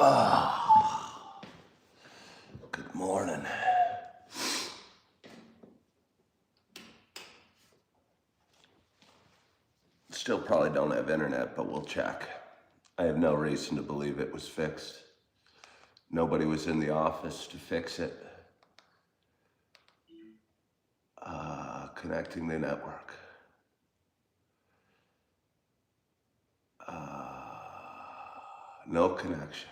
Ah, good morning. Still probably don't have internet, but we'll check. I have no reason to believe it was fixed. Nobody was in the office to fix it. Connecting the network. No connection.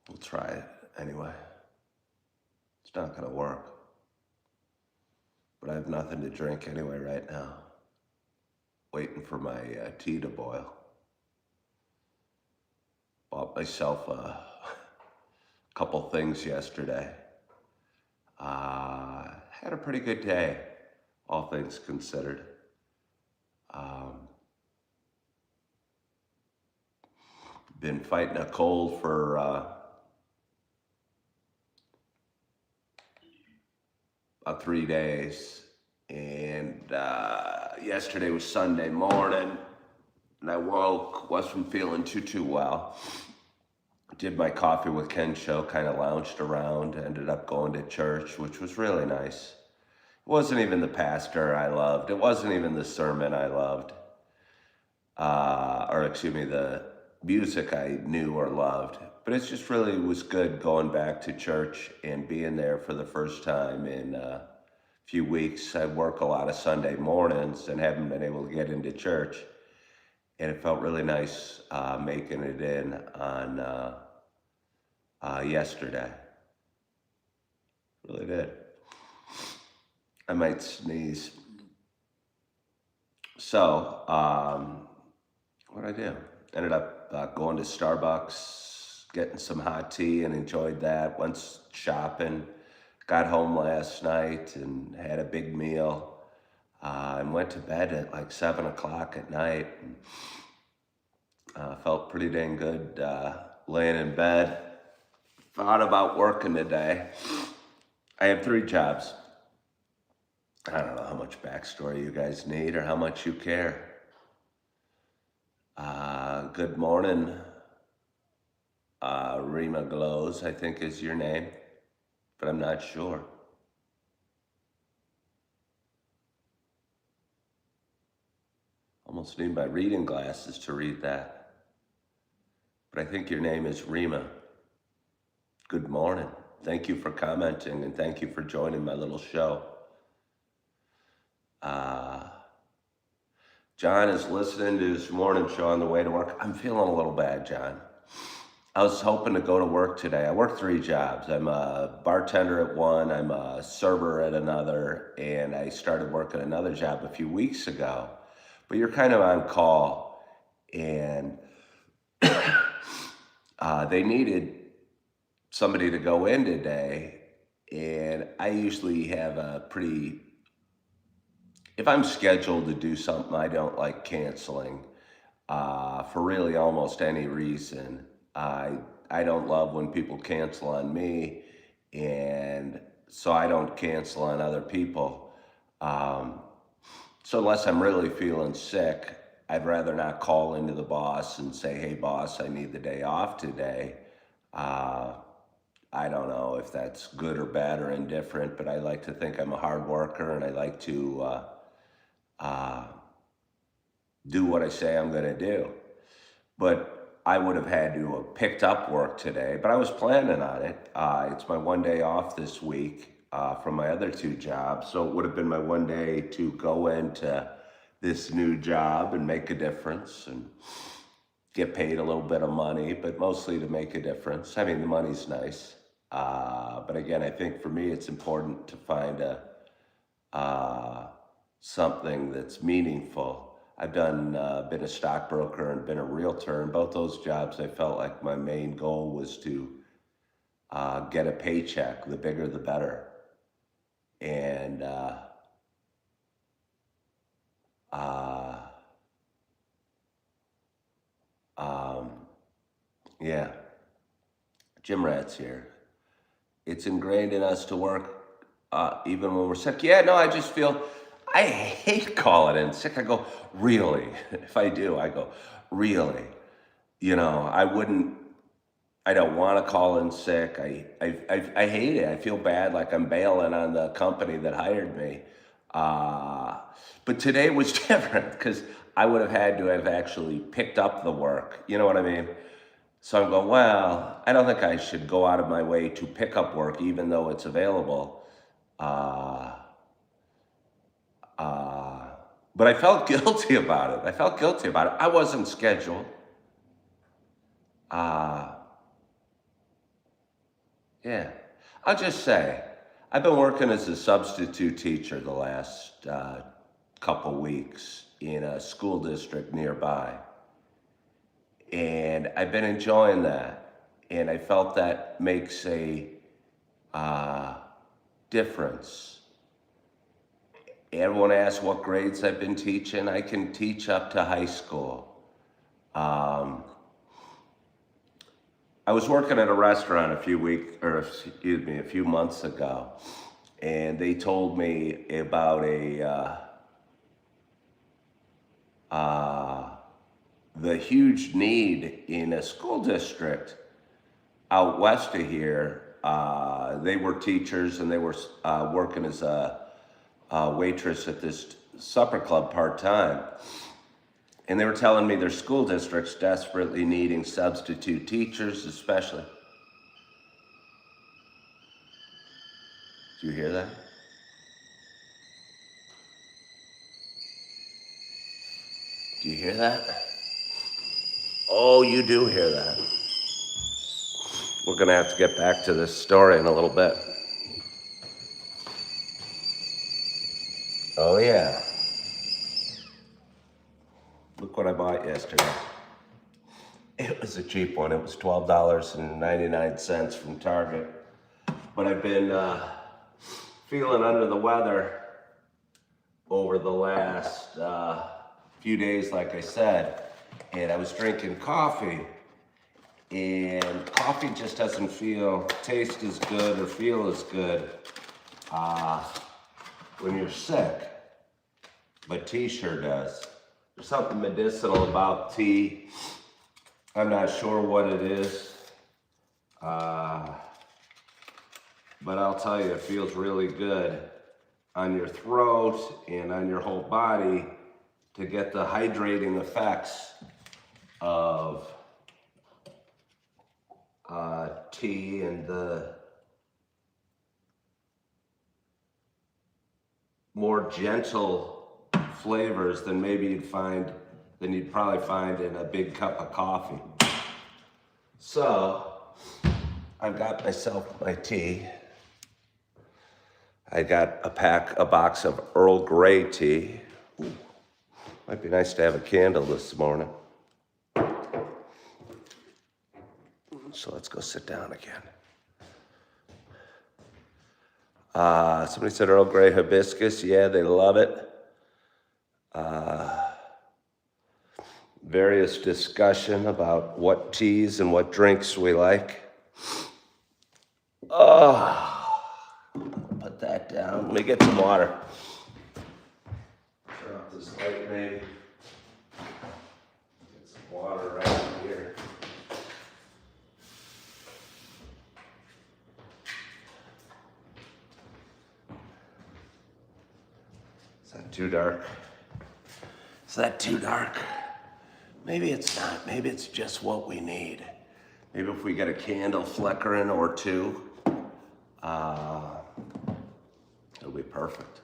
We'll try it anyway. It's not gonna work. But I have nothing to drink anyway right now. Waiting for my tea to boil. Bought myself a couple things yesterday. Had a pretty good day, all things considered. Been fighting a cold for about 3 days, and yesterday was Sunday morning, and I wasn't feeling too well. Did my Coffee with Ken show, kind of lounged around, ended up going to church, which was really nice. It wasn't even the pastor I loved. It wasn't even the sermon I loved. The music I knew or loved. But it just really was good going back to church and being there for the first time in a few weeks. I work a lot of Sunday mornings and haven't been able to get into church. And it felt really nice making it in on yesterday. Really did. I might sneeze. So, what'd I do? Ended up going to Starbucks, getting some hot tea, and enjoyed that. Went shopping, got home last night and had a big meal, and went to bed at like 7 o'clock at night. And, felt pretty dang good laying in bed. Thought about working today. I have 3 jobs. I don't know how much backstory you guys need or how much you care. Good morning, Rima Glows, I think is your name, but I'm not sure. Almost need my reading glasses to read that. But I think your name is Rima. Good morning. Thank you for commenting and thank you for joining my little show. John is listening to his morning show on the way to work. I'm feeling a little bad, John. I was hoping to go to work today. I work 3 jobs. I'm a bartender at one, I'm a server at another, and I started working another job a few weeks ago. But you're kind of on call, and they needed somebody to go in today, and I usually have if I'm scheduled to do something, I don't like canceling for really almost any reason. I don't love when people cancel on me, and so I don't cancel on other people. So unless I'm really feeling sick, I'd rather not call into the boss and say, hey boss, I need the day off today. I don't know if that's good or bad or indifferent, but I like to think I'm a hard worker, and I like to do what I say I'm gonna do. But I would have had to have picked up work today, but I was planning on it. It's my one day off this week from my other 2 jobs, so it would have been my one day to go into this new job and make a difference and get paid a little bit of money, but mostly to make a difference. I mean, the money's nice. But again, I think for me, it's important to find something that's meaningful. I've been a stockbroker and been a realtor, and both those jobs, I felt like my main goal was to get a paycheck. The bigger, the better. And yeah, Jim Rat's here. It's ingrained in us to work even when we're sick. Yeah, no, I just feel, I hate calling in sick. I go, really? If I do, I go, really. I wouldn't, I don't want to call in sick. I hate it. I feel bad like I'm bailing on the company that hired me. Uh, but today was different because I would have had to have actually picked up the work. You know what I mean? So I'm going, well, I don't think I should go out of my way to pick up work even though it's available. Uh, uh, but I felt guilty about it. I felt guilty about it. I wasn't scheduled. Uh, yeah. I'll just say, I've been working as a substitute teacher the last couple weeks in a school district nearby. And I've been enjoying that. And I felt that makes a uh, difference. Everyone asks what grades I've been teaching. I can teach up to high school. Um, I was working at a restaurant a few months ago, and they told me about the huge need in a school district out west of here. They were teachers and they were working as a waitress at this supper club part-time. And they were telling me their school district's desperately needing substitute teachers, especially. Do you hear that? Do you hear that? Oh, you do hear that. We're gonna have to get back to this story in a little bit. Oh yeah. Look what I bought yesterday. It was a cheap one. It was $12.99 from Target. But I've been feeling under the weather over the last few days, like I said. And I was drinking coffee. And coffee just doesn't taste as good or feel as good when you're sick. But tea sure does. There's something medicinal about tea. I'm not sure what it is. But I'll tell you, it feels really good on your throat and on your whole body to get the hydrating effects of tea and the more gentle flavors than you'd probably find in a big cup of coffee. So I've got myself my tea. I got a box of Earl Grey tea. Ooh, might be nice to have a candle this morning. So let's go sit down again. Somebody said Earl Grey hibiscus. Yeah, they love it. Various discussion about what teas and what drinks we like. Put that down. Let me get some water. Turn off this light, maybe. Get some water right here. Is that too dark? Is that too dark? Maybe it's not. Maybe it's just what we need. Maybe if we get a candle flickering or two, it'll be perfect.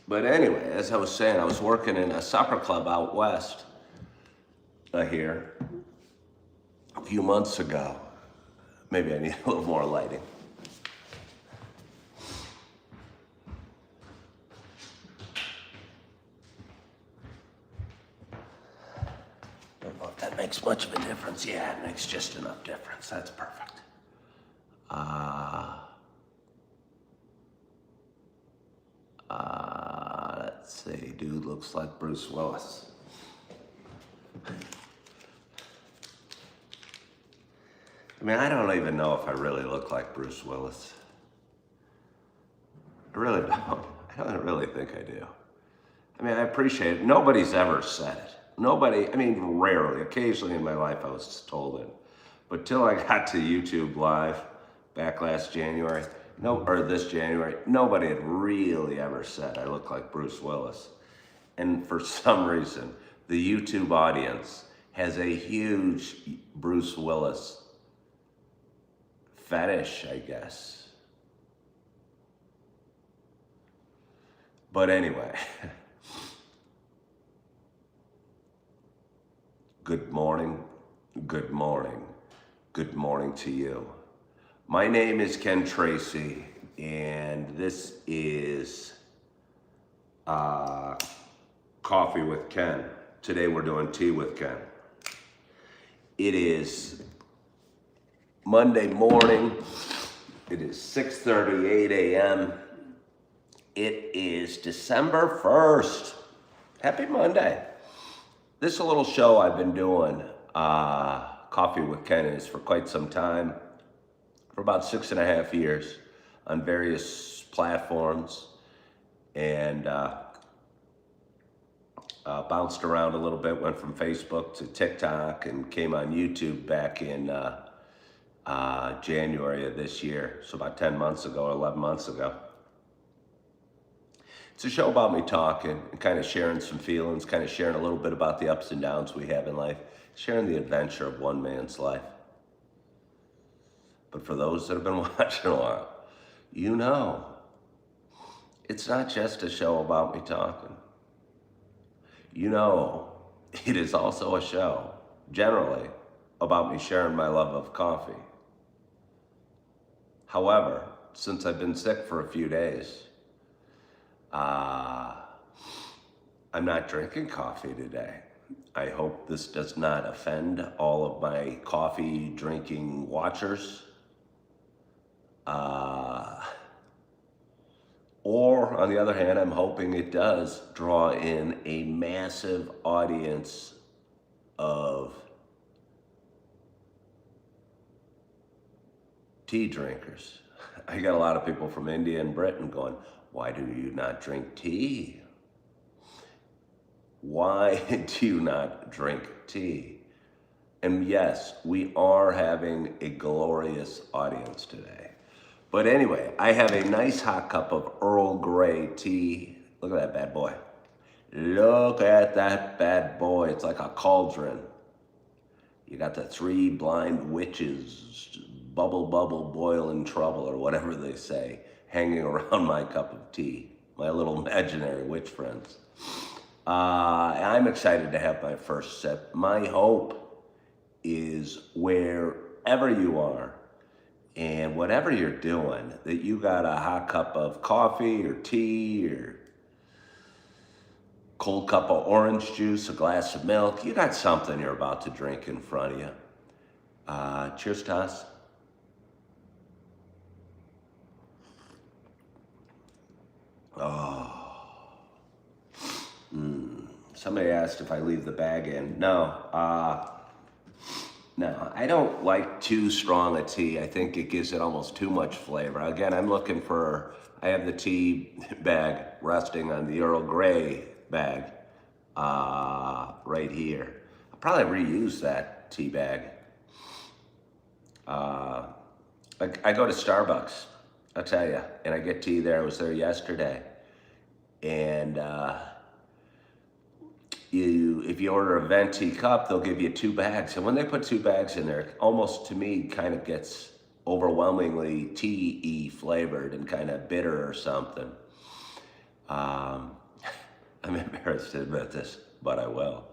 But anyway, as I was saying, I was working in a supper club out west here a few months ago. Maybe I need a little more lighting. Makes much of a difference. Yeah, it makes just enough difference. That's perfect. Let's see. Dude looks like Bruce Willis. I mean, I don't even know if I really look like Bruce Willis. I really don't. I don't really think I do. I mean, I appreciate it. Nobody's ever said it. Nobody, I mean, rarely, occasionally in my life I was told it. But till I got to YouTube Live back last January, no, or this January, nobody had really ever said I look like Bruce Willis. And for some reason, the YouTube audience has a huge Bruce Willis fetish, I guess. But anyway, good morning, good morning, good morning to you. My name is Ken Tracy, and this is Coffee with Ken. Today we're doing tea with Ken. It is Monday morning. It is 6:38 a.m. It is December 1st. Happy Monday. This is a little show I've been doing, Coffee with Ken, is for quite some time, for about 6.5 years on various platforms, and bounced around a little bit, went from Facebook to TikTok, and came on YouTube back in January of this year, so about 10 months ago, 11 months ago. It's a show about me talking and kind of sharing some feelings, kind of sharing a little bit about the ups and downs we have in life, sharing the adventure of one man's life. But for those that have been watching a while, you know, it's not just a show about me talking. You know, it is also a show, generally, about me sharing my love of coffee. However, since I've been sick for a few days, I'm not drinking coffee today. I hope this does not offend all of my coffee drinking watchers. Or, on the other hand, I'm hoping it does draw in a massive audience of tea drinkers. I got a lot of people from India and Britain going, why do you not drink tea? Why do you not drink tea? And yes, we are having a glorious audience today. But anyway, I have a nice hot cup of Earl Grey tea. Look at that bad boy. Look at that bad boy. It's like a cauldron. You got the three blind witches, bubble, bubble, boil in trouble, or whatever they say, hanging around my cup of tea, my little imaginary witch friends. I'm excited to have my first sip. My hope is wherever you are and whatever you're doing, that you got a hot cup of coffee or tea or cold cup of orange juice, a glass of milk. You got something you're about to drink in front of you. Cheers to us. Oh. Somebody asked if I leave the bag in. No, I don't like too strong a tea. I think it gives it almost too much flavor. Again, I'm looking for, I have the tea bag resting on the Earl Grey bag right here. I'll probably reuse that tea bag. I go to Starbucks, I'll tell you, and I get tea there. I was there yesterday. And if you order a venti cup, they'll give you 2 bags. And when they put 2 bags in there, almost to me kind of gets overwhelmingly tea-y flavored and kind of bitter or something. I'm embarrassed to admit this, but I will.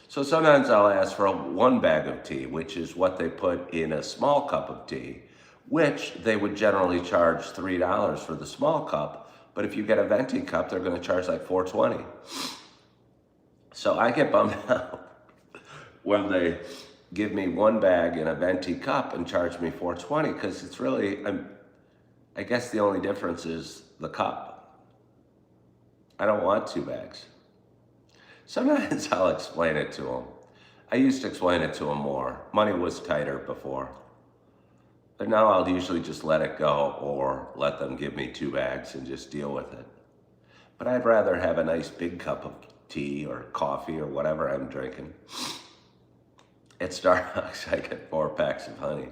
So sometimes I'll ask for 1 bag of tea, which is what they put in a small cup of tea, which they would generally charge $3 for the small cup. But if you get a venti cup, they're going to charge like $4.20. So I get bummed out when they give me 1 bag in a venti cup and charge me $4.20, because it's really, I guess the only difference is the cup. I don't want 2 bags. Sometimes I'll explain it to them. I used to explain it to them more. Money was tighter before. But now I'll usually just let it go or let them give me 2 bags and just deal with it. but I'd rather have a nice big cup of tea or coffee or whatever I'm drinking. At Starbucks, I get 4 packs of honey.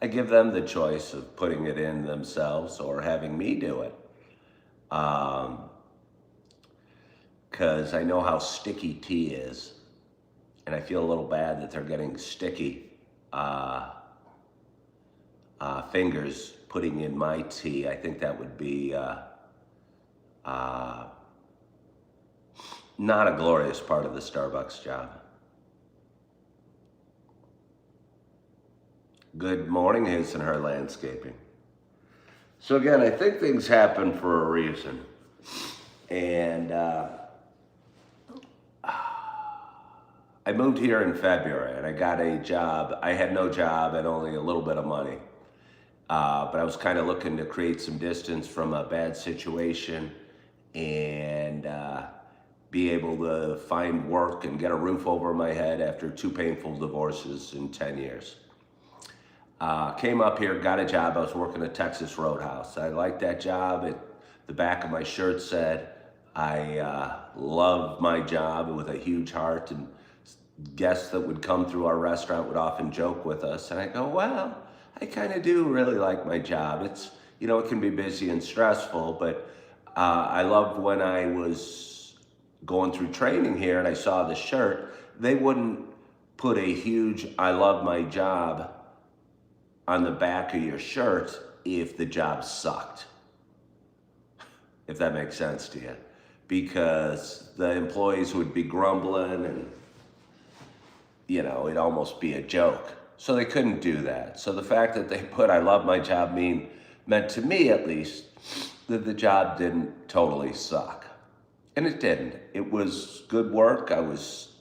I give them the choice of putting it in themselves or having me do it. Because I know how sticky tea is, and I feel a little bad that they're getting sticky fingers putting in my tea. I think that would be not a glorious part of the Starbucks job. Good morning, his and her landscaping. So again, I think things happen for a reason. And I moved here in February and I got a job. I had no job and only a little bit of money. But I was kind of looking to create some distance from a bad situation and be able to find work and get a roof over my head after 2 painful divorces in 10 years. Came up here, got a job. I was working at Texas Roadhouse. I liked that job. The back of my shirt said, I love my job with a huge heart, and guests that would come through our restaurant would often joke with us. And I go, well, I kind of do really like my job. It's, it can be busy and stressful, but I loved when I was going through training here and I saw the shirt. They wouldn't put a huge, I love my job on the back of your shirt if the job sucked, if that makes sense to you, because the employees would be grumbling and, it'd almost be a joke. So they couldn't do that. So the fact that they put I love my job meant to me at least that the job didn't totally suck. And it didn't. It was good work. I was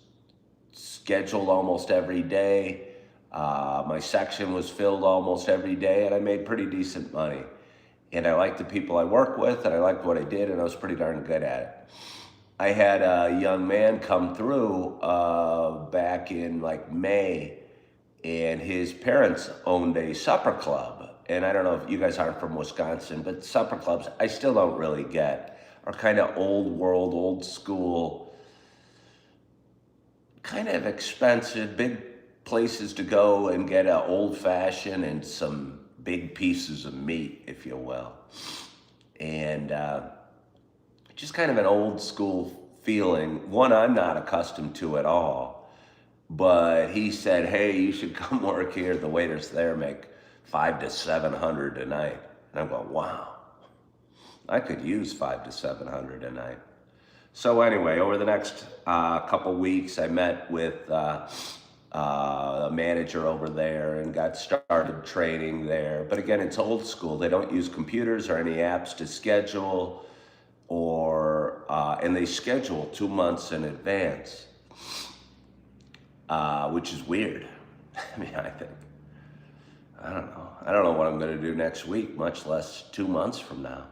scheduled almost every day. My section was filled almost every day, and I made pretty decent money. And I liked the people I worked with, and I liked what I did, and I was pretty darn good at it. I had a young man come through back in like May, and his parents owned a supper club. And I don't know if you guys aren't from Wisconsin, but supper clubs, I still don't really get, are kind of old world, old school, kind of expensive, big places to go and get an old fashioned and some big pieces of meat, if you will. And just kind of an old school feeling. One I'm not accustomed to at all. But he said, hey, you should come work here. The waiters there make $500 to $700 a night. And I'm going, wow, I could use $500 to $700 a night. So anyway, over the next couple weeks, I met with a manager over there and got started training there. But again, it's old school. They don't use computers or any apps to schedule, and they schedule 2 months in advance. Which is weird. I mean, I don't know what I'm going to do next week, much less 2 months from now.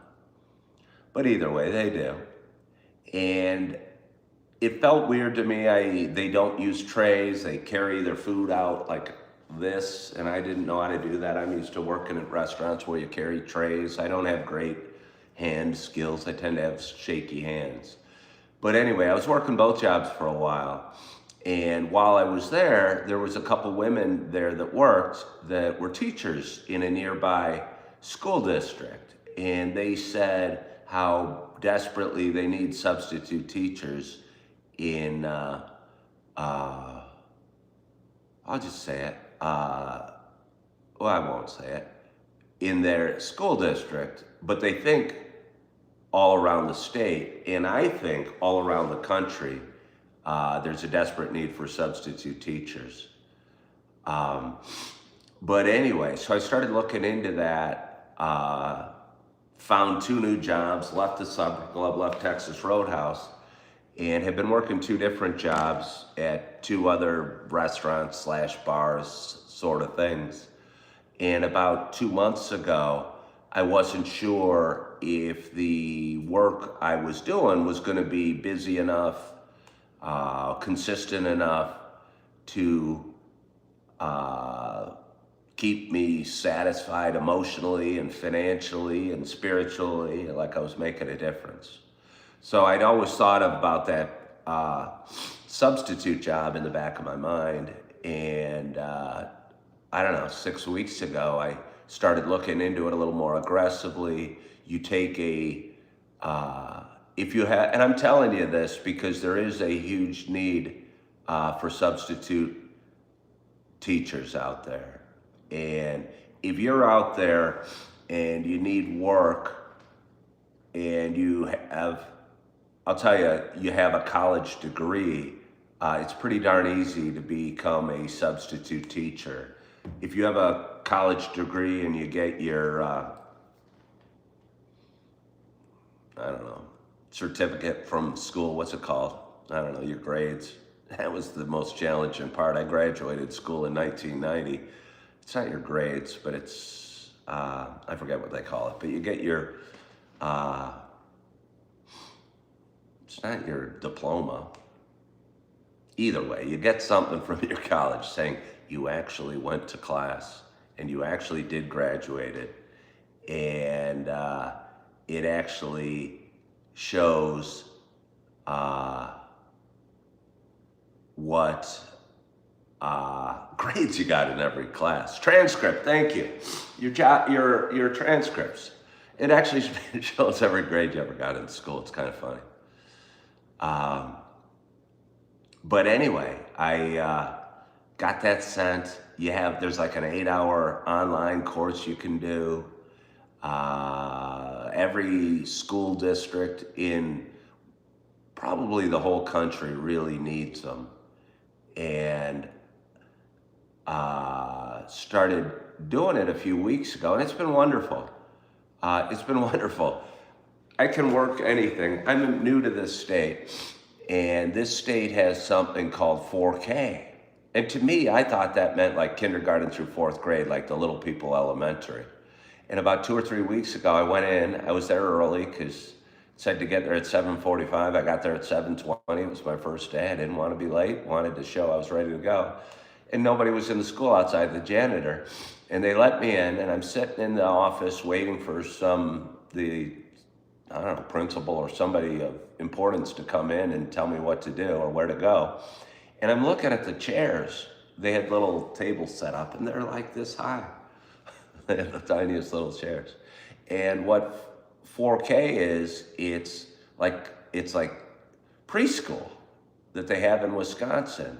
But either way, they do. And it felt weird to me. They don't use trays. They carry their food out like this, and I didn't know how to do that. I'm used to working at restaurants where you carry trays. I don't have great hand skills. I tend to have shaky hands. But anyway, I was working both jobs for a while. And while I was there was a couple women there that worked that were teachers in a nearby school district. And they said how desperately they need substitute teachers in, I'll just say it, well, I won't say it, in their school district, but they think all around the state, and I think all around the country, there's a desperate need for substitute teachers. But anyway, so I started looking into that, found 2 new jobs, left the supper club, left Texas Roadhouse, and have been working 2 different jobs at 2 other restaurants / bars sort of things. And about 2 months ago, I wasn't sure if the work I was doing was going to be busy enough, consistent enough to keep me satisfied emotionally and financially and spiritually, like I was making a difference. So I'd always thought about that substitute job in the back of my mind. And I don't know, 6 weeks ago, I started looking into it a little more aggressively. You take if you have, and I'm telling you this because there is a huge need for substitute teachers out there. And if you're out there and you need work and you have, I'll tell you, you have a college degree, it's pretty darn easy to become a substitute teacher. If you have a college degree and you get your, I don't know, certificate from school, what's it called? I don't know, your grades. That was the most challenging part. I graduated school in 1990. It's not your grades, but it's, I forget what they call it, but you get your, it's not your diploma. Either way, you get something from your college saying you actually went to class and you actually did graduate it. And it actually shows what grades you got in every class. Transcript, thank you. Your transcripts. It actually shows every grade you ever got in school. It's kind of funny. But anyway, I got that sent. There's like an 8-hour online course you can do. Every school district in probably the whole country really needs them. And started doing it a few weeks ago, and it's been wonderful. It's been wonderful. I can work anything. I'm new to this state, and this state has something called 4K. And to me, I thought that meant like kindergarten through 4th grade, like the little people elementary. And about 2 or 3 weeks ago, I went in. I was there early because it said to get there at 7:45. I got there at 7:20. It was my first day. I didn't want to be late. Wanted to show I was ready to go. And nobody was in the school outside the janitor. And they let me in, and I'm sitting in the office waiting for I don't know, principal or somebody of importance to come in and tell me what to do or where to go. And I'm looking at the chairs. They had little tables set up, and they're like this high. They have the tiniest little chairs. And what 4K is, it's like preschool that they have in Wisconsin.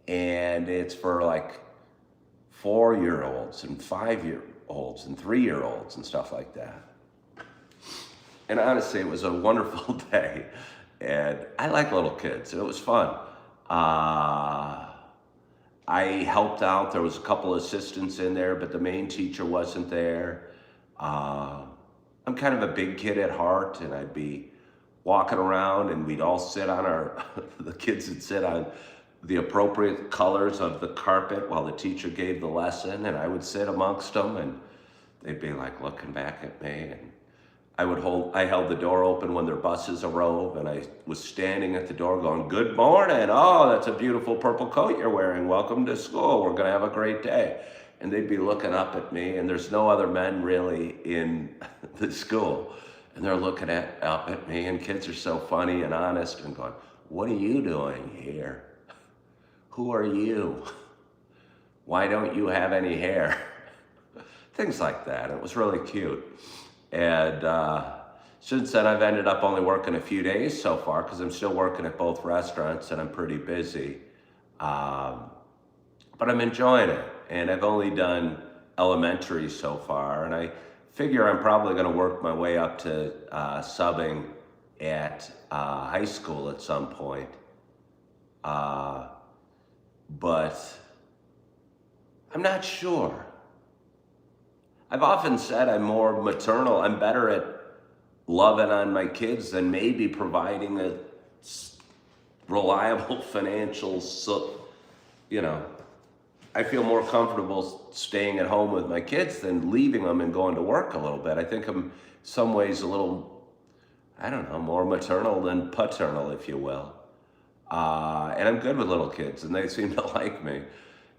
And it's for like 4-year-olds and 5-year-olds and 3-year-olds and stuff like that. And honestly, it was a wonderful day. And I like little kids, and it was fun. I helped out. There was a couple assistants in there, but the main teacher wasn't there. I'm kind of a big kid at heart, and I'd be walking around, and we'd all sit on the kids would sit on the appropriate colors of the carpet while the teacher gave the lesson, and I would sit amongst them, and they'd be like looking back at me, and I held the door open when their buses arrived, and I was standing at the door going, "Good morning. Oh, that's a beautiful purple coat you're wearing. Welcome to school. We're gonna have a great day." And they'd be looking up at me, and there's no other men really in the school. And they're looking up at me, and kids are so funny and honest and going, "What are you doing here? Who are you? Why don't you have any hair?" Things like that. It was really cute. And since then, I've ended up only working a few days so far because I'm still working at both restaurants and I'm pretty busy. But I'm enjoying it. And I've only done elementary so far. And I figure I'm probably going to work my way up to subbing at high school at some point. But I'm not sure. I've often said I'm more maternal. I'm better at loving on my kids than maybe providing a reliable financial, I feel more comfortable staying at home with my kids than leaving them and going to work a little bit. I think I'm in some ways a little, more maternal than paternal, if you will. And I'm good with little kids, and they seem to like me.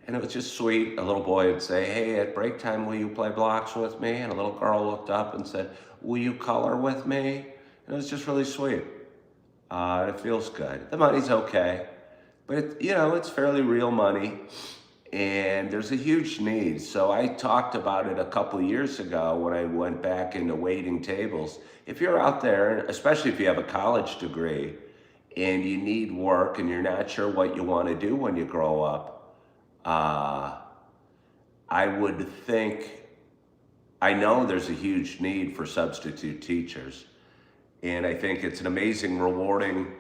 And it was just sweet. A little boy would say, "Hey, at break time, will you play blocks with me?" And a little girl looked up and said, "Will you color with me?" And it was just really sweet. It feels good. The money's okay, but it's fairly real money, and there's a huge need. So I talked about it a couple years ago when I went back into waiting tables. If you're out there, especially if you have a college degree, and you need work and you're not sure what you want to do when you grow up, uh, I would think, I know there's a huge need for substitute teachers. And I think it's an amazing, rewarding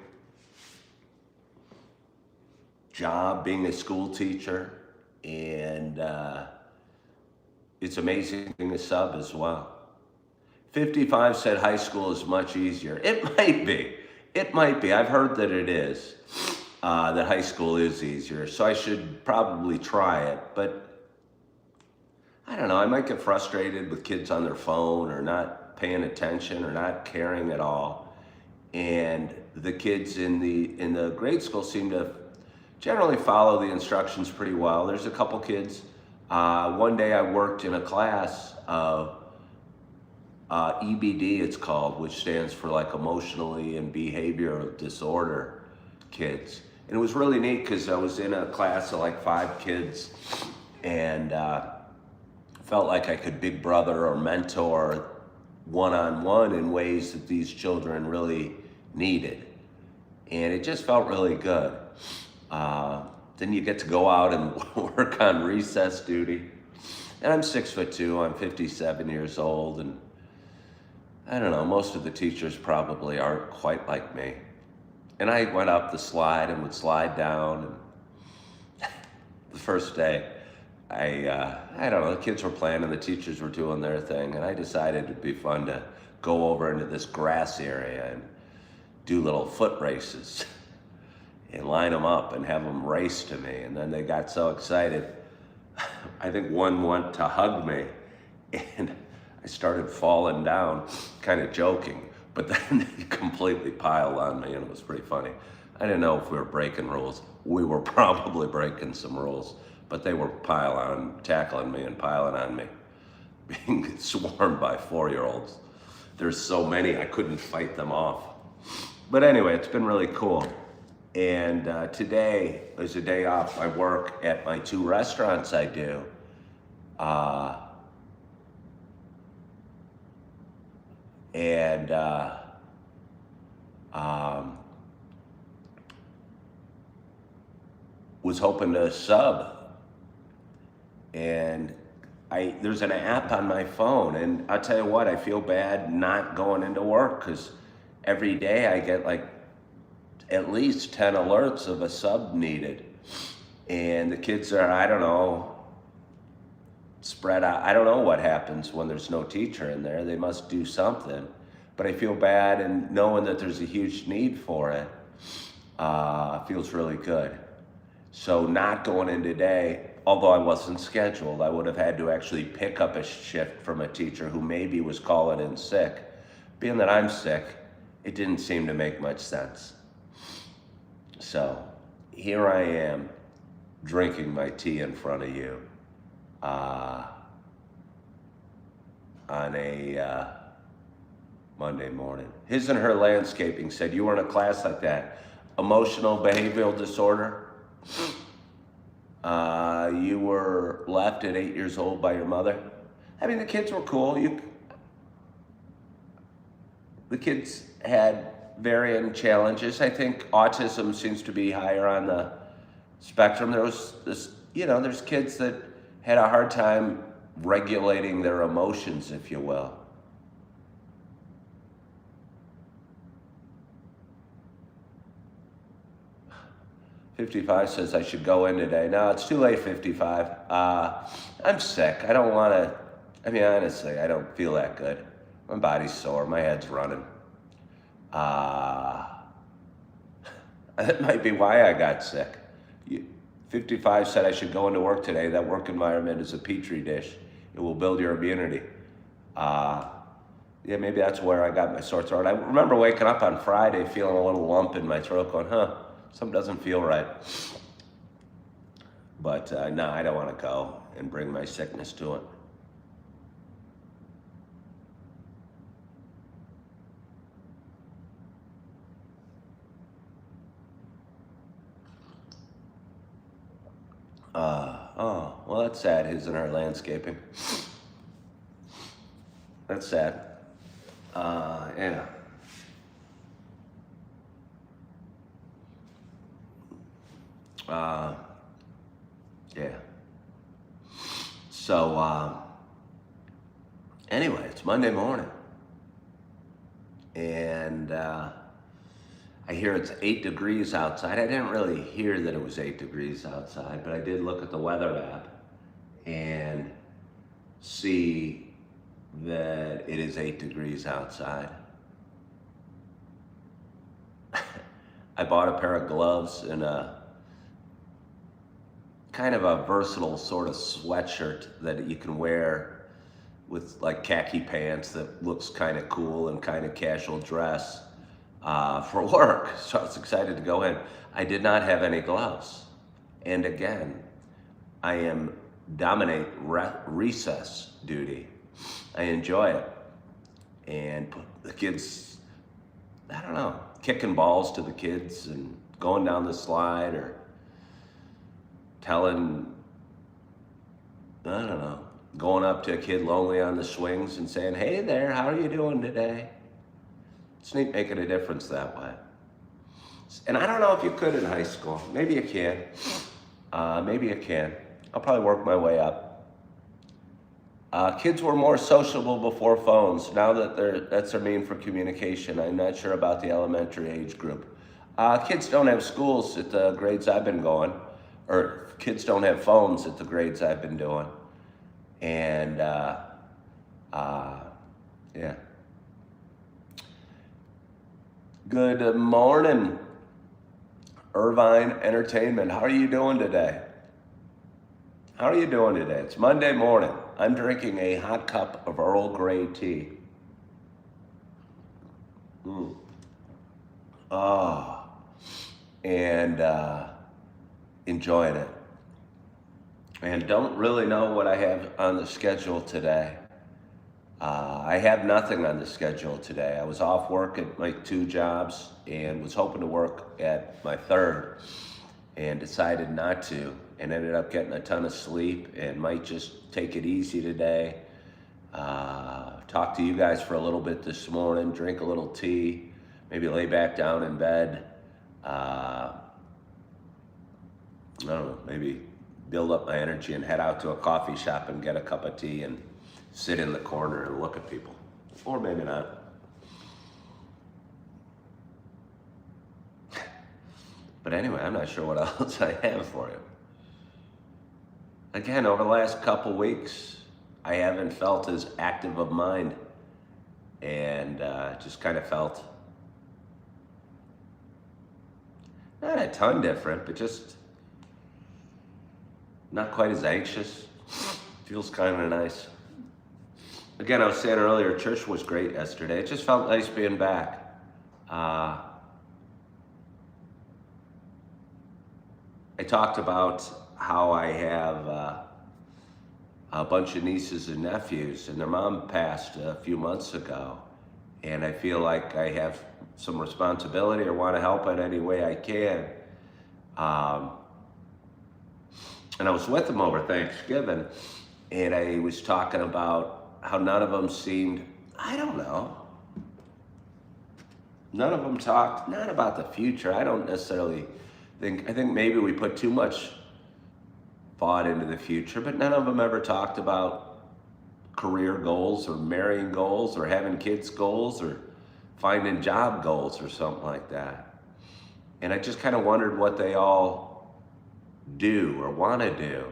job being a school teacher. And it's amazing being a sub as well. 55 said high school is much easier. It might be. It might be. I've heard that it is. That high school is easier. So I should probably try it. But I don't know. I might get frustrated with kids on their phone or not paying attention or not caring at all. And the kids in the grade school seem to generally follow the instructions pretty well. There's a couple kids. One day I worked in a class of EBD, it's called, which stands for like emotionally and behavioral disorder kids. And it was really neat because I was in a class of like 5 kids, and felt like I could big brother or mentor one-on-one in ways that these children really needed. And it just felt really good. Then you get to go out and work on recess duty. And I'm 6'2", I'm 57 years old, and I don't know, most of the teachers probably aren't quite like me. And I went up the slide and would slide down. And the first day, I don't know, the kids were playing and the teachers were doing their thing. And I decided it'd be fun to go over into this grass area and do little foot races and line them up and have them race to me. And then they got so excited. I think one went to hug me, and I started falling down, kind of joking, but then they completely piled on me, and it was pretty funny. I didn't know if we were breaking rules. We were probably breaking some rules, but they were tackling me and piling on me, being swarmed by 4-year-olds. There's so many, I couldn't fight them off. But anyway, it's been really cool. And today is a day off. I work at my 2 restaurants I do. Was hoping to sub. And there's an app on my phone, and I'll tell you what, I feel bad not going into work because every day I get like at least 10 alerts of a sub needed. And the kids are, I don't know, spread out. I don't know what happens when there's no teacher in there. They must do something. But I feel bad, and knowing that there's a huge need for it feels really good. So not going in today, although I wasn't scheduled, I would have had to actually pick up a shift from a teacher who maybe was calling in sick. Being that I'm sick, it didn't seem to make much sense. So here I am, drinking my tea in front of you on a Monday morning. His and Her Landscaping said, you were in a class like that. Emotional behavioral disorder. You were left at 8 years old by your mother. I mean, the kids were cool. The kids had varying challenges. I think autism seems to be higher on the spectrum. There's kids that had a hard time regulating their emotions, if you will. "55 says I should go in today." No, it's too late, 55. I'm sick. I don't want to, honestly, I don't feel that good. My body's sore. My head's running. That might be why I got sick. 55 said I should go into work today. That work environment is a petri dish. It will build your immunity. Yeah, maybe that's where I got my sore throat. I remember waking up on Friday feeling a little lump in my throat going, something doesn't feel right. But no, I don't want to go and bring my sickness to it. Oh, well, that's sad, isn't our landscaping? That's sad. Yeah. Uh, yeah. So, anyway, it's Monday morning, and I hear it's 8 degrees outside. I didn't really hear that it was 8 degrees outside, but I did look at the weather app and see that it is 8 degrees outside. I bought a pair of gloves and a kind of a versatile sort of sweatshirt that you can wear with like khaki pants that looks kind of cool and kind of casual dress for work. So I was excited to go in. I did not have any gloves. And again, I am dominate recess duty. I enjoy it. And the kids, I don't know, kicking balls to the kids and going down the slide or telling, I don't know, going up to a kid lonely on the swings and saying, hey there, how are you doing today? It's neat making a difference that way. And I don't know if you could in high school. Maybe you can. Maybe you can. I'll probably work my way up. Kids were more sociable before phones. Now that that's their mean for communication. I'm not sure about the elementary age group. Kids don't have schools at the grades I've been going, or kids don't have phones at the grades I've been doing. And yeah. Good morning, Irvine Entertainment. How are you doing today? How are you doing today? It's Monday morning. I'm drinking a hot cup of Earl Grey tea. Oh, and enjoying it. And don't really know what I have on the schedule today. I have nothing on the schedule today. I was off work at my 2 jobs and was hoping to work at my 3rd and decided not to and ended up getting a ton of sleep and might just take it easy today. Talk to you guys for a little bit this morning, drink a little tea, maybe lay back down in bed. I don't know, maybe build up my energy and head out to a coffee shop and get a cup of tea and sit in the corner and look at people. Or maybe not. But anyway, I'm not sure what else I have for you. Again, over the last couple weeks, I haven't felt as active of mind and just kind of felt not a ton different, but just not quite as anxious. Feels kind of nice. Again, I was saying earlier, church was great yesterday. It just felt nice being back. I talked about how I have a bunch of nieces and nephews, and their mom passed a few months ago. And I feel like I have some responsibility or want to help in any way I can. And I was with them over Thanksgiving, and I was talking about how none of them seemed, I don't know, none of them talked, not about the future. I don't necessarily I think maybe we put too much thought into the future, but none of them ever talked about career goals or marrying goals or having kids goals or finding job goals or something like that. And I just kind of wondered what they all do or want to do,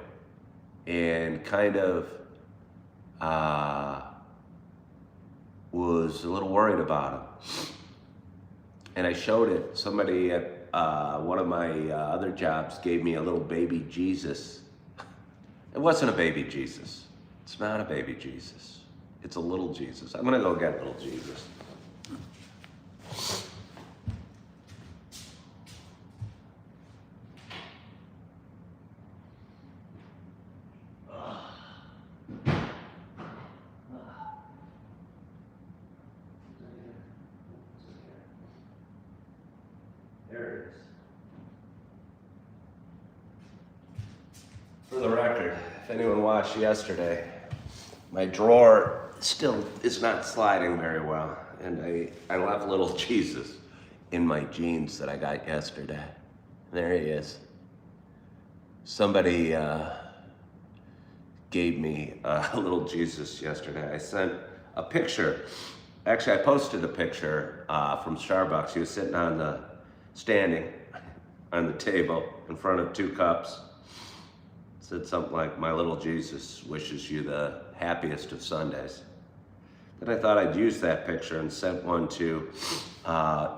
and kind of was a little worried about them. And I showed it. Somebody at one of my other jobs gave me a little baby Jesus. It wasn't a baby Jesus. It's not a baby Jesus. It's a little Jesus. I'm gonna go get little Jesus. There it is. For the record, if anyone watched yesterday, my drawer still is not sliding very well, and I left little Jesus in my jeans that I got yesterday. There he is. Somebody gave me a little Jesus yesterday. I sent a picture. Actually, I posted a picture from Starbucks. He was sitting standing on the table in front of 2 cups. It said something like, "My little Jesus wishes you the happiest of Sundays." Then I thought I'd use that picture and sent one to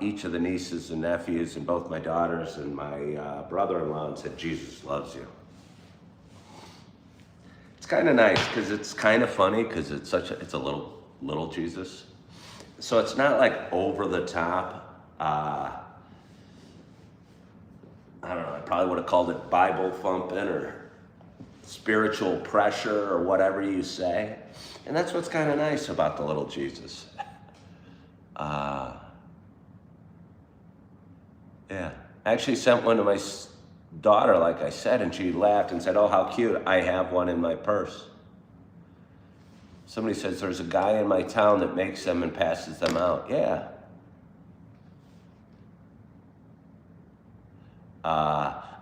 each of the nieces and nephews and both my daughters and my brother-in-law and said, "Jesus loves you." It's kind of nice because it's kind of funny because it's a little Jesus. So it's not like over the top. I don't know, I probably would have called it Bible thumping or spiritual pressure or whatever you say. And that's what's kind of nice about the little Jesus. Yeah. I actually sent one to my daughter, like I said, and she laughed and said, "Oh, how cute. I have one in my purse." Somebody says, "There's a guy in my town that makes them and passes them out." Yeah.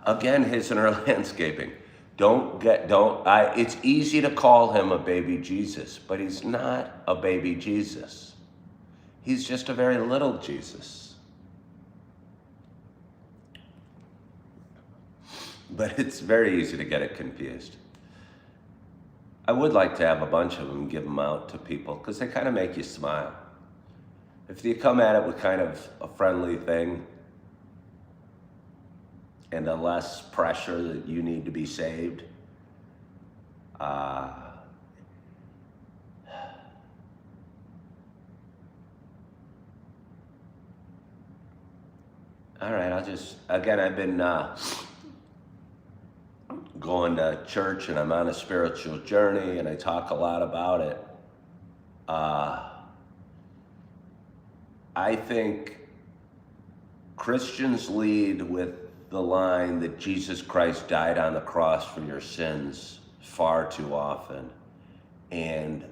Again, his and her landscaping. It's easy to call him a baby Jesus, but he's not a baby Jesus. He's just a very little Jesus. But it's very easy to get it confused. I would like to have a bunch of them and give them out to people because they kind of make you smile. If you come at it with kind of a friendly thing and a less pressure that you need to be saved, all right, I've been going to church and I'm on a spiritual journey and I talk a lot about it. I think Christians lead with the line that Jesus Christ died on the cross for your sins far too often, and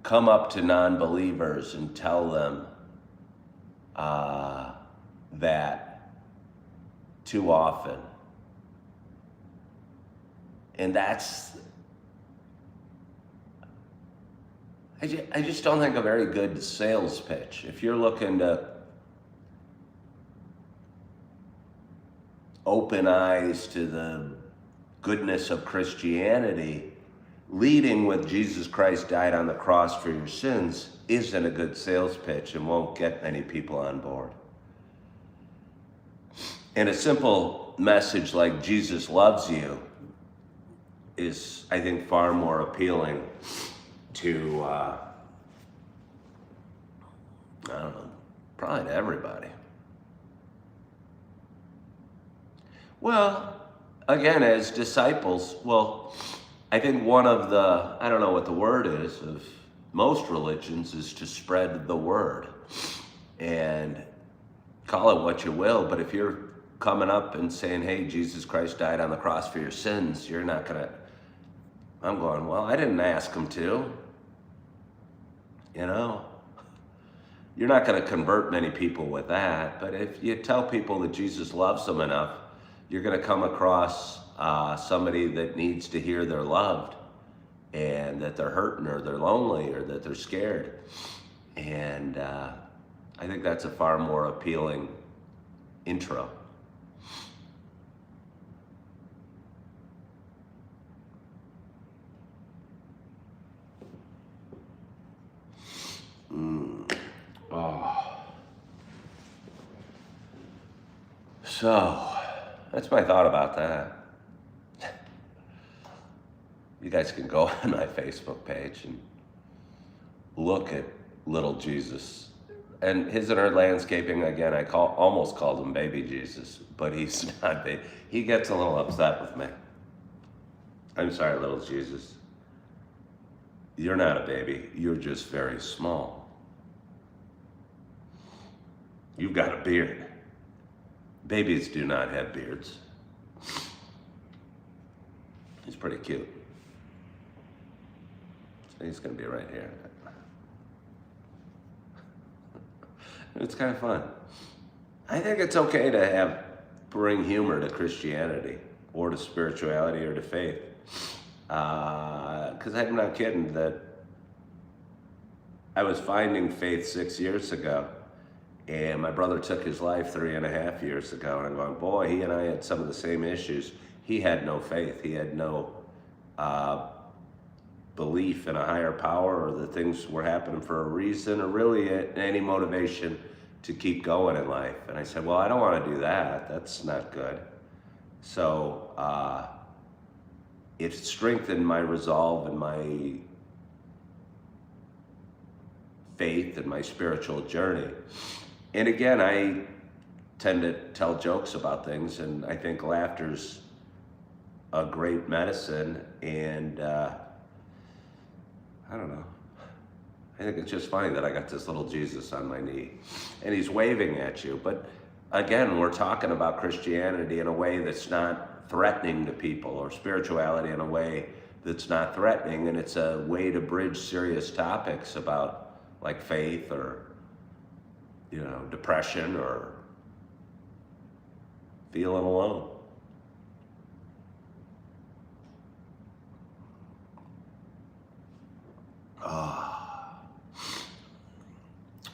come up to non-believers and tell them that too often. And I just don't think a very good sales pitch. If you're looking to open eyes to the goodness of Christianity, leading with Jesus Christ died on the cross for your sins isn't a good sales pitch and won't get many people on board. And a simple message like Jesus loves you is, I think, far more appealing to, I don't know, probably to everybody. Well, again, as disciples, I think one of the, I don't know what the word is, of most religions is to spread the word. And call it what you will, but if you're coming up and saying, "Hey, Jesus Christ died on the cross for your sins," you're not going to, I'm going, well, I didn't ask him to. You know? You're not going to convert many people with that, but if you tell people that Jesus loves them enough, you're going to come across somebody that needs to hear they're loved and that they're hurting or they're lonely or that they're scared. And I think that's a far more appealing intro. So, that's my thought about that. You guys can go on my Facebook page and look at little Jesus. And his and her landscaping, again, I almost called him baby Jesus, but he's not baby. He gets a little upset with me. I'm sorry, little Jesus. You're not a baby. You're just very small. You've got a beard. Babies do not have beards. pretty cute. He's going to be right here. It's kind of fun. I think it's okay to bring humor to Christianity or to spirituality or to faith. Because I'm not kidding that I was finding faith 6 years ago, and my brother took his life 3.5 years ago, and I'm going, boy, he and I had some of the same issues. He had no faith. He had no belief in a higher power, or that things were happening for a reason, or really any motivation to keep going in life. And I said, well, I don't want to do that. That's not good. So it strengthened my resolve and my faith and my spiritual journey. And again, I tend to tell jokes about things, and I think laughter's a great medicine. And I don't know. I think it's just funny that I got this little Jesus on my knee and he's waving at you. But again, we're talking about Christianity in a way that's not threatening to people, or spirituality in a way that's not threatening. And it's a way to bridge serious topics about like faith, or, you know, depression, or feeling alone.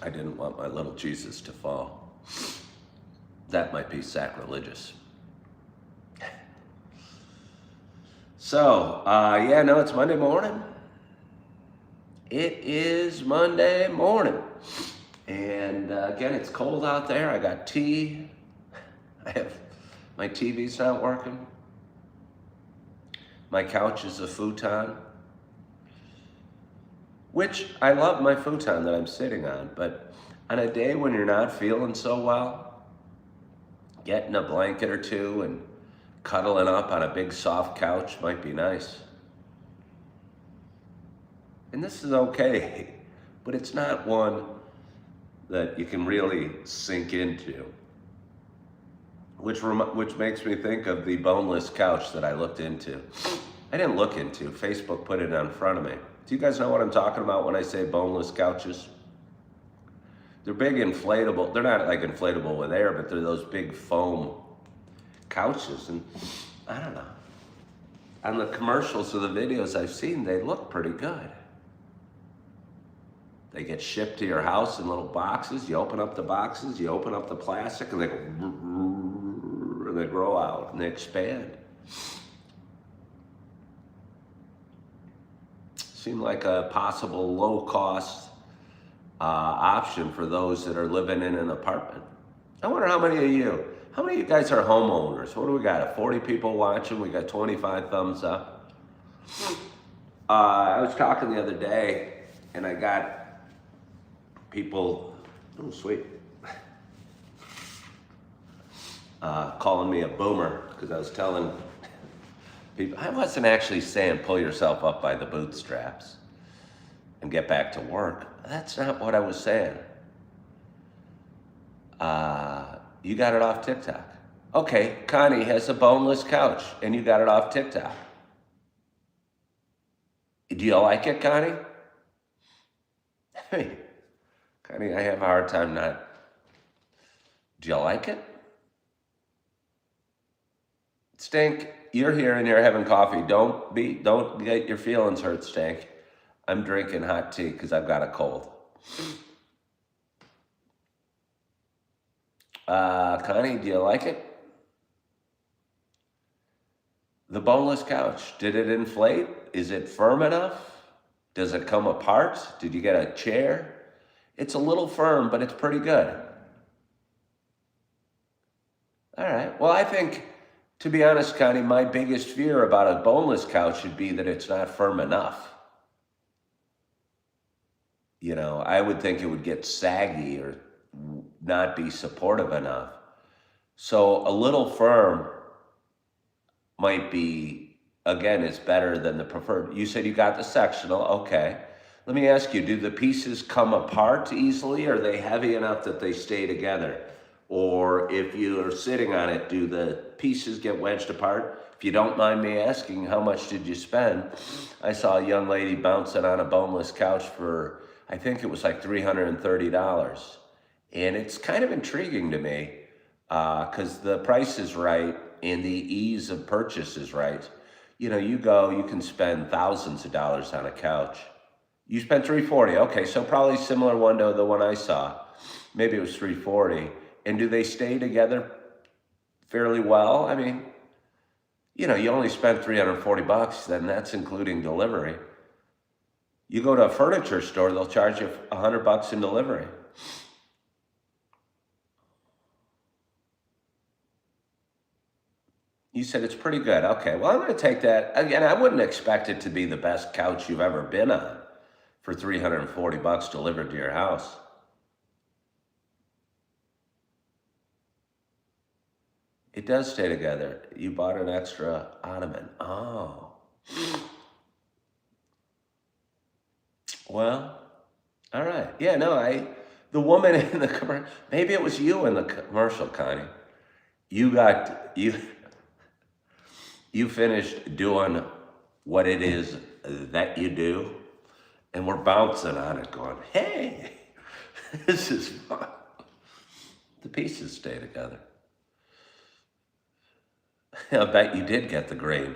I didn't want my little Jesus to fall. That might be sacrilegious. So, yeah, no, it's Monday morning. It is Monday morning. And again, it's cold out there. I got tea. My TV's not working. My couch is a futon, which I love my futon that I'm sitting on, but on a day when you're not feeling so well, getting a blanket or two and cuddling up on a big soft couch might be nice. And this is okay, but it's not one that you can really sink into, which makes me think of the boneless couch that I looked into. I didn't look into, Facebook put it in front of me. Do you guys know what I'm talking about when I say boneless couches? They're big inflatable. They're not like inflatable with air, but they're those big foam couches. And I don't know. On the commercials or the videos I've seen, they look pretty good. They get shipped to your house in little boxes. You open up the boxes, you open up the plastic, and they go, and they grow out and they expand. Seem like a possible low-cost option for those that are living in an apartment. I wonder how many of you guys are homeowners? What do we got? 40 people watching. We got 25 thumbs up. I was talking the other day, and I got people, oh sweet, calling me a boomer because I was telling people, I wasn't actually saying pull yourself up by the bootstraps and get back to work. That's not what I was saying. You got it off TikTok. Okay, Connie has a boneless couch and you got it off TikTok. Do you like it, Connie? Hey, Connie, I have a hard time not. Do you like it? Stink, you're here and you're having coffee. Don't get your feelings hurt, Stink. I'm drinking hot tea because I've got a cold. Connie, do you like it? The boneless couch, did it inflate? Is it firm enough? Does it come apart? Did you get a chair? It's a little firm, but it's pretty good. All right, well, I think, to be honest, Connie, my biggest fear about a boneless couch should be that it's not firm enough. You know, I would think it would get saggy or not be supportive enough. So a little firm might be, again, it's better than the preferred. You said you got the sectional, okay. Let me ask you, do the pieces come apart easily? Or are they heavy enough that they stay together? Or if you are sitting on it, do the pieces get wedged apart? If you don't mind me asking, how much did you spend? I saw a young lady bouncing on a boneless couch for, I think it was like $330. And it's kind of intriguing to me because the price is right and the ease of purchase is right. You know, you can spend thousands of dollars on a couch. You spent 340. Okay, so probably similar one to the one I saw. Maybe it was 340. And do they stay together fairly well? I mean, you only spent 340 bucks, then that's including delivery. You go to a furniture store, they'll charge you 100 bucks in delivery. You said it's pretty good. Okay, well, I'm going to take that. Again, I wouldn't expect it to be the best couch you've ever been on for 340 bucks delivered to your house. It does stay together. You bought an extra ottoman. Oh, well, all right. Yeah, no, the woman in the commercial, maybe it was you in the commercial, Connie. You got, you finished doing what it is that you do, and we're bouncing on it going, hey, this is fun. The pieces stay together. I bet you did get the grain,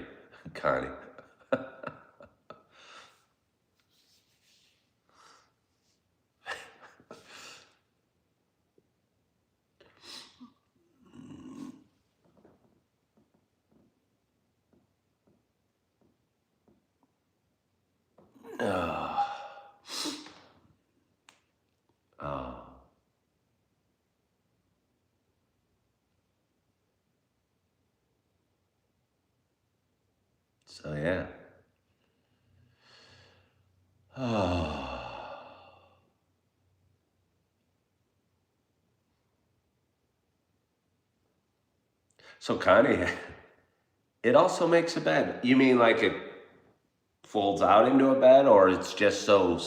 Connie. Oh, oh. So yeah. Oh. So Connie, it also makes a bed. You mean like it folds out into a bed, or it's just so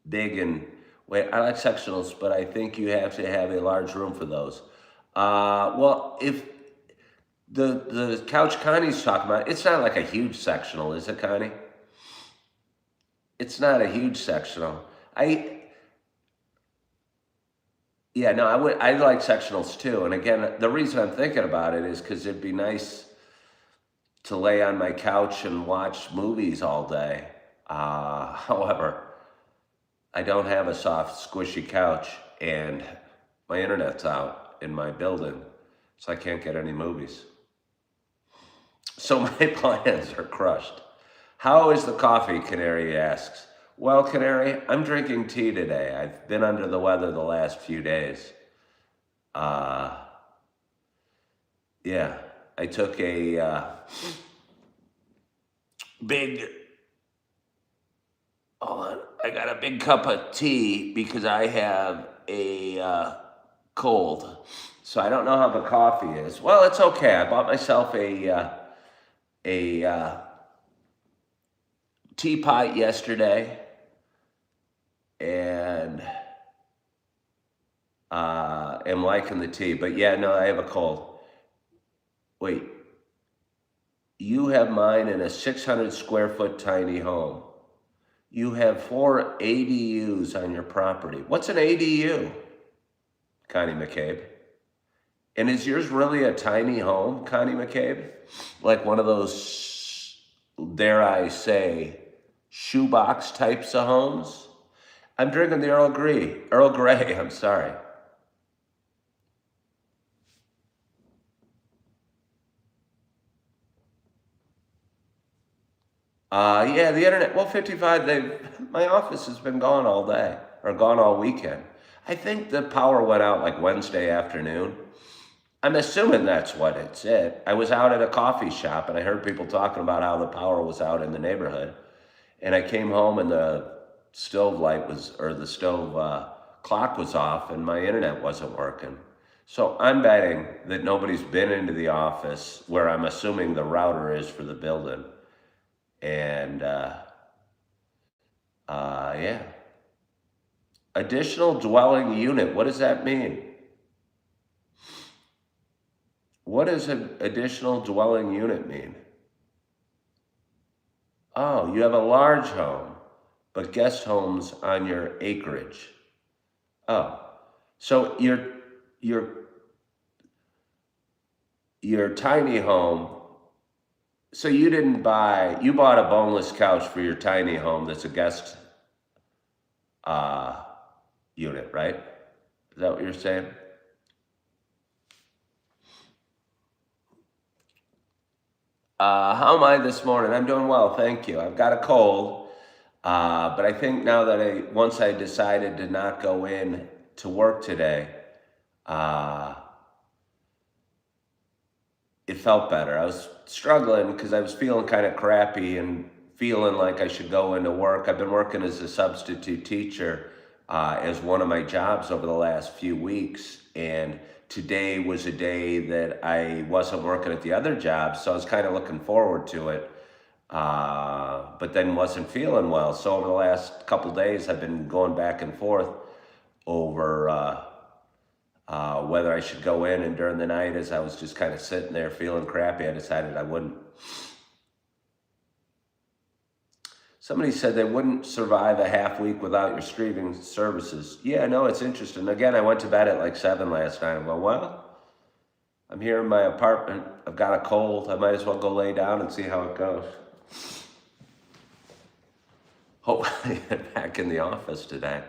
big and wait? I like sectionals, but I think you have to have a large room for those. Well, if the couch Connie's talking about, it's not like a huge sectional, is it, Connie? It's not a huge sectional. I Yeah, no, I like sectionals too. And again, the reason I'm thinking about it is because it'd be nice to lay on my couch and watch movies all day. However, I don't have a soft, squishy couch, and my internet's out in my building, so I can't get any movies. So my plans are crushed. How is the coffee? Canary asks. Well, Canary, I'm drinking tea today. I've been under the weather the last few days. Uh, yeah, I took a big, hold on, I got a big cup of tea because I have a cold. So I don't know how the coffee is. Well, it's okay. I bought myself a teapot yesterday, and am liking the tea. But yeah, no, I have a cold. Wait, you have mine in a 600 square foot tiny home. You have 4 ADUs on your property. What's an ADU, Connie McCabe? And is yours really a tiny home, Connie McCabe? Like one of those, dare I say, shoebox types of homes? I'm drinking the Earl Grey, I'm sorry. Yeah, the internet. Well, 55. My office has been gone all day or gone all weekend. I think the power went out like Wednesday afternoon. I'm assuming that's what it's it. I was out at a coffee shop and I heard people talking about how the power was out in the neighborhood. And I came home and the stove light was, or the stove clock was off and my internet wasn't working. So I'm betting that nobody's been into the office where I'm assuming the router is for the building. And yeah, additional dwelling unit. What does that mean? What does an additional dwelling unit mean? Oh, you have a large home, but guest homes on your acreage. Oh, so your your tiny home. So you bought a boneless couch for your tiny home that's a guest uh, unit, right? Is that what you're saying? How am I this morning? I'm doing well, thank you. I've got a cold, but I think now that once I decided to not go in to work today, uh, it felt better. I was struggling because I was feeling kind of crappy and feeling like I should go into work. I've been working as a substitute teacher as one of my jobs over the last few weeks, and today was a day that I wasn't working at the other job, so I was kind of looking forward to it, but then wasn't feeling well. So over the last couple days, I've been going back and forth over whether I should go in, and during the night, as I was just kind of sitting there feeling crappy, I decided I wouldn't. Somebody said they wouldn't survive a half week without your streaming services. Yeah, no, it's interesting. Again, I went to bed at like 7 last night. I go, well, I'm here in my apartment. I've got a cold. I might as well go lay down and see how it goes. Hopefully, I'm back in the office today,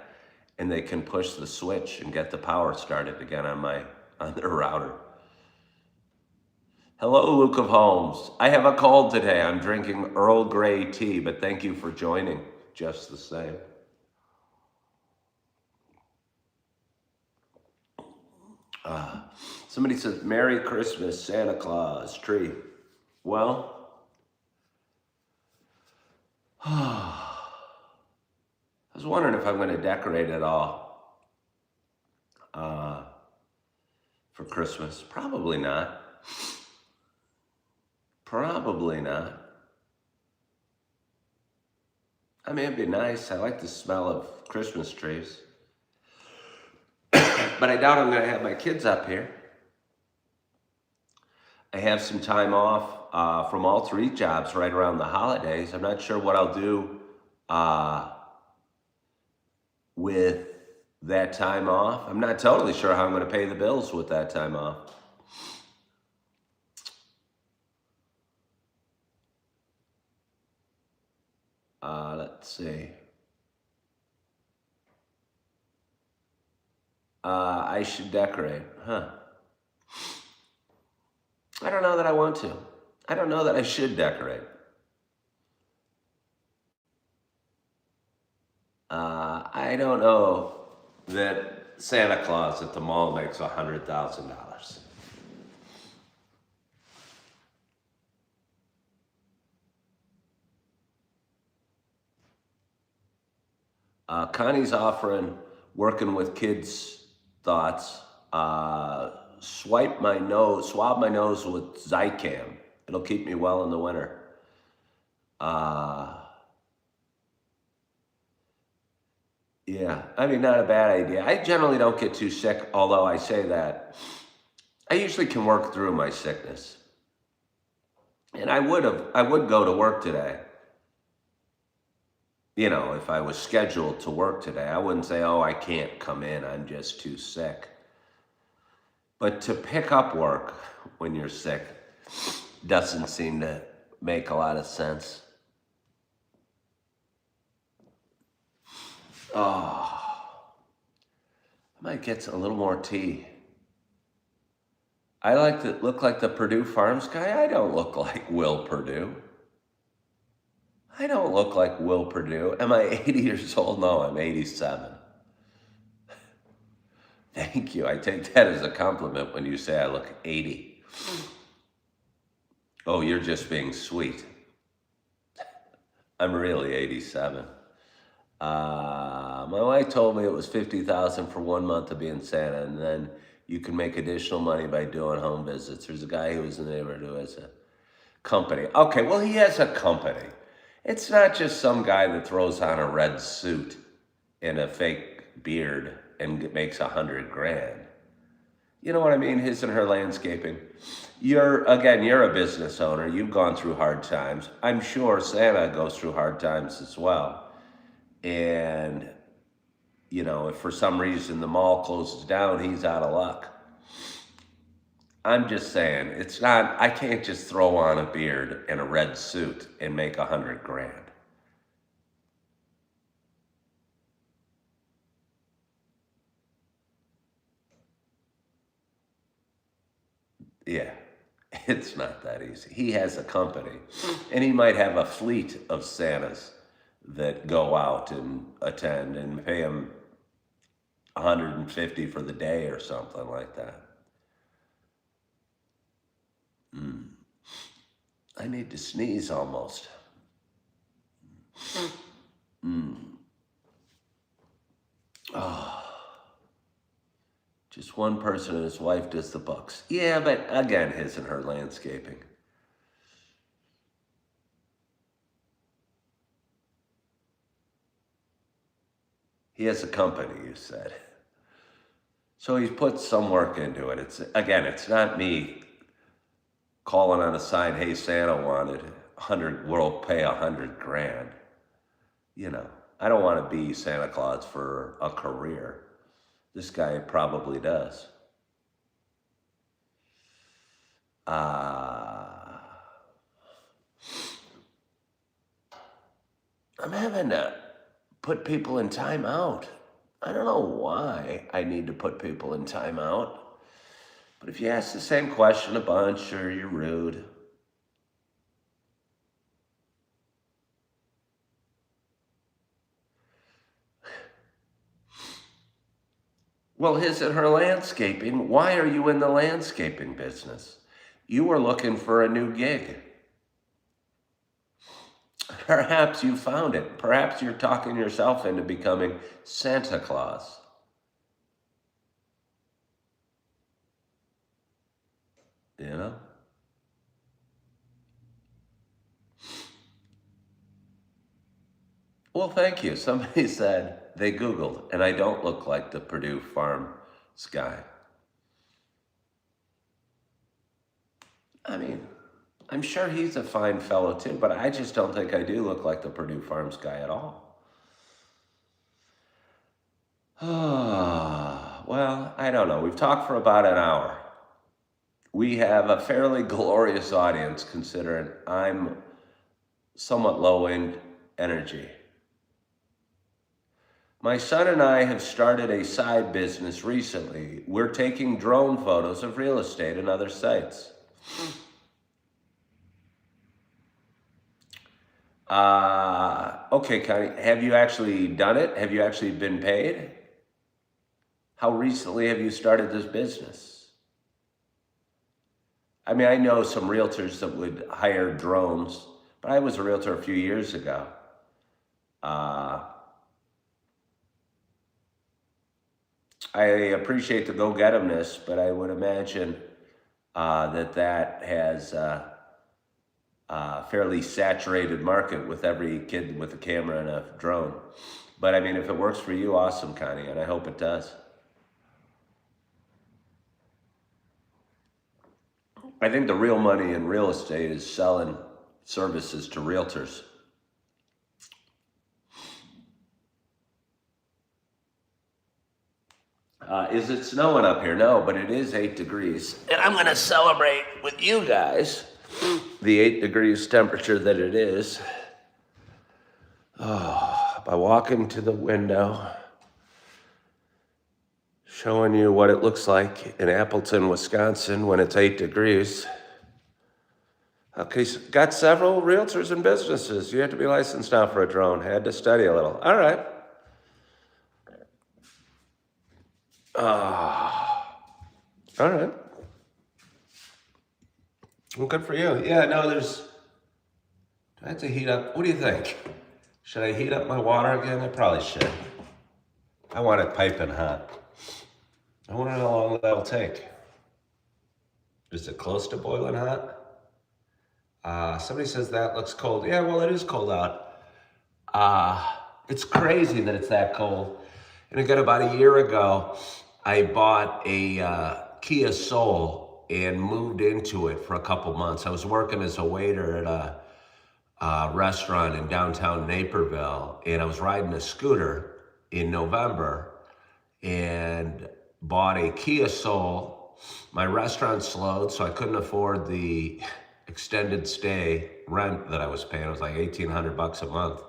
and they can push the switch and get the power started again on their router. Hello, Luke of Holmes. I have a cold today. I'm drinking Earl Grey tea, but thank you for joining just the same. Somebody says, Merry Christmas, Santa Claus tree. Well, I was wondering if I'm going to decorate it all for Christmas. Probably not. Probably not. I mean, it'd be nice. I like the smell of Christmas trees. But I doubt I'm going to have my kids up here. I have some time off from all three jobs right around the holidays. I'm not sure what I'll do with that time off. I'm not totally sure how I'm going to pay the bills with that time off. Let's see. I should decorate, huh? I don't know that I want to. I don't know that I should decorate. I don't know that Santa Claus at the mall makes $100,000. Connie's offering working with kids' thoughts. Swab my nose with Zicam. It'll keep me well in the winter. Yeah, I mean, not a bad idea. I generally don't get too sick, although I say that. I usually can work through my sickness. And I would go to work today. You know, if I was scheduled to work today, I wouldn't say, oh, I can't come in, I'm just too sick. But to pick up work when you're sick doesn't seem to make a lot of sense. Oh, I might get a little more tea. I like to look like the Purdue Farms guy. I don't look like Will Purdue. I don't look like Will Purdue. Am I 80 years old? No, I'm 87. Thank you. I take that as a compliment when you say I look 80. Oh, you're just being sweet. I'm really 87. My wife told me it was $50,000 for 1 month of being Santa, and then you can make additional money by doing home visits. There's a guy who was in the neighborhood who has a company. Okay, well, he has a company. It's not just some guy that throws on a red suit and a fake beard and makes $100,000. You know what I mean? His and her landscaping. You're a business owner. You've gone through hard times. I'm sure Santa goes through hard times as well. And, if for some reason the mall closes down, he's out of luck. I'm just saying, I can't just throw on a beard and a red suit and make 100 grand. Yeah, it's not that easy. He has a company, and he might have a fleet of Santas that go out and attend and pay him 150 for the day or something like that. I need to sneeze almost. Just one person and his wife does the books. Yeah, but again, his and her landscaping. He has a company, you said. So he's put some work into it. It's not me calling on a sign, hey, Santa wanted 100, we'll pay 100 grand. I don't want to be Santa Claus for a career. This guy probably does. I'm having to put people in timeout. I don't know why I need to put people in timeout. But if you ask the same question a bunch or you're rude, well, his and her landscaping, why are you in the landscaping business? You were looking for a new gig. Perhaps you found it. Perhaps you're talking yourself into becoming Santa Claus. You know? Well, thank you. Somebody said they Googled, and I don't look like the Purdue Farms guy. I mean, I'm sure he's a fine fellow too, but I just don't think I do look like the Purdue Farms guy at all. Well, I don't know. We've talked for about an hour. We have a fairly glorious audience considering I'm somewhat low in energy. My son and I have started a side business recently. We're taking drone photos of real estate and other sites. Okay, Connie, have you actually done it? Have you actually been paid? How recently have you started this business? I mean, I know some realtors that would hire drones, but I was a realtor a few years ago. I appreciate the go-get-emness, but I would imagine that has a fairly saturated market with every kid with a camera and a drone. But I mean, if it works for you, awesome, Connie, and I hope it does. I think the real money in real estate is selling services to realtors. Is it snowing up here? No, but it is 8 degrees. And I'm going to celebrate with you guys the 8 degrees temperature that it is by walking to the window, showing you what it looks like in Appleton, Wisconsin when it's 8 degrees. Okay, so got several realtors and businesses. You have to be licensed now for a drone. Had to study a little. All right. All right. Well, good for you. Yeah, no, do I have to heat up? What do you think? Should I heat up my water again? I probably should. I want it piping hot. I wonder how long that'll take. Is it close to boiling hot? Somebody says that looks cold. Yeah, well, it is cold out. It's crazy that it's that cold. And again, about a year ago, I bought a Kia Soul and moved into it for a couple months. I was working as a waiter at a restaurant in downtown Naperville, and I was riding a scooter in November and bought a Kia Soul. My restaurant slowed, so I couldn't afford the extended stay rent that I was paying. It was like $1,800 a month,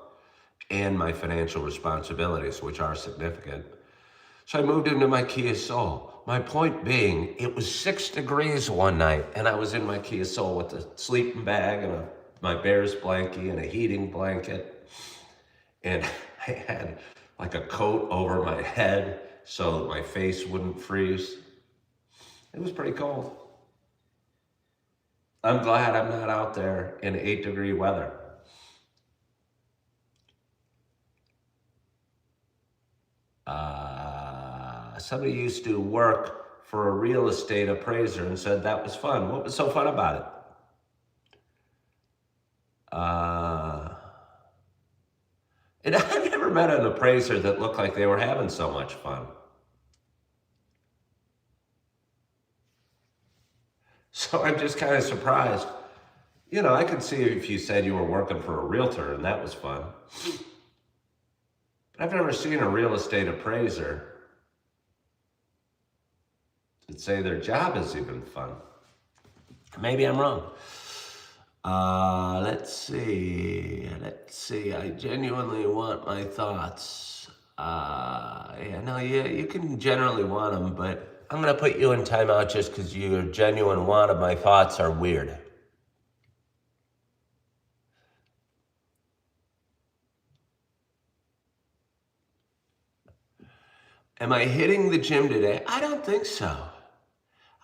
and my financial responsibilities, which are significant. So I moved into my Kia Soul. My point being, it was 6 degrees one night, and I was in my Kia Soul with a sleeping bag and my Bears blankie and a heating blanket. And I had like a coat over my head so that my face wouldn't freeze. It was pretty cold. I'm glad I'm not out there in 8-degree weather. Somebody used to work for a real estate appraiser and said that was fun. What was so fun about it? And I've never met an appraiser that looked like they were having so much fun. So I'm just kind of surprised. You know, I could see if you said you were working for a realtor and that was fun. But I've never seen a real estate appraiser that say their job is even fun. Maybe I'm wrong. Let's see. I genuinely want my thoughts. You can generally want them, but I'm gonna put you in timeout just because your genuine want of my thoughts are weird. Am I hitting the gym today? I don't think so.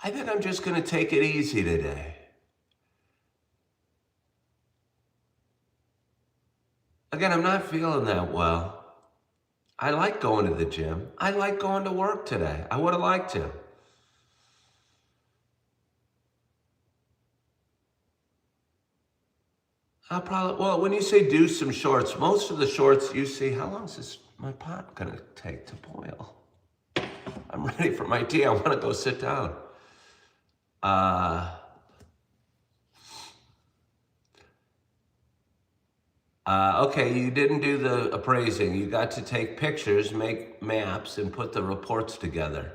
I think I'm just gonna take it easy today. Again, I'm not feeling that well. I like going to the gym. I like going to work today. I would have liked to. Well, when you say do some shorts, most of the shorts you see, how long is my pot gonna take to boil? I'm ready for my tea. I wanna go sit down. Okay, you didn't do the appraising. You got to take pictures, make maps, and put the reports together.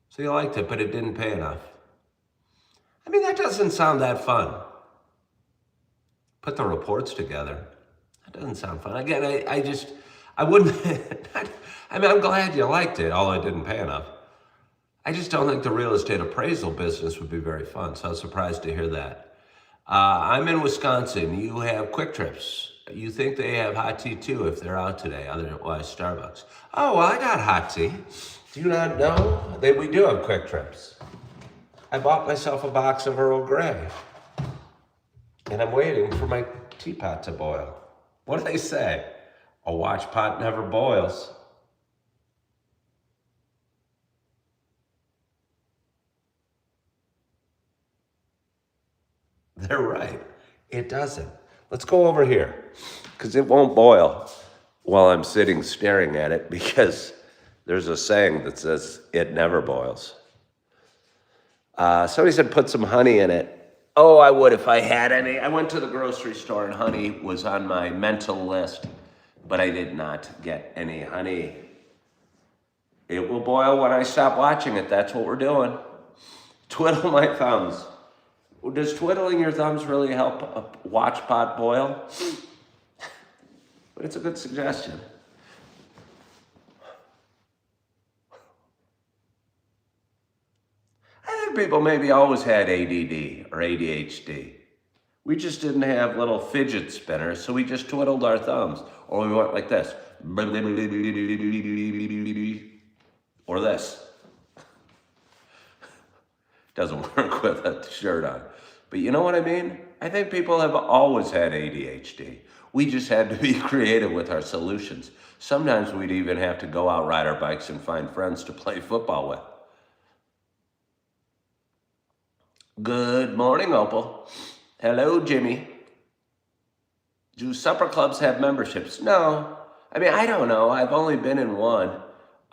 So you liked it, but it didn't pay enough. I mean, that doesn't sound that fun. Put the reports together. That doesn't sound fun. Again, I wouldn't, I mean, I'm glad you liked it, although it didn't pay enough. I just don't think the real estate appraisal business would be very fun, so I was surprised to hear that. I'm in Wisconsin. You have Quick Trips. You think they have hot tea too if they're out today, otherwise Starbucks. Oh, well, I got hot tea. Do you not know that we do have Quick Trips? I bought myself a box of Earl Grey, and I'm waiting for my teapot to boil. What do they say? A watch pot never boils. They're right. It doesn't. Let's go over here, because it won't boil while I'm sitting staring at it, because there's a saying that says it never boils. Somebody said put some honey in it. Oh, I would if I had any. I went to the grocery store and honey was on my mental list, but I did not get any honey. It will boil when I stop watching it. That's what we're doing. Twiddle my thumbs. Does twiddling your thumbs really help a watch pot boil? But it's a good suggestion. I think people maybe always had ADD or ADHD. We just didn't have little fidget spinners, so we just twiddled our thumbs. Or we went like this. Or this. Doesn't work with a shirt on. But you know what I mean? I think people have always had ADHD. We just had to be creative with our solutions. Sometimes we'd even have to go out, ride our bikes, and find friends to play football with. Good morning, Opal. Hello, Jimmy. Do supper clubs have memberships? No. I mean, I don't know. I've only been in one.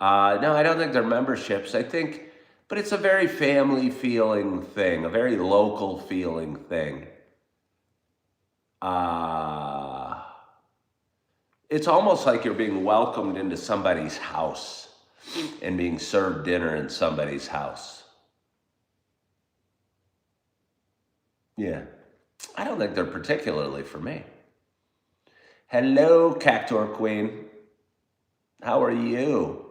No, I don't think they're memberships. I think, but it's a very family feeling thing, a very local feeling thing. Uh, it's almost like you're being welcomed into somebody's house and being served dinner in somebody's house. Yeah. I don't think they're particularly for me. Hello, Cactor Queen. How are you?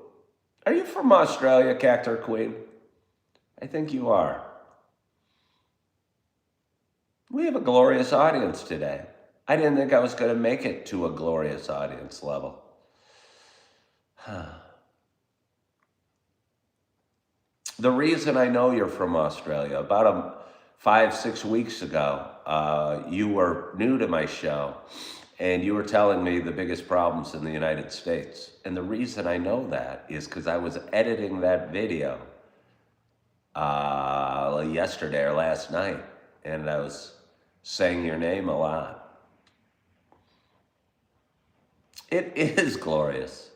Are you from Australia, Cactor Queen? I think you are. We have a glorious audience today. I didn't think I was going to make it to a glorious audience level. The reason I know you're from Australia, about 5-6 weeks ago, you were new to my show and you were telling me the biggest problems in the United States. And the reason I know that is because I was editing that video yesterday or last night, and I was saying your name a lot. It is glorious.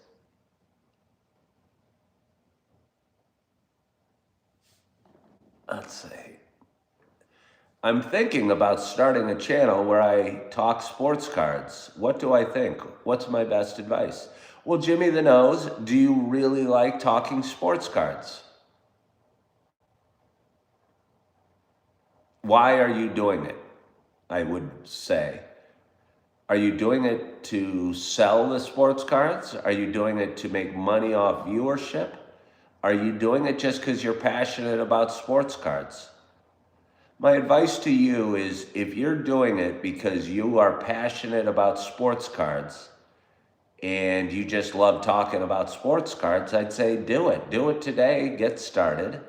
Let's see. I'm thinking about starting a channel where I talk sports cards. What do I think? What's my best advice? Well, Jimmy the Nose, do you really like talking sports cards? Why are you doing it? I would say. Are you doing it to sell the sports cards? Are you doing it to make money off viewership? Are you doing it just because you're passionate about sports cards? My advice to you is, if you're doing it because you are passionate about sports cards and you just love talking about sports cards, I'd say do it. Do it today, get started.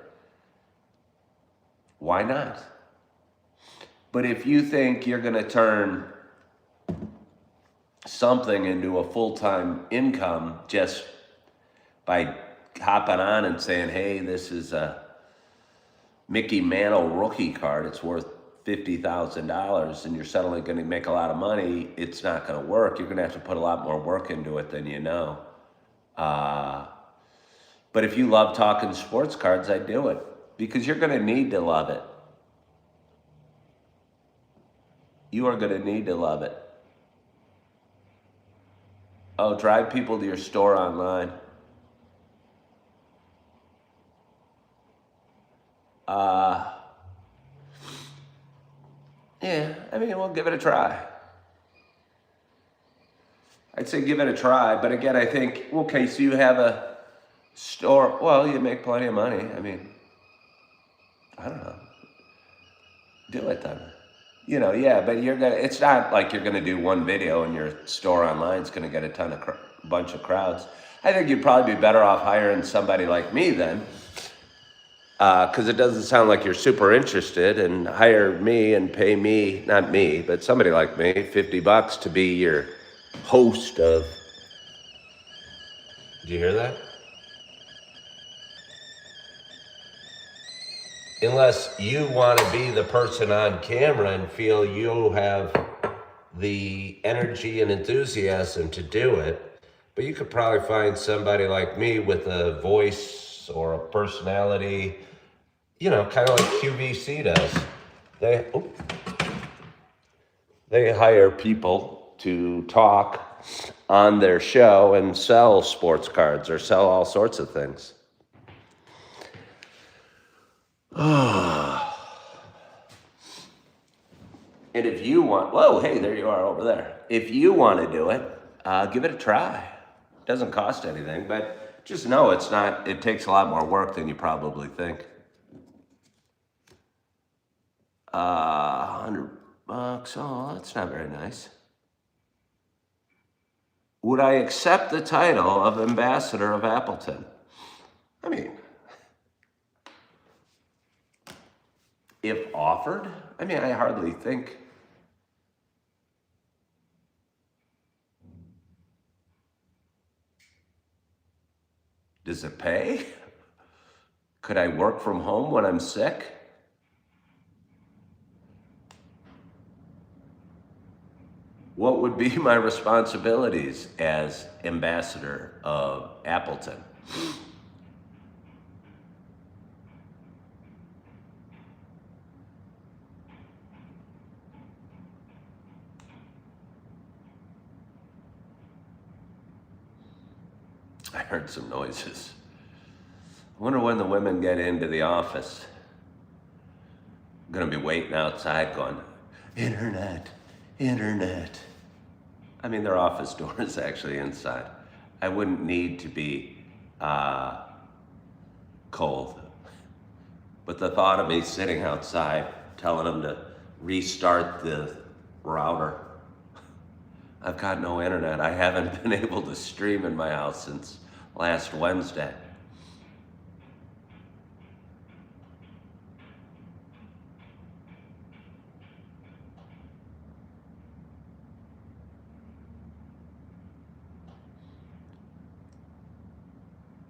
Why not? But if you think you're going to turn something into a full-time income just by hopping on and saying, hey, this is a Mickey Mantle rookie card, it's worth $50,000 and you're suddenly going to make a lot of money, it's not going to work. You're going to have to put a lot more work into it than you know. But if you love talking sports cards, I'd do it, because you're going to need to love it. You are going to need to love it. Oh, drive people to your store online. Yeah, I mean, we'll give it a try. I'd say give it a try, but again, I think, okay, so you have a store, well, you make plenty of money. I mean, I don't know. Do it then. You know, yeah, but it's not like you're gonna do one video and your store online is gonna get a bunch of crowds. I think you'd probably be better off hiring somebody like me then, because it doesn't sound like you're super interested, and hire me and pay me, not me, but somebody like me, $50 to be your host of. Did you hear that? Unless you want to be the person on camera and feel you have the energy and enthusiasm to do it, but you could probably find somebody like me with a voice or a personality, you know, kind of like QVC does. They hire people to talk on their show and sell sports cards or sell all sorts of things. And if you want, whoa, hey, there you are over there. If you want to do it, give it a try. It doesn't cost anything, but just know it takes a lot more work than you probably think. $100, oh, that's not very nice. Would I accept the title of ambassador of Appleton? I mean, if offered, I mean, I hardly think. Does it pay? Could I work from home when I'm sick? What would be my responsibilities as ambassador of Appleton? I heard some noises. I wonder when the women get into the office. I'm gonna be waiting outside going, internet, internet. I mean, their office door is actually inside. I wouldn't need to be cold. But the thought of me sitting outside telling them to restart the router. I've got no internet. I haven't been able to stream in my house since last Wednesday.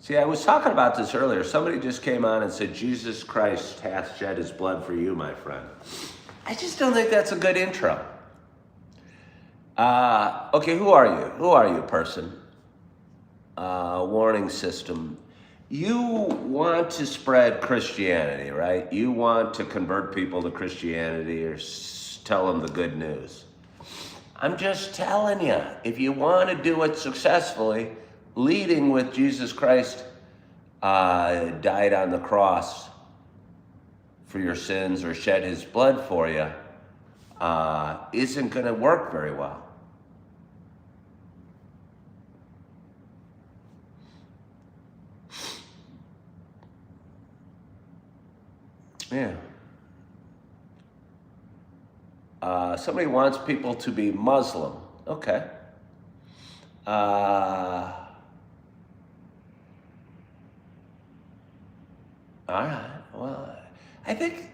See, I was talking about this earlier. Somebody just came on and said, Jesus Christ hath shed his blood for you, my friend. I just don't think that's a good intro. Okay, who are you? Who are you, person? Warning system. You want to spread Christianity, right? You want to convert people to Christianity or tell them the good news. I'm just telling you, if you want to do it successfully, leading with Jesus Christ died on the cross for your sins or shed his blood for you isn't going to work very well. Yeah. Somebody wants people to be Muslim. Okay. All right. Well, I think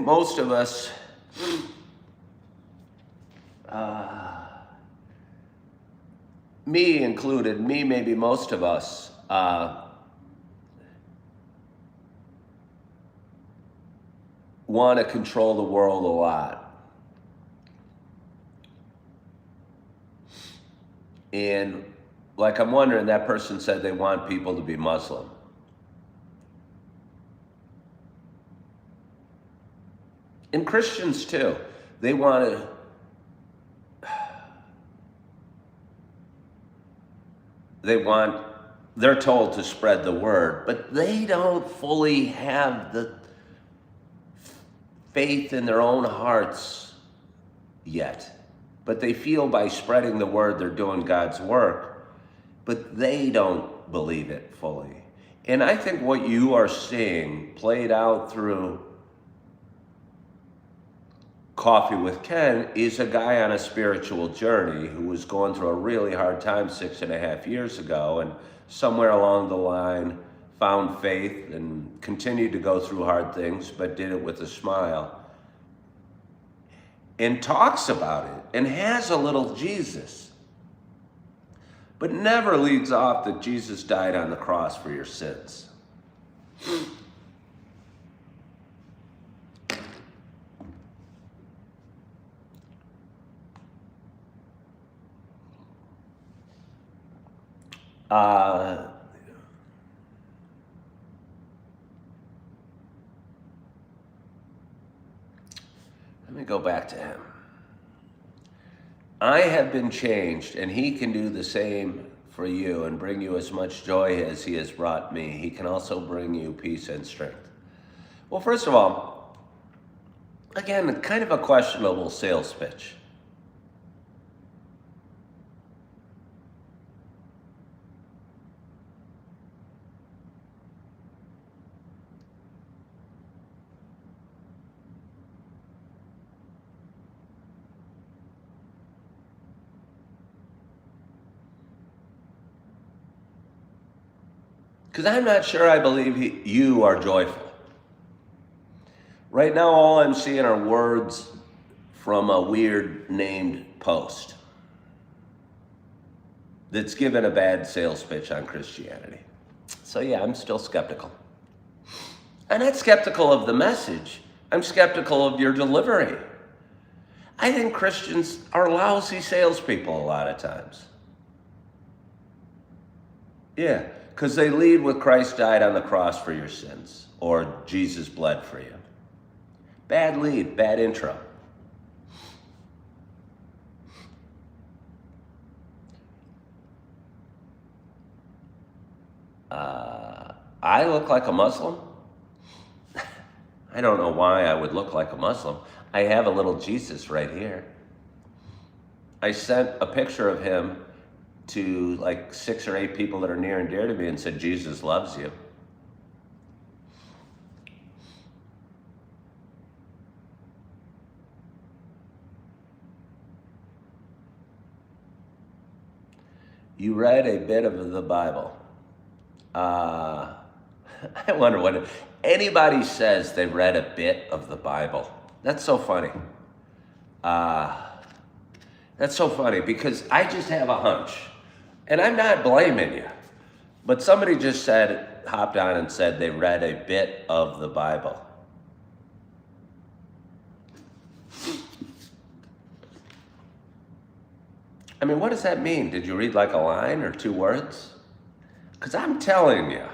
most of us me included, maybe most of us want to control the world a lot. And like I'm wondering, that person said they want people to be Muslim. And Christians too. They want to they're told to spread the word, but they don't fully have the faith in their own hearts yet. But they feel by spreading the word they're doing God's work, but they don't believe it fully. And I think what you are seeing played out through Coffee with Ken is a guy on a spiritual journey who was going through a really hard time 6.5 years ago, and somewhere along the line found faith and continued to go through hard things, but did it with a smile. And talks about it and has a little Jesus, but never leads off that Jesus died on the cross for your sins. Let me go back to him. I have been changed, and he can do the same for you and bring you as much joy as he has brought me. He can also bring you peace and strength. Well, first of all, again, kind of a questionable sales pitch. Because I'm not sure I believe you are joyful. Right now, all I'm seeing are words from a weird named post that's given a bad sales pitch on Christianity. So yeah, I'm still skeptical. I'm not skeptical of the message. I'm skeptical of your delivery. I think Christians are lousy salespeople a lot of times. Yeah, because they lead with Christ died on the cross for your sins, or Jesus bled for you. Bad lead, bad intro. I look like a Muslim? I don't know why I would look like a Muslim. I have a little Jesus right here. I sent a picture of him to like 6 or 8 people that are near and dear to me and said, Jesus loves you. You read a bit of the Bible. I wonder what anybody says they read a bit of the Bible. That's so funny. That's so funny because I just have a hunch, and I'm not blaming you, but somebody just hopped on and said they read a bit of the Bible. I mean, what does that mean? Did you read like a line or 2 words? Because I'm telling you,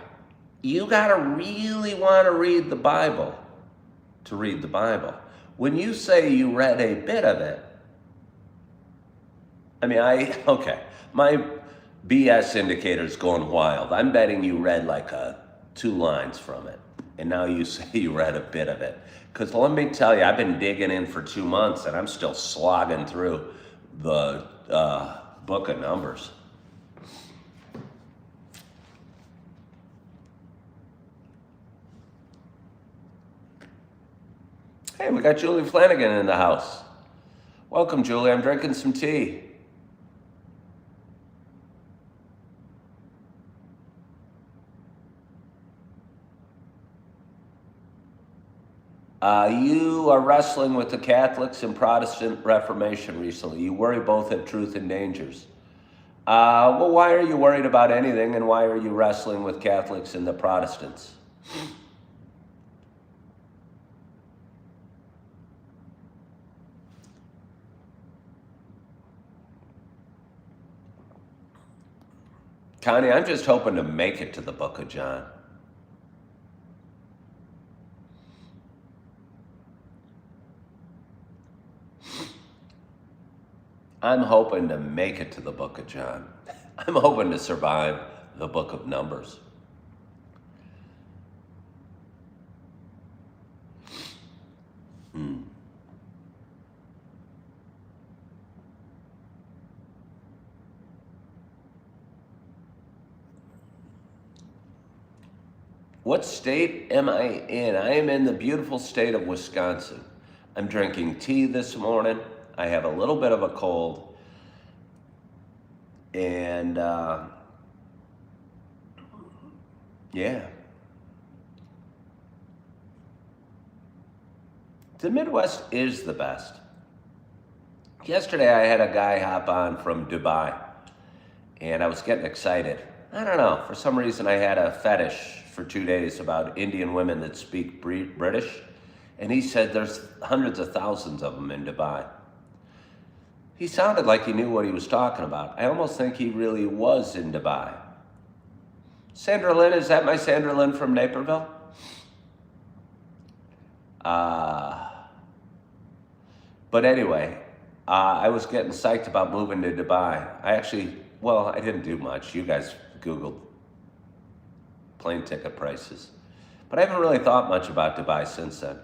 you got to really want to read the Bible to read the Bible. When you say you read a bit of it, I mean, okay, my BS indicator's going wild. I'm betting you read like 2 lines from it, and now you say you read a bit of it. Because let me tell you, I've been digging in for 2 months, and I'm still slogging through the book of Numbers. Hey, we got Julie Flanagan in the house. Welcome, Julie. I'm drinking some tea. You are wrestling with the Catholics and Protestant Reformation recently. You worry both have truth and dangers. Well, why are you worried about anything, and why are you wrestling with Catholics and the Protestants? Connie, I'm just hoping to make it to the Book of John. I'm hoping to make it to the Book of John. I'm hoping to survive the Book of Numbers. What state am I in? I am in the beautiful state of Wisconsin. I'm drinking tea this morning. I have a little bit of a cold. And yeah. The Midwest is the best. Yesterday I had a guy hop on from Dubai, and I was getting excited. I don't know, for some reason I had a fetish for 2 days about Indian women that speak British, and he said there's hundreds of thousands of them in Dubai. He sounded like he knew what he was talking about. I almost think he really was in Dubai. Sandra Lynn, is that my Sandra Lynn from Naperville? But anyway, I was getting psyched about moving to Dubai. I didn't do much. You guys Googled plane ticket prices. But I haven't really thought much about Dubai since then.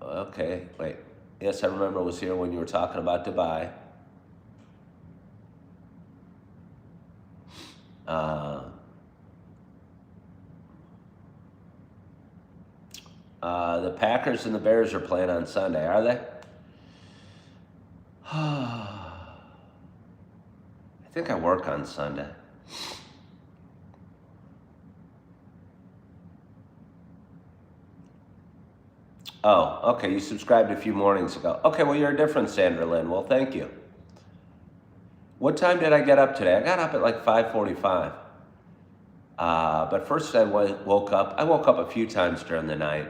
Okay, wait. Yes, I remember I was here when you were talking about Dubai. The Packers and the Bears are playing on Sunday, are they? I think I work on Sunday. Oh, okay, you subscribed a few mornings ago. Okay, well, you're a different Sandra Lynn. Well, thank you. What time did I get up today? I got up at like 5:45. But first I woke up. I woke up a few times during the night.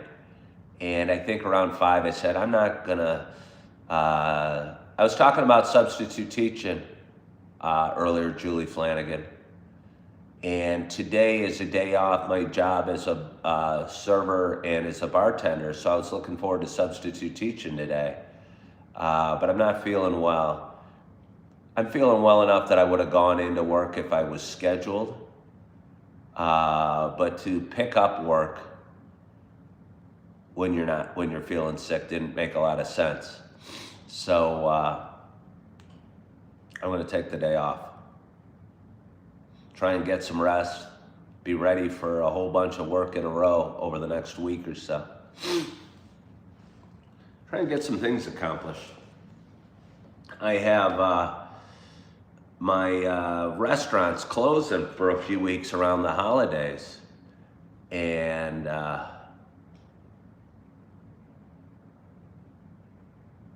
And I think around 5, I said, I'm not going to. I was talking about substitute teaching earlier, Julie Flanagan. And today is a day off my job as a server and as a bartender. So I was looking forward to substitute teaching today. But I'm not feeling well. I'm feeling well enough that I would have gone into work if I was scheduled. But to pick up work when you're feeling sick didn't make a lot of sense. So I'm going to take the day off. Try and get some rest. Be ready for a whole bunch of work in a row over the next week or so. Try and get some things accomplished. I have my restaurants closing for a few weeks around the holidays. And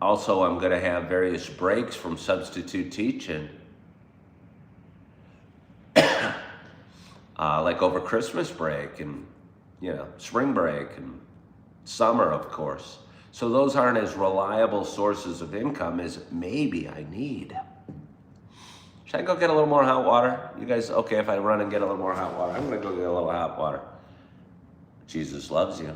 also I'm going to have various breaks from substitute teaching. Like over Christmas break and, spring break and summer, of course. So those aren't as reliable sources of income as maybe I need. Should I go get a little more hot water? You guys okay if I run and get a little more hot water? I'm going to go get a little hot water. Jesus loves you.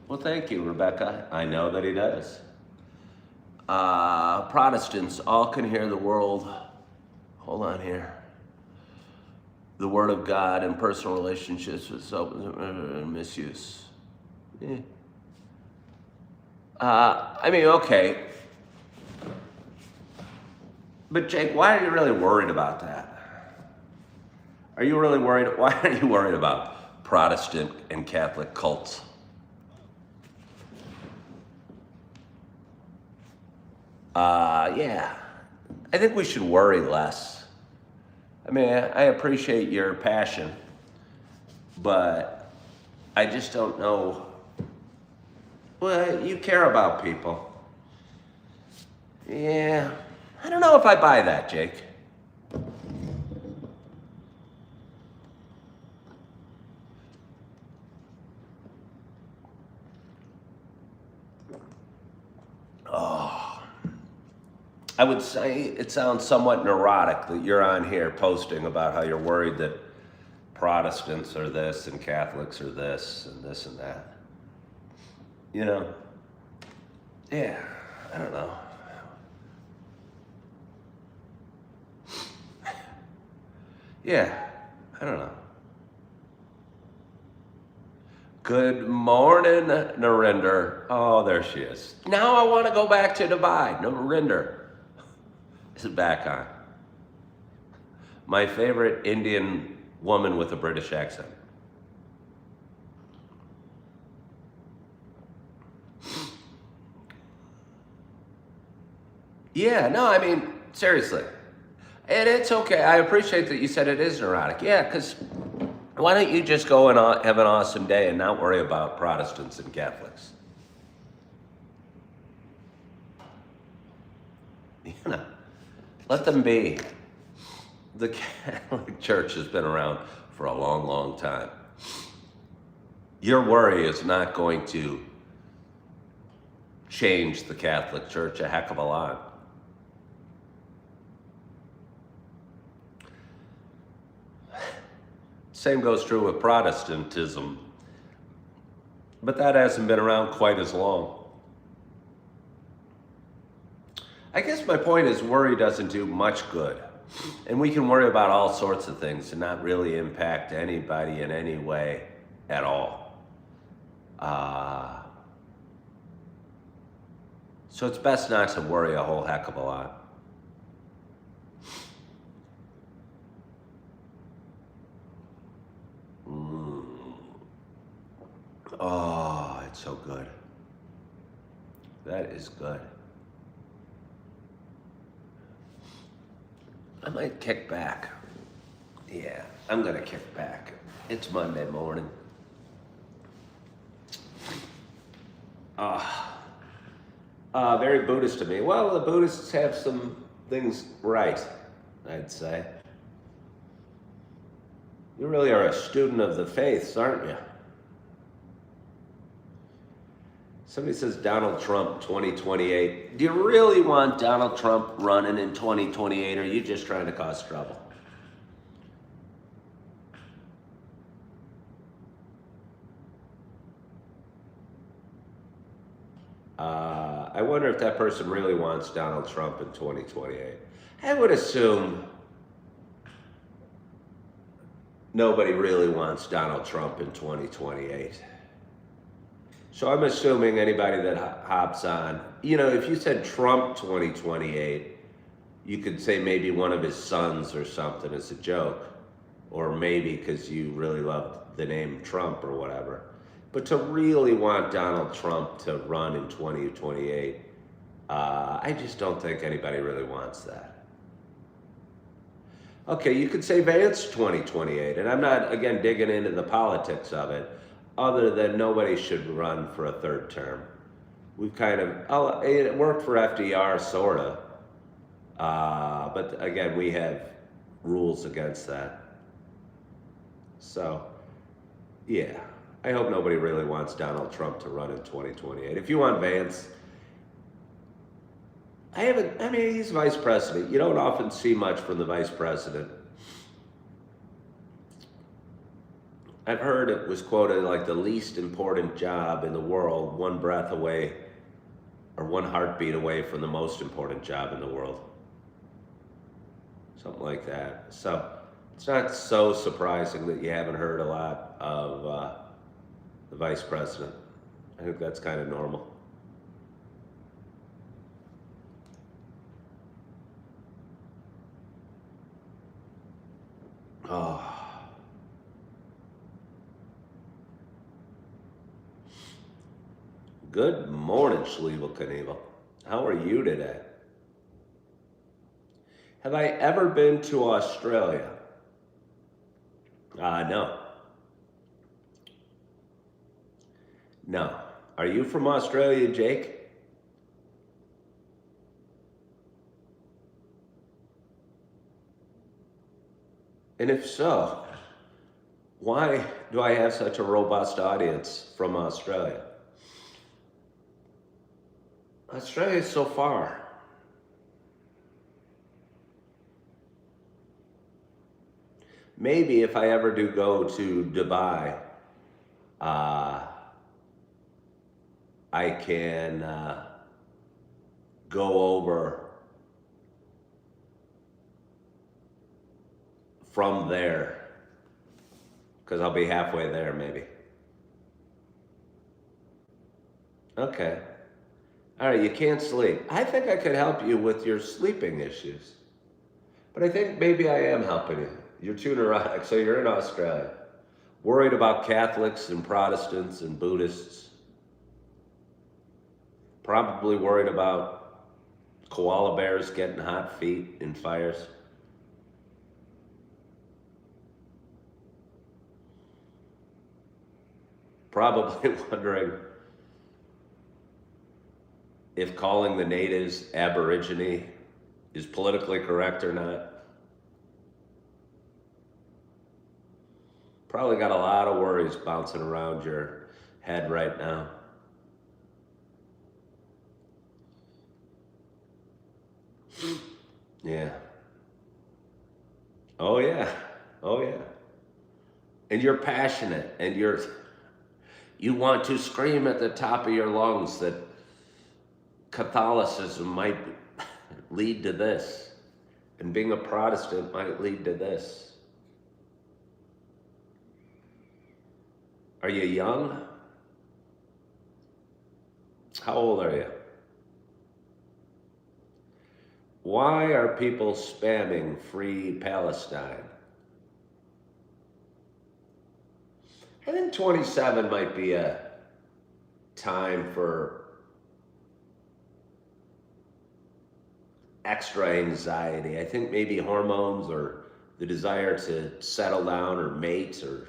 Well, thank you, Rebecca. I know that he does. Protestants all can hear the world. Hold on here. The Word of God and personal relationships with misuse. Okay. But Jake, why are you really worried about that? Are you really worried? Why are you worried about Protestant and Catholic cults? Yeah, I think we should worry less. I appreciate your passion, but I just don't know. Well, you care about people. Yeah, I don't know if I buy that, Jake. I would say it sounds somewhat neurotic that you're on here posting about how you're worried that Protestants are this and Catholics are this and this and that. Yeah, I don't know. Yeah, I don't know. Good morning, Narinder. Oh, there she is. Now I want to go back to Dubai. Narinder is back on. My favorite Indian woman with a British accent. Yeah, no, seriously. And it's okay. I appreciate that you said it is neurotic. Yeah, because why don't you just go and have an awesome day and not worry about Protestants and Catholics? Let them be. The Catholic Church has been around for a long, long time. Your worry is not going to change the Catholic Church a heck of a lot. Same goes true with Protestantism, but that hasn't been around quite as long. I guess my point is worry doesn't do much good. And we can worry about all sorts of things and not really impact anybody in any way at all. So it's best not to worry a whole heck of a lot. so good. That is good. I might kick back. Yeah, I'm gonna kick back. It's Monday morning. Very Buddhist to me. Well, the Buddhists have some things right, I'd say. You really are a student of the faiths, aren't you? Somebody says Donald Trump 2028. Do you really want Donald Trump running in 2028, or are you just trying to cause trouble? I wonder if that person really wants Donald Trump in 2028. I would assume nobody really wants Donald Trump in 2028. So I'm assuming anybody that hops on, if you said Trump 2028, you could say maybe one of his sons or something as a joke, or maybe because you really love the name Trump or whatever. But to really want Donald Trump to run in 2028, I just don't think anybody really wants that. Okay, you could say Vance 2028, and I'm not, again, digging into the politics of it, other than nobody should run for a third term. We've kind of, it worked for FDR, sort of, but again, we have rules against that. So, yeah. I hope nobody really wants Donald Trump to run in 2028. If you want Vance, he's vice president. You don't often see much from the vice president. I've heard it was quoted like the least important job in the world, one breath away, or one heartbeat away from the most important job in the world. Something like that. So it's not so surprising that you haven't heard a lot of the vice president. I think that's kind of normal. Oh. Good morning, Schliebel Knievel. How are you today? Have I ever been to Australia? No. No. Are you from Australia, Jake? And if so, why do I have such a robust audience from Australia? Australia is so far. Maybe if I ever do go to Dubai, I can go over from there, because I'll be halfway there maybe. Okay. All right, you can't sleep. I think I could help you with your sleeping issues. But I think maybe I am helping you. You're too neurotic, so you're in Australia. Worried about Catholics and Protestants and Buddhists. Probably worried about koala bears getting hot feet in fires. Probably wondering if calling the natives Aborigine is politically correct or not. Probably got a lot of worries bouncing around your head right now. Yeah. Oh yeah. Oh yeah. And you're passionate, and you want to scream at the top of your lungs that Catholicism might lead to this, and being a Protestant might lead to this. Are you young? How old are you? Why are people spamming free Palestine? I think 27 might be a time for extra anxiety. I think maybe hormones or the desire to settle down or mate or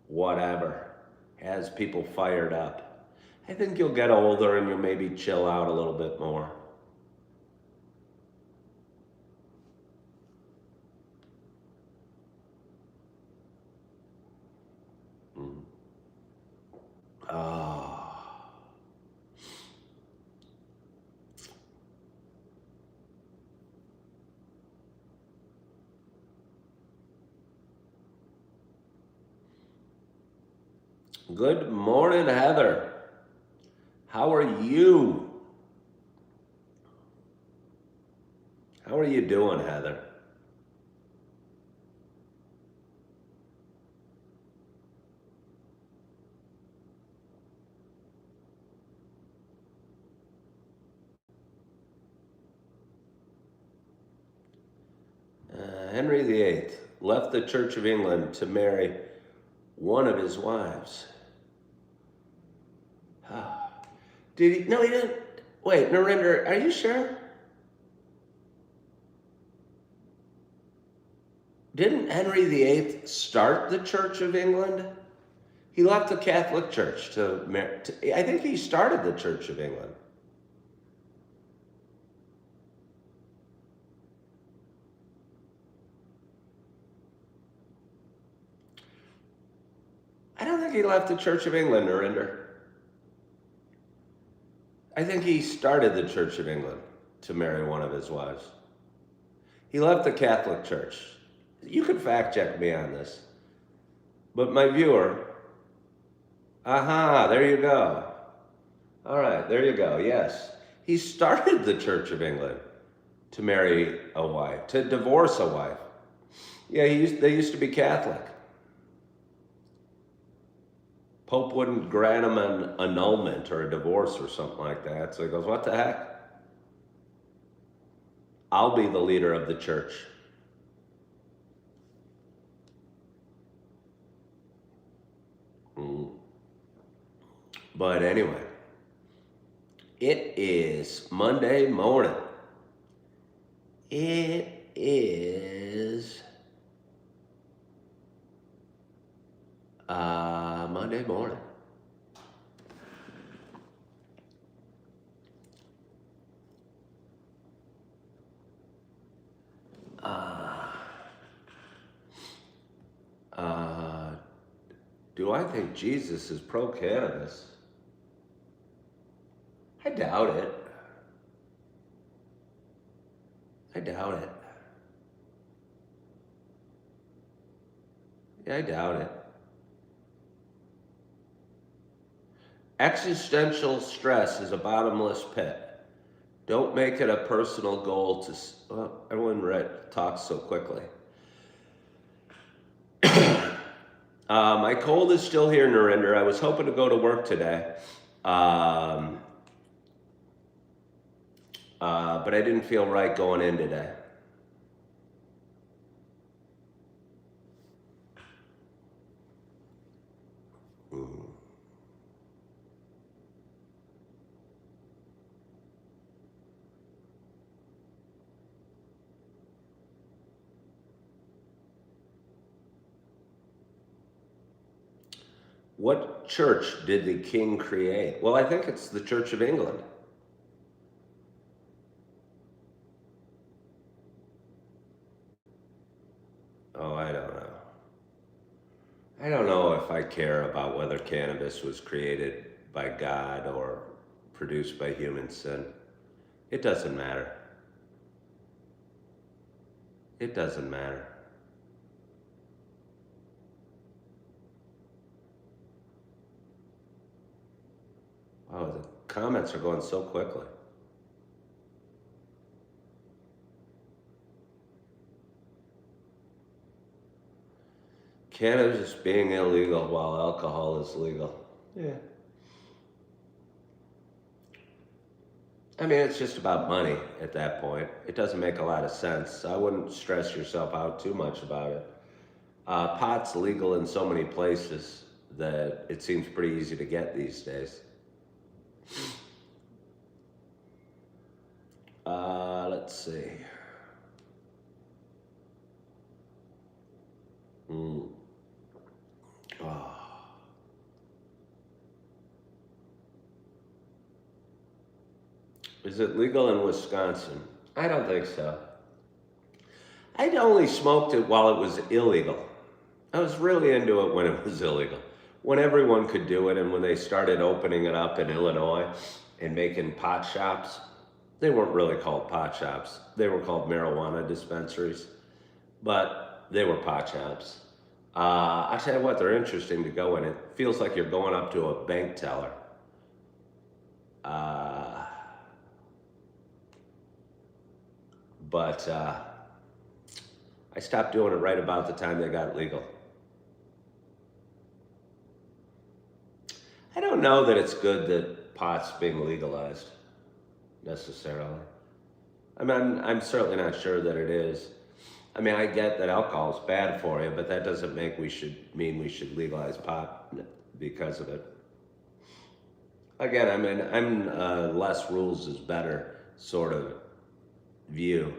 whatever has people fired up. I think you'll get older and you'll maybe chill out a little bit more. Mm. Oh. Good morning, Heather. How are you? How are you doing, Heather? Henry VIII left the Church of England to marry one of his wives. Did he? No, he didn't. Wait, Narendra, are you sure? Didn't Henry VIII start the Church of England? He left the Catholic Church to marry. I think he started the Church of England. I don't think he left the Church of England, Narendra. I think he started the Church of England to marry one of his wives. He left the Catholic Church. You can fact check me on this. But my viewer, there you go. All right, there you go, yes. He started the Church of England to marry a wife, to divorce a wife. Yeah, they used to be Catholic. Pope wouldn't grant him an annulment or a divorce or something like that. So he goes, what the heck? I'll be the leader of the church. But anyway, it is Monday morning. It is Monday morning. Do I think Jesus is pro-cannabis? I doubt it. I doubt it. Yeah, I doubt it. Existential stress is a bottomless pit. Don't make it a personal goal to... Well, everyone talks so quickly. My cold is still here, Narendra. I was hoping to go to work today. But I didn't feel right going in today. What church did the king create? Well, I think it's the Church of England. Oh, I don't know. I don't know if I care about whether cannabis was created by God or produced by human sin. It doesn't matter. It doesn't matter. Oh, the comments are going so quickly. Cannabis being illegal while alcohol is legal. Yeah. I mean, it's just about money at that point. It doesn't make a lot of sense. I wouldn't stress yourself out too much about it. Pot's legal in so many places that it seems pretty easy to get these days. let's see. Mm. Oh. Is it legal in Wisconsin? I don't think so. I only smoked it while it was illegal. I was really into it when it was illegal. When everyone could do it and when they started opening it up in Illinois and making pot shops, they weren't really called pot shops. They were called marijuana dispensaries, but they were pot shops. I tell you what, they're interesting to go in. It feels like you're going up to a bank teller. But I stopped doing it right about the time they got legal. I don't know that it's good that pot's being legalized, necessarily. I mean, I'm certainly not sure that it is. I mean, I get that alcohol is bad for you, but that doesn't mean we should legalize pot because of it. Again, I mean, I'm less rules is better sort of view.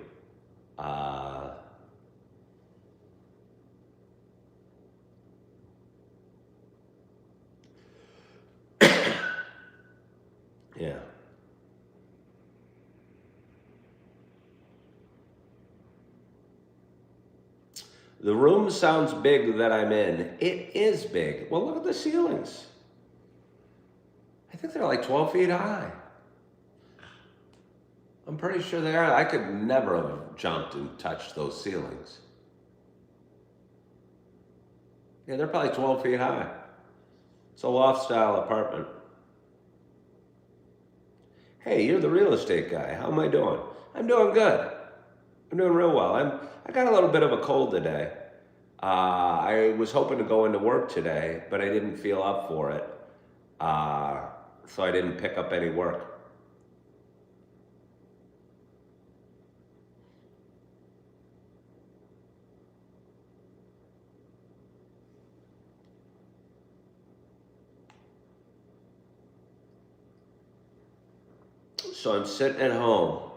Yeah. The room sounds big that I'm in. It is big. Well, look at the ceilings. I think they're like 12 feet high. I'm pretty sure they are. I could never have jumped and touched those ceilings. Yeah, they're probably 12 feet high. It's a loft-style apartment. Hey, you're the real estate guy. How am I doing? I'm doing good. I'm doing real well. I got a little bit of a cold today. I was hoping to go into work today, but I didn't feel up for it. So I didn't pick up any work. So I'm sitting at home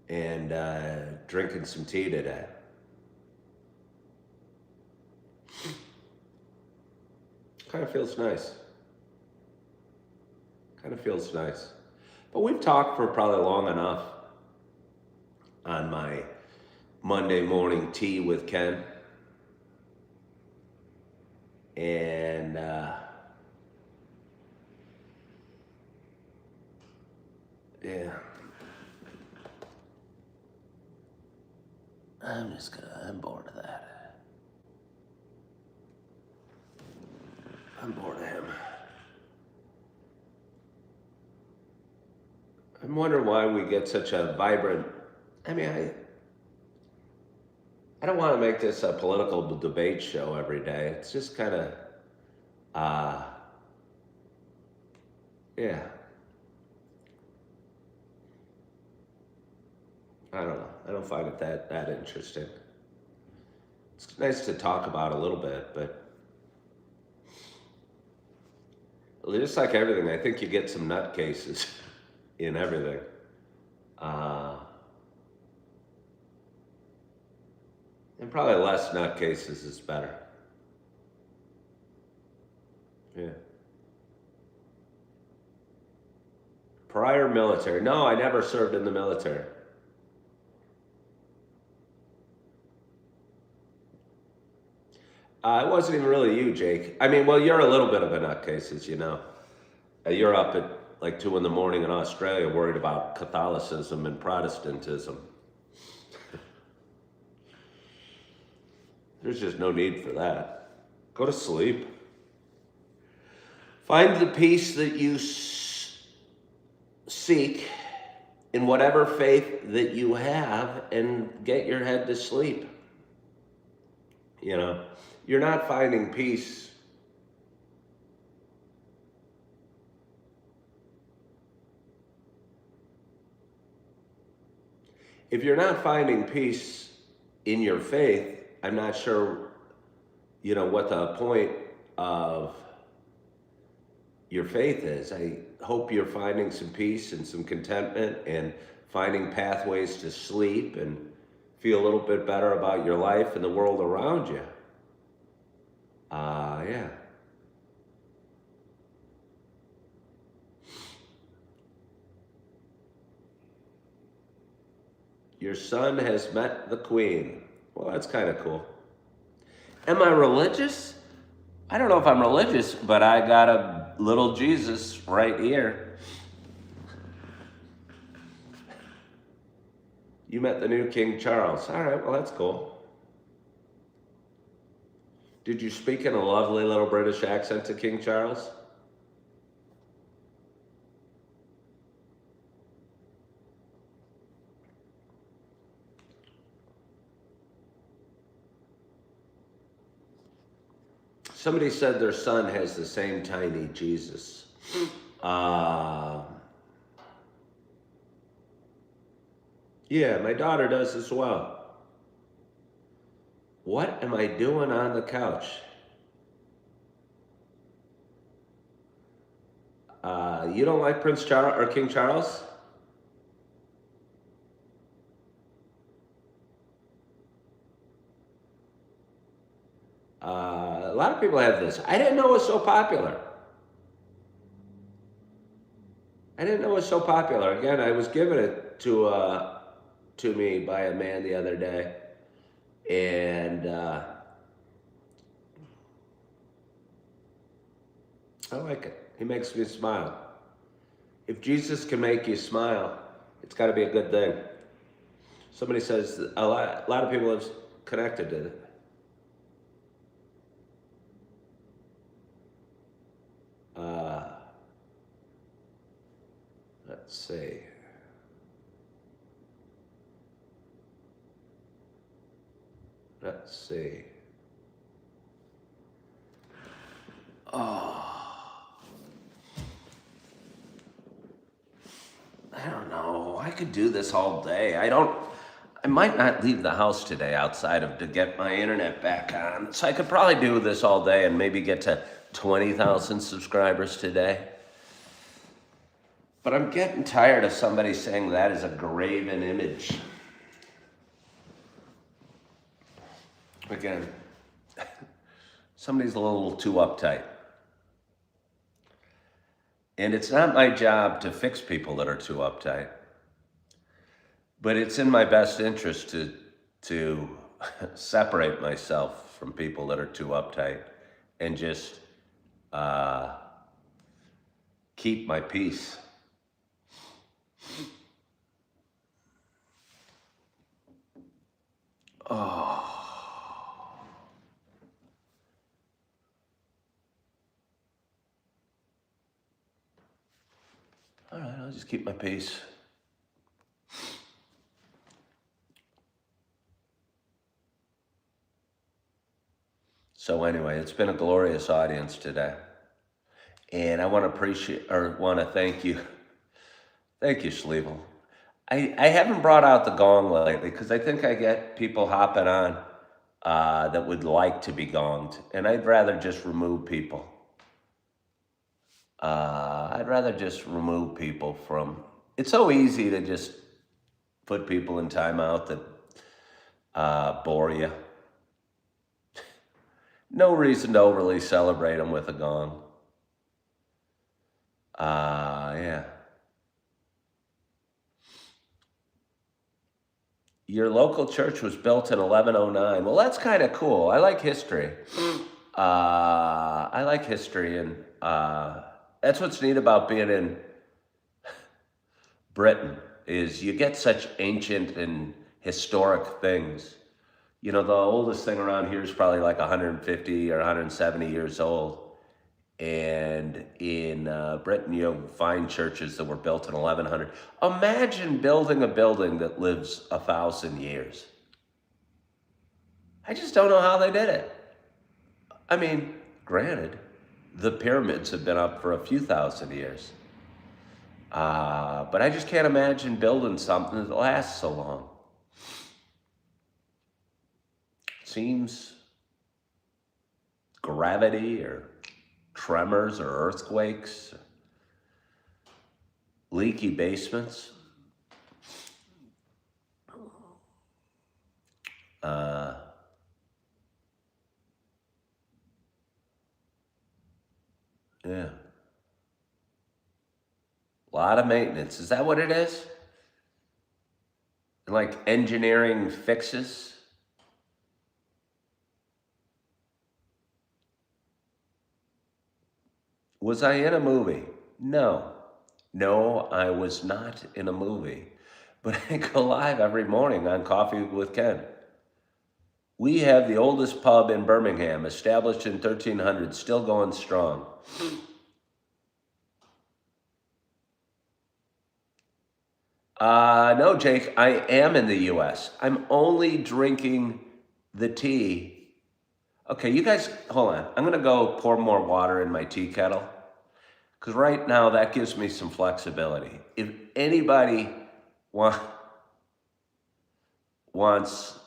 and drinking some tea today. Kind of feels nice. Kind of feels nice. But we've talked for probably long enough on my Monday morning tea with Ken. And yeah. I'm bored of that. I'm bored of him. I'm wondering why we get such a vibrant, I mean, I don't want to make this a political debate show every day. It's just kind of, yeah. I don't know. I don't find it that interesting. It's nice to talk about a little bit, but just like everything, I think you get some nutcases in everything. And probably less nutcases is better. Yeah. Prior military. No, I never served in the military. It wasn't even really you, Jake. I mean, well, you're a little bit of a nutcase, as you know. You're up at like 2 in the morning in Australia worried about Catholicism and Protestantism. There's just no need for that. Go to sleep. Find the peace that you seek in whatever faith that you have and get your head to sleep. You know, you're not finding peace. If you're not finding peace in your faith, I'm not sure, you know, what the point of your faith is. I hope you're finding some peace and some contentment and finding pathways to sleep and feel a little bit better about your life and the world around you. Yeah. Your son has met the queen. Well, that's kind of cool. Am I religious? I don't know if I'm religious, but I got a little Jesus right here. You met the new King Charles. All right, well, that's cool. Did you speak in a lovely little British accent to King Charles? Somebody said their son has the same tiny Jesus. Yeah, my daughter does as well. What am I doing on the couch? You don't like Prince Charles or King Charles? A lot of people have this. I didn't know it was so popular. I didn't know it was so popular. Again, I was given it to me by a man the other day, and I like it. He makes me smile. If Jesus can make you smile, it's got to be a good thing. Somebody says a lot of people have connected to it. Let's see. Let's see. I don't know. I could do this all day. I might not leave the house today outside of to get my internet back on. So I could probably do this all day and maybe get to 20,000 subscribers today. But I'm getting tired of somebody saying that is a graven image. Again, somebody's a little too uptight. And it's not my job to fix people that are too uptight. But it's in my best interest to separate myself from people that are too uptight and just keep my peace. Oh. All right, I'll just keep my peace. So anyway, it's been a glorious audience today. And I want to thank you. Thank you, Schliebel. I haven't brought out the gong lately because I think I get people hopping on that would like to be gonged. And I'd rather just remove people. I'd rather just remove people from... It's so easy to just put people in timeout that bore you. No reason to overly celebrate them with a gong. Yeah. Your local church was built in 1109. Well, that's kind of cool. I like history. I like history, and that's what's neat about being in Britain is you get such ancient and historic things. You know, the oldest thing around here is probably like 150 or 170 years old. And in Britain, you'll find churches that were built in 1100. Imagine building a building that lives 1,000 years. I just don't know how they did it. I mean, granted, the pyramids have been up for a few thousand years. But I just can't imagine building something that lasts so long. Seems gravity or tremors or earthquakes, leaky basements. Uh, yeah. A lot of maintenance. Is that what it is? Like engineering fixes? Was I in a movie? No. No, I was not in a movie. But I go live every morning on Coffee with Ken. We have the oldest pub in Birmingham, established in 1300, still going strong. No, Jake, I am in the US. I'm only drinking the tea. Okay, you guys, hold on. I'm going to go pour more water in my tea kettle because right now that gives me some flexibility. If anybody wants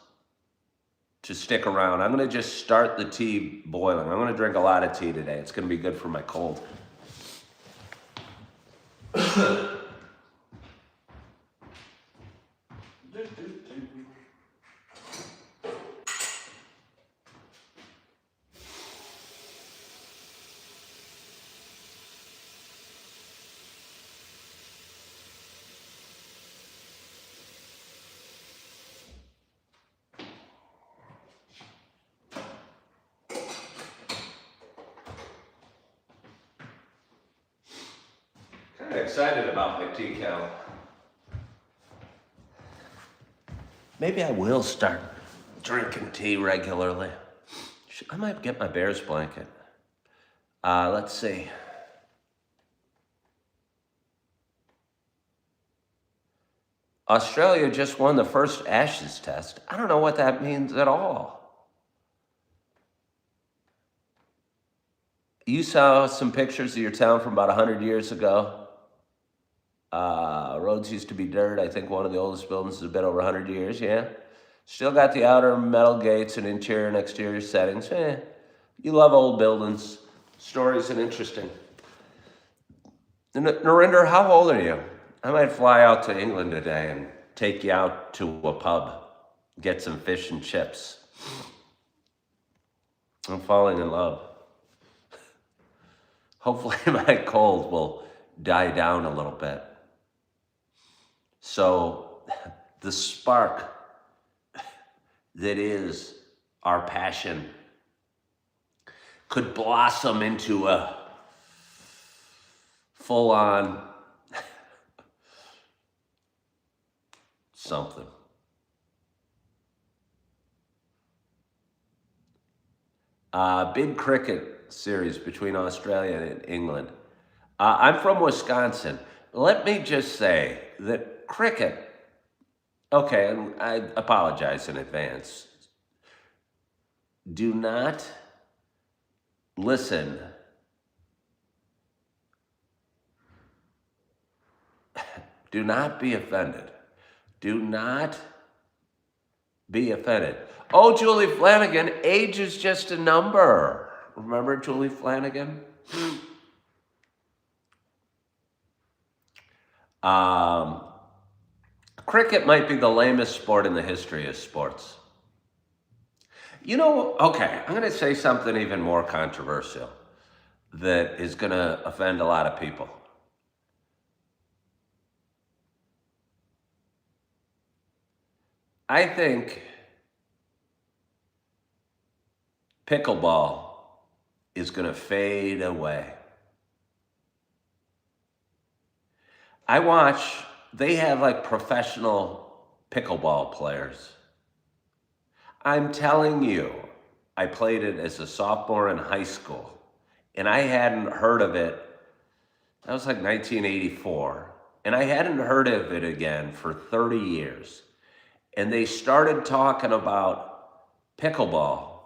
to stick around, I'm going to just start the tea boiling. I'm going to drink a lot of tea today. It's going to be good for my cold. Kind of excited about my tea kettle. Maybe I will start drinking tea regularly. I might get my Bears blanket. Let's see. Australia just won the first Ashes test. I don't know what that means at all. You saw some pictures of your town from about 100 years ago. Roads used to be dirt. I think one of the oldest buildings is a bit over 100 years, yeah. Still got the outer metal gates and interior and exterior settings. You love old buildings. Stories and interesting. Narinder, how old are you? I might fly out to England today and take you out to a pub, get some fish and chips. I'm falling in love. Hopefully my cold will die down a little bit. So the spark that is our passion could blossom into a full-on something. Big cricket series between Australia and England. I'm from Wisconsin. Let me just say that cricket, okay, and I apologize in advance. Do not listen. Do not be offended. Do not be offended. Oh, Julie Flanagan, age is just a number. Remember Julie Flanagan? Cricket might be the lamest sport in the history of sports. You know, okay, I'm going to say something even more controversial that is going to offend a lot of people. I think pickleball is going to fade away. I watch, they have like professional pickleball players. I'm telling you, I played it as a sophomore in high school, and I hadn't heard of it. That was like 1984, and I hadn't heard of it again for 30 years. And they started talking about pickleball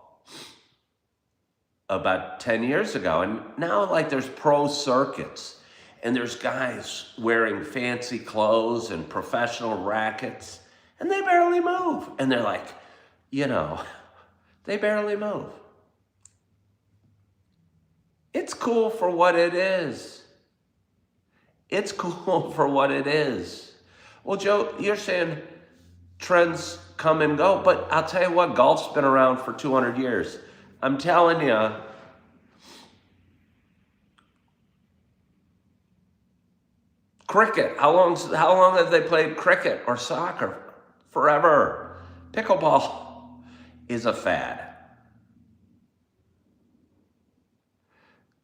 about 10 years ago. And now, like, there's pro circuits, and there's guys wearing fancy clothes and professional rackets, and they barely move. And they're like, you know, they barely move. It's cool for what it is. It's cool for what it is. Well, Joe, you're saying trends come and go, but I'll tell you what, golf's been around for 200 years. I'm telling you, cricket. How long have they played cricket or soccer? Forever. Pickleball is a fad.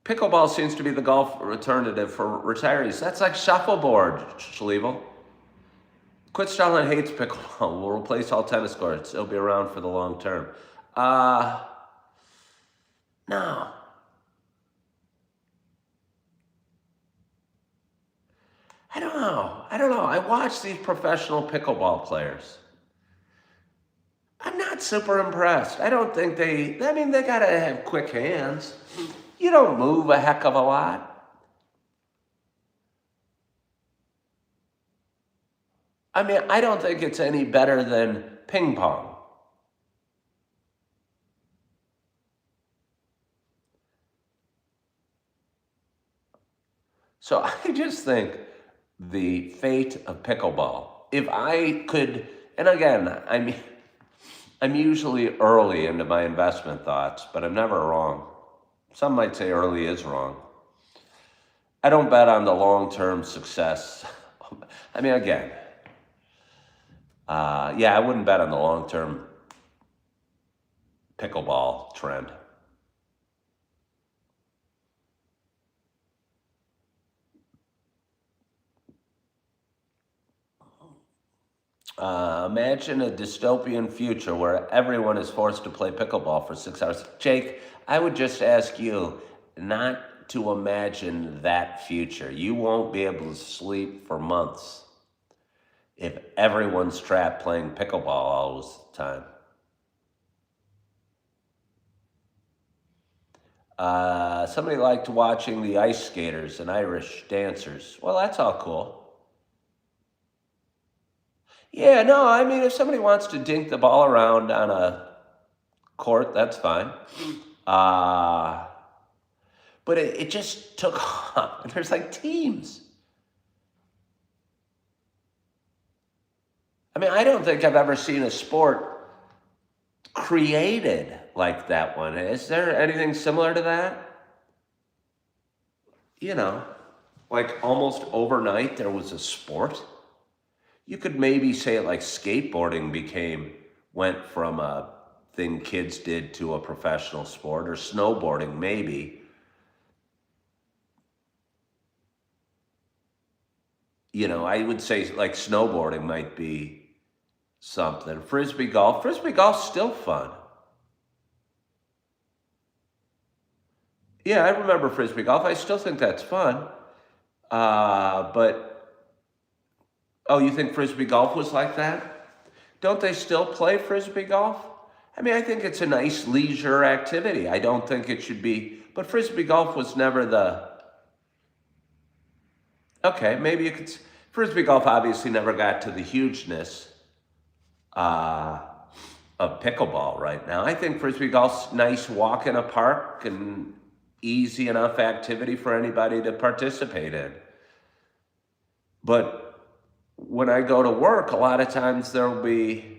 Pickleball seems to be the golf alternative for retirees. That's like shuffleboard, Schliebel. Quit Stalin hates pickleball. We'll replace all tennis courts. It'll be around for the long term. Uh, no. I don't know. I watch these professional pickleball players. I'm not super impressed. I don't think they gotta have quick hands. You don't move a heck of a lot. I mean, I don't think it's any better than ping pong. So I just think the fate of pickleball, if I could, and again, I'm usually early into my investment thoughts, but I'm never wrong. Some might say early is wrong. I don't bet on the long-term success. I mean, again, yeah, I wouldn't bet on the long-term pickleball trend. Imagine a dystopian future where everyone is forced to play pickleball for 6 hours. Jake, I would just ask you not to imagine that future. You won't be able to sleep for months if everyone's trapped playing pickleball all the time. Somebody liked watching the ice skaters and Irish dancers. Well, that's all cool. Yeah, no, I mean, if somebody wants to dink the ball around on a court, that's fine. Uh, but it just took off. And there's like teams. I mean, I don't think I've ever seen a sport created like that one. Is there anything similar to that? You know, like almost overnight there was a sport. You could maybe say it like skateboarding went from a thing kids did to a professional sport, or snowboarding maybe. I would say like snowboarding might be something. Frisbee golf's still fun. Yeah, I remember frisbee golf. I still think that's fun. But oh, you think frisbee golf was like that? Don't they still play frisbee golf? I mean, I think it's a nice leisure activity. I don't think it should be, but frisbee golf was never the, okay, maybe you could, frisbee golf obviously never got to the hugeness uh, of pickleball right now. I think frisbee golf's nice walk in a park and easy enough activity for anybody to participate in. But when I go to work, a lot of times there'll be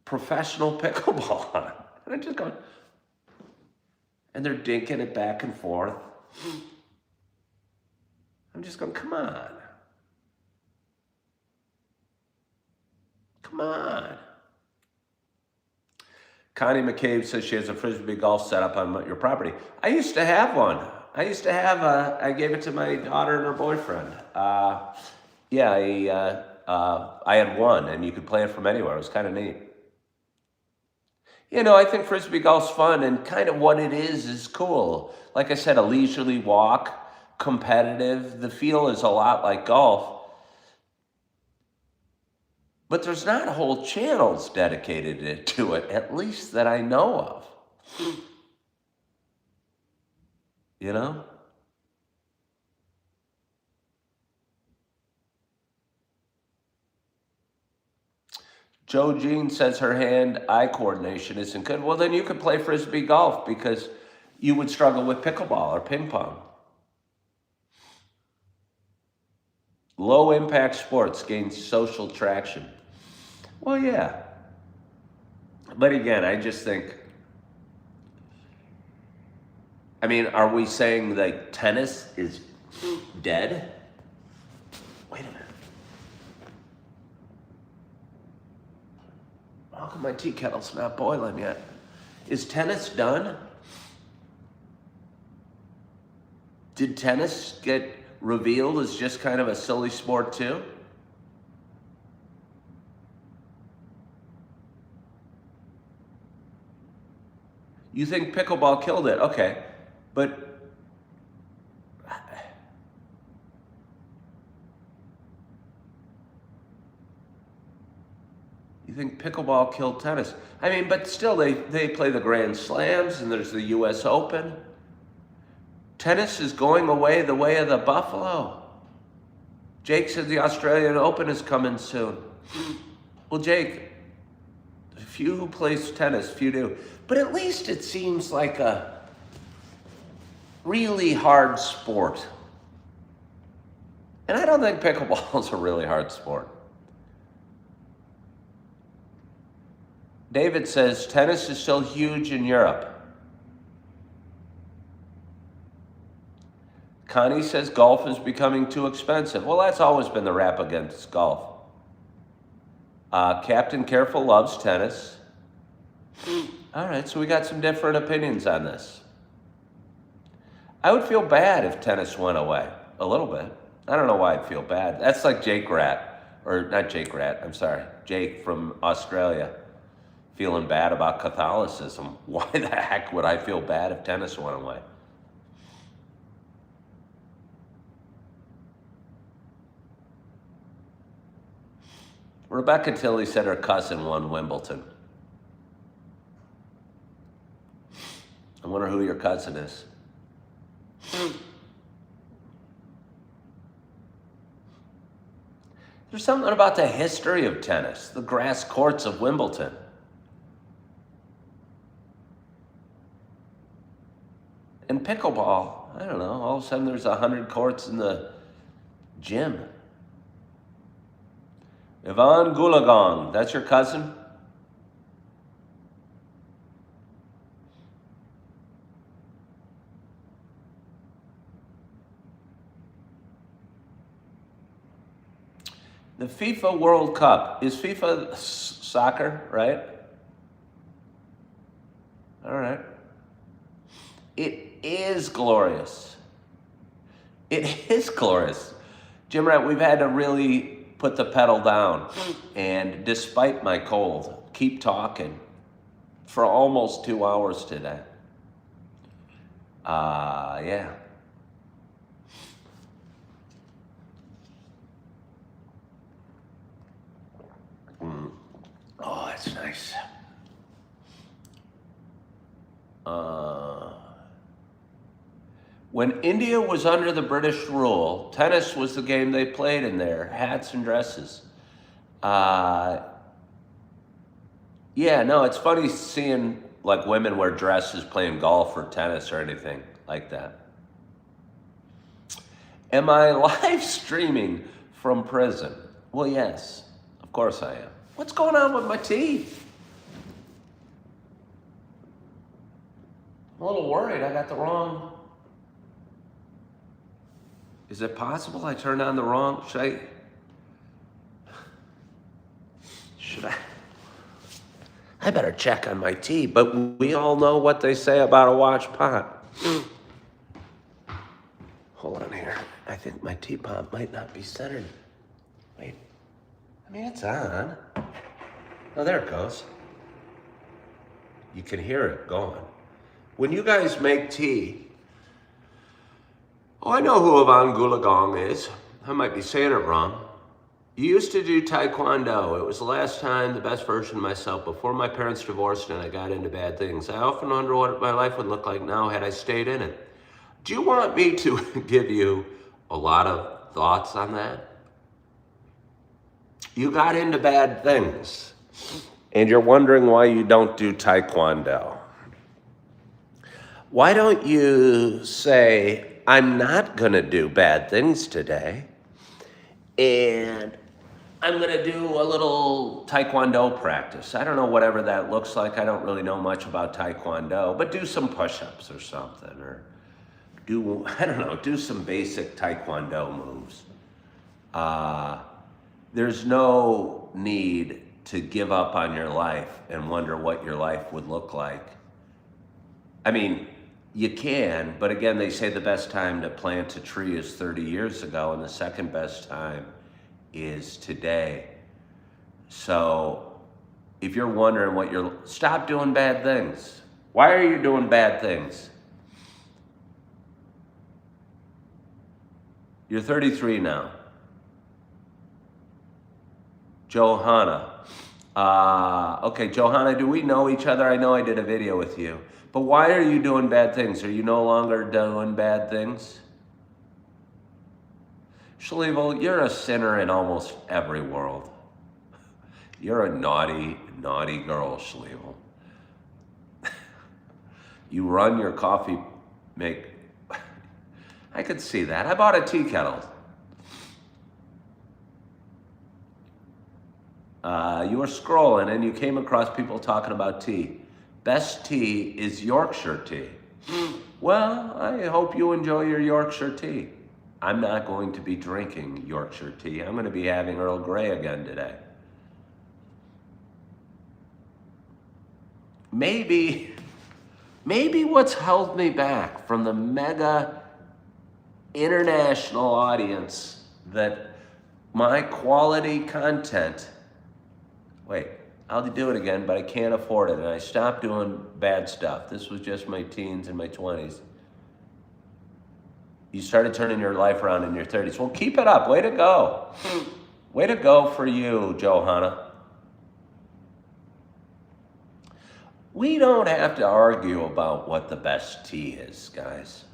professional pickleball on. And I'm just going, and they're dinking it back and forth. I'm just going, come on. Come on. Connie McCabe says she has a frisbee golf set up on your property. I used to have one. I gave it to my daughter and her boyfriend. Yeah, I had one, and you could play it from anywhere. It was kind of neat. I think frisbee golf's fun, and kind of what it is cool. Like I said, a leisurely walk, competitive. The feel is a lot like golf. But there's not whole channels dedicated to it, at least that I know of. You know? Joe Jean says her hand-eye coordination isn't good. Well, then you could play Frisbee golf because you would struggle with pickleball or ping pong. Low-impact sports gain social traction. Well, yeah. But again, I just think, I mean, are we saying that tennis is dead? Wait a minute. How come my tea kettle's not boiling yet? Is tennis done? Did tennis get revealed as just kind of a silly sport too? You think pickleball killed it? Okay, but you think pickleball killed tennis? I mean, but still, they play the Grand Slams and there's the US Open. Tennis is going away the way of the buffalo. Jake said the Australian Open is coming soon. Well, Jake, few who plays tennis, few do. But at least it seems like a really hard sport. And I don't think pickleball is a really hard sport. David says tennis is still huge in Europe. Connie says golf is becoming too expensive. Well, that's always been the rap against golf. Captain Careful loves tennis. All right, so we got some different opinions on this. I would feel bad if tennis went away, a little bit. I don't know why I'd feel bad. That's like Jake Rat, or not Jake Rat, I'm sorry, Jake from Australia, feeling bad about Catholicism. Why the heck would I feel bad if tennis went away? Rebecca Tilley said her cousin won Wimbledon. I wonder who your cousin is. There's something about the history of tennis, the grass courts of Wimbledon. And pickleball, I don't know, all of a sudden there's 100 courts in the gym. Yvonne Goolagong, that's your cousin? The FIFA World Cup. Is FIFA soccer, right? All right. It is glorious. It is glorious. Jim Rat, we've had to really put the pedal down. And despite my cold, keep talking for almost 2 hours today. Yeah. Oh, that's nice. When India was under the British rule, tennis was the game they played in there, hats and dresses. Yeah, no, it's funny seeing like women wear dresses playing golf or tennis or anything like that. Am I live streaming from prison? Well, yes, of course I am. What's going on with my teeth? I'm a little worried I got the wrong. Is it possible I turned on the wrong? Should I? I better check on my tea, but we all know what they say about a watch pot. Hold on here. I think my teapot might not be centered. Wait. I mean, it's on. Oh, there it goes. You can hear it going. When you guys make tea, oh, I know who Yvonne Goolagong is. I might be saying it wrong. You used to do Taekwondo. It was the last time, the best version of myself, before my parents divorced and I got into bad things. I often wonder what my life would look like now had I stayed in it. Do you want me to give you a lot of thoughts on that? You got into bad things. and you're wondering why you don't do Taekwondo, why don't you say, I'm not going to do bad things today, and I'm going to do a little Taekwondo practice. I don't know, whatever that looks like. I don't really know much about Taekwondo, but do some push-ups or something, or do, I don't know, do some basic Taekwondo moves. There's no need to give up on your life and wonder what your life would look like. I mean, you can, but again, they say the best time to plant a tree is 30 years ago, and the second best time is today. So if you're wondering what you're, stop doing bad things. Why are you doing bad things? You're 33 now. Johanna. Okay, Johanna, do we know each other? I know I did a video with you. But why are you doing bad things? Are you no longer doing bad things? Schlevel, you're a sinner in almost every world. You're a naughty, naughty girl, Schlevel. You run your coffee make... I could see that. I bought a tea kettle. You were scrolling and you came across people talking about tea. Best tea is Yorkshire tea. Well, I hope you enjoy your Yorkshire tea. I'm not going to be drinking Yorkshire tea. I'm going to be having Earl Grey again today. Maybe what's held me back from the mega international audience that my quality content, wait, I'll do it again, but I can't afford it, and I stopped doing bad stuff. This was just my teens and my 20s. You started turning your life around in your 30s. Well, keep it up. Way to go. Way to go for you, Johanna. We don't have to argue about what the best tea is, guys.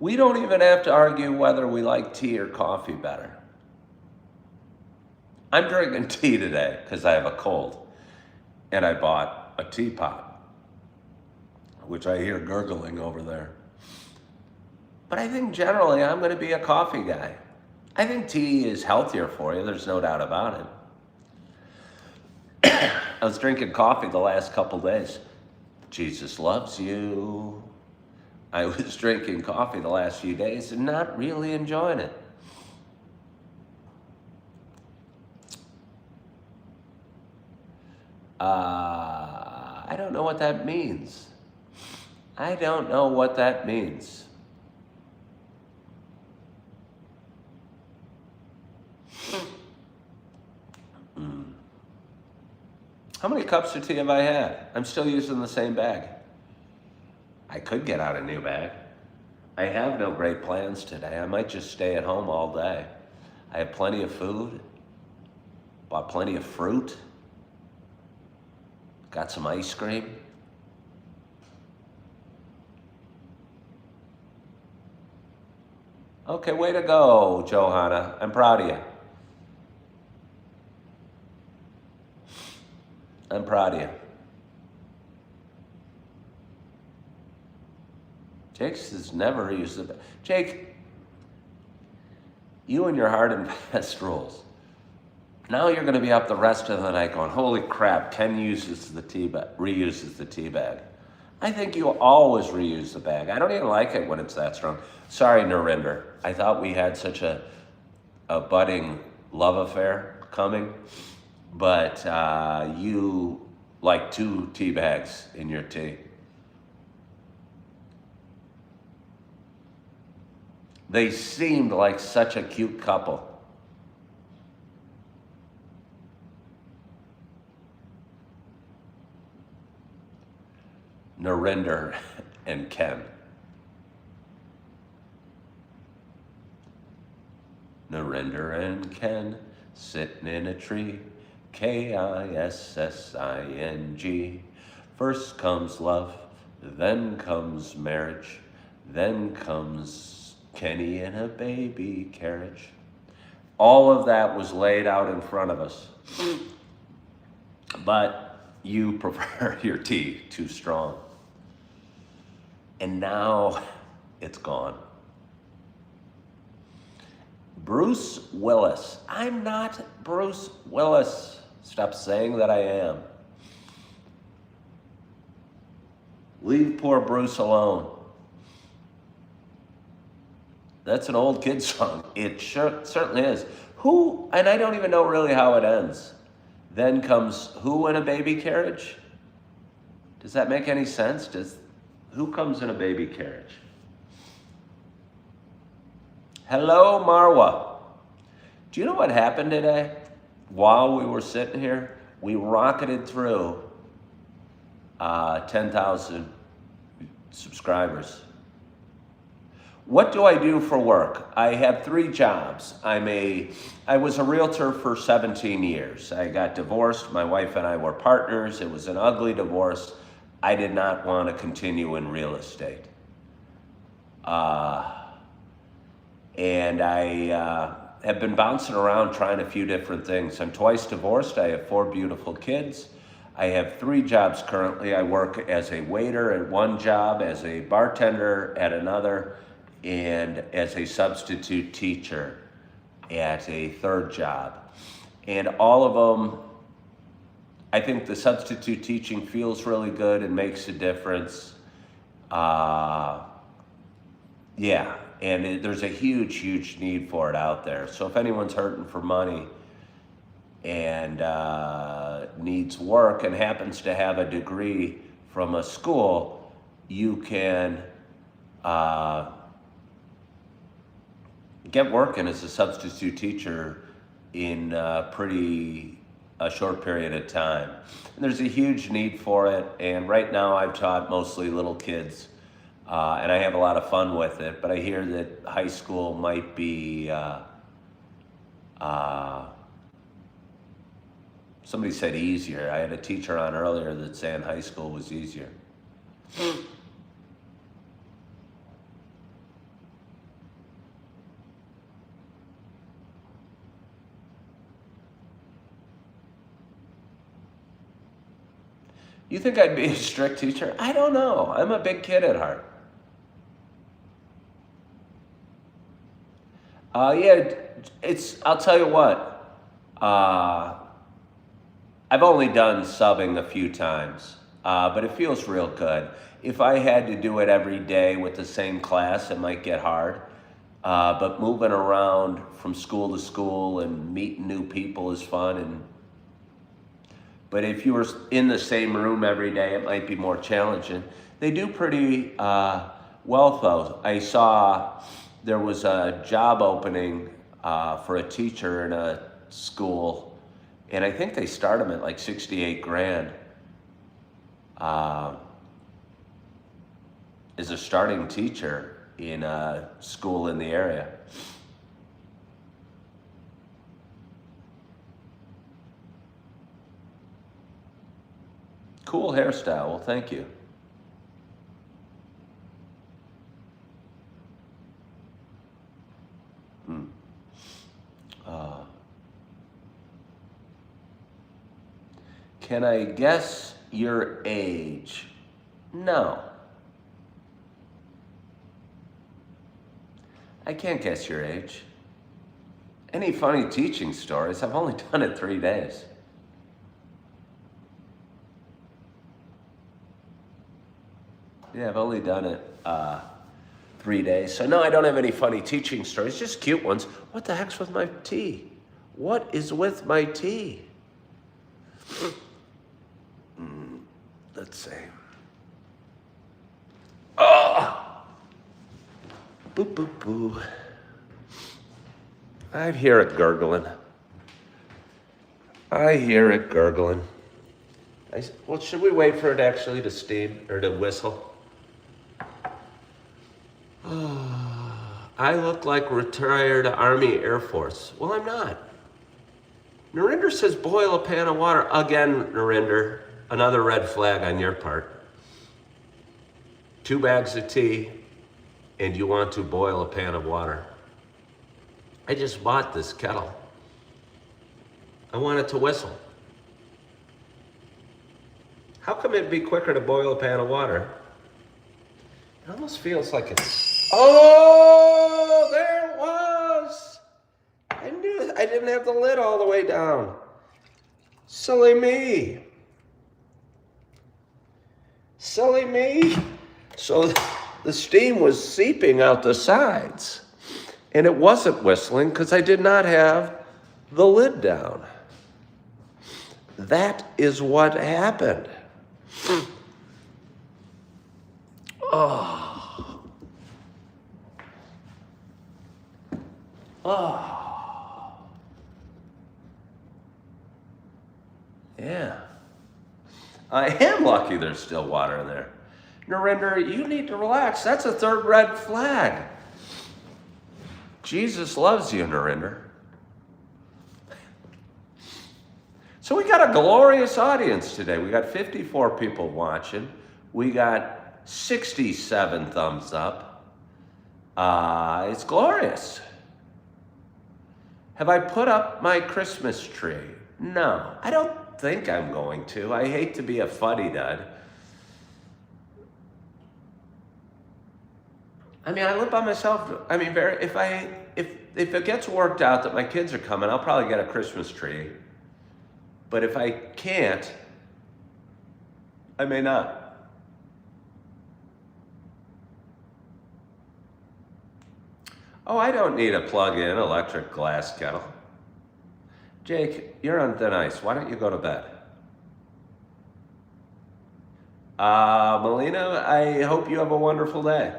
We don't even have to argue whether we like tea or coffee better. I'm drinking tea today because I have a cold, and I bought a teapot, which I hear gurgling over there. But I think generally I'm going to be a coffee guy. I think tea is healthier for you. There's no doubt about it. I was drinking coffee the last couple days. Jesus loves you. I was drinking coffee the last few days and not really enjoying it. I don't know what that means. I don't know what that means. How many cups of tea have I had? I'm still using the same bag. I could get out a new bag. I have no great plans today. I might just stay at home all day. I have plenty of food, bought plenty of fruit, got some ice cream. Okay, way to go, Johanna. I'm proud of you. I'm proud of you. Jake has never used it. Jake, you and your hard and fast rules. Now you're going to be up the rest of the night going, holy crap, Ken reuses the tea bag. I think you always reuse the bag. I don't even like it when it's that strong. Sorry, Narinder. I thought we had such a budding love affair coming, but you like 2 tea bags in your tea. They seemed like such a cute couple. Narinder and Ken. Narinder and Ken sitting in a tree. Kissing. First comes love, then comes marriage, then comes Kenny in a baby carriage. All of that was laid out in front of us. But you prefer your tea too strong. And now it's gone. Bruce Willis. I'm not Bruce Willis. Stop saying that I am. Leave poor Bruce alone. That's an old kid song. It certainly is. Who, and I don't even know really how it ends. Then comes who in a baby carriage? Does that make any sense? Who comes in a baby carriage? Hello, Marwa. Do you know what happened today? While we were sitting here, we rocketed through 10,000 subscribers. What do I do for work? I have 3 jobs. I was a realtor for 17 years. I got divorced. My wife and I were partners. It was an ugly divorce. I did not want to continue in real estate. And I have been bouncing around trying a few different things. I'm twice divorced. I have 4 beautiful kids. I have 3 jobs currently. I work as a waiter at one job, as a bartender at another, and as a substitute teacher at a 3rd job. And all of them, I think the substitute teaching feels really good and makes a difference. Yeah, and there's a huge, huge need for it out there. So if anyone's hurting for money and needs work and happens to have a degree from a school, you can get working as a substitute teacher in a short period of time. And there's a huge need for it, and right now I've taught mostly little kids, and I have a lot of fun with it, but I hear that high school might be, somebody said easier. I had a teacher on earlier that saying high school was easier. You think I'd be a strict teacher? I don't know. I'm a big kid at heart. Yeah, I'll tell you what. I've only done subbing a few times, but it feels real good. If I had to do it every day with the same class, it might get hard. But moving around from school to school and meeting new people is fun. But if you were in the same room every day, it might be more challenging. They do pretty well, though. I saw there was a job opening for a teacher in a school, and I think they start them at like 68 grand as a starting teacher in a school in the area. Cool hairstyle. Well, thank you. Can I guess your age? No. I can't guess your age. Any funny teaching stories? I've only done it 3 days. Yeah, I've only done it 3 days. So no, I don't have any funny teaching stories, just cute ones. What the heck's with my tea? What is with my tea? Let's see. Oh! Boo, boo, boo. I hear it gurgling. I hear it gurgling. Well, should we wait for it actually to steam or to whistle? I look like retired Army Air Force. Well, I'm not. Narinder says boil a pan of water. Again, Narinder, another red flag on your part. 2 bags of tea, and you want to boil a pan of water. I just bought this kettle. I want it to whistle. How come it'd be quicker to boil a pan of water? It almost feels like it's... Oh, there it was. I knew I didn't have the lid all the way down. Silly me. Silly me. So the steam was seeping out the sides. And it wasn't whistling because I did not have the lid down. That is what happened. Oh. Oh. Yeah. I am lucky there's still water in there. Narinder, you need to relax. That's a third red flag. Jesus loves you, Narinder. So we got a glorious audience today. We got 54 people watching. We got 67 thumbs up. It's glorious. Have I put up my Christmas tree? No, I don't think I'm going to. I hate to be a fuddy-dud. I mean, I live by myself. I mean, if it gets worked out that my kids are coming, I'll probably get a Christmas tree. But if I can't, I may not. Oh, I don't need a plug-in electric glass kettle. Jake, you're on thin ice. Why don't you go to bed? Melina, I hope you have a wonderful day.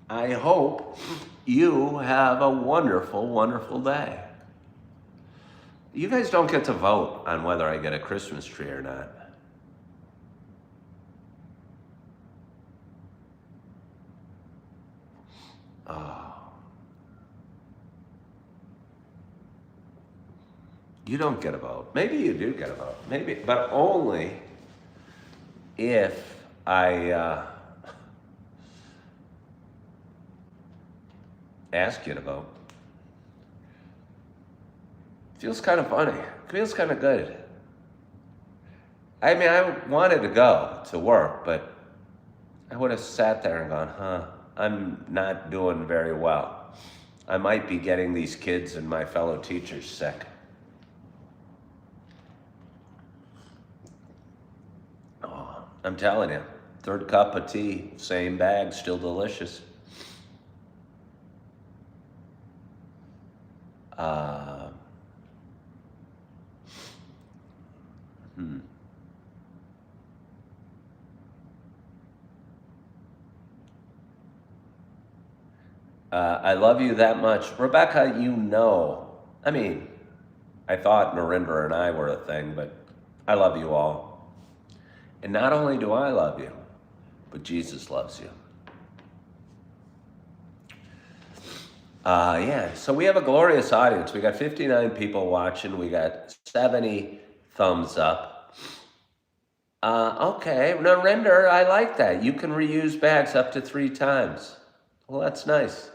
I hope you have a wonderful, wonderful day. You guys don't get to vote on whether I get a Christmas tree or not. Oh. You don't get a vote. Maybe you do get a vote. Maybe, but only if I ask you to vote. Feels kind of funny. Feels kind of good. I mean, I wanted to go to work, but I would have sat there and gone, I'm not doing very well. I might be getting these kids and my fellow teachers sick. Oh, I'm telling you, third cup of tea, same bag, still delicious. I love you that much. Rebecca, you know. I mean, I thought Narinder and I were a thing, but I love you all. And not only do I love you, but Jesus loves you. Yeah, so we have a glorious audience. We got 59 people watching. We got 70 thumbs up. Okay, Narinder, I like that. You can reuse bags up to 3 times. Well, that's nice.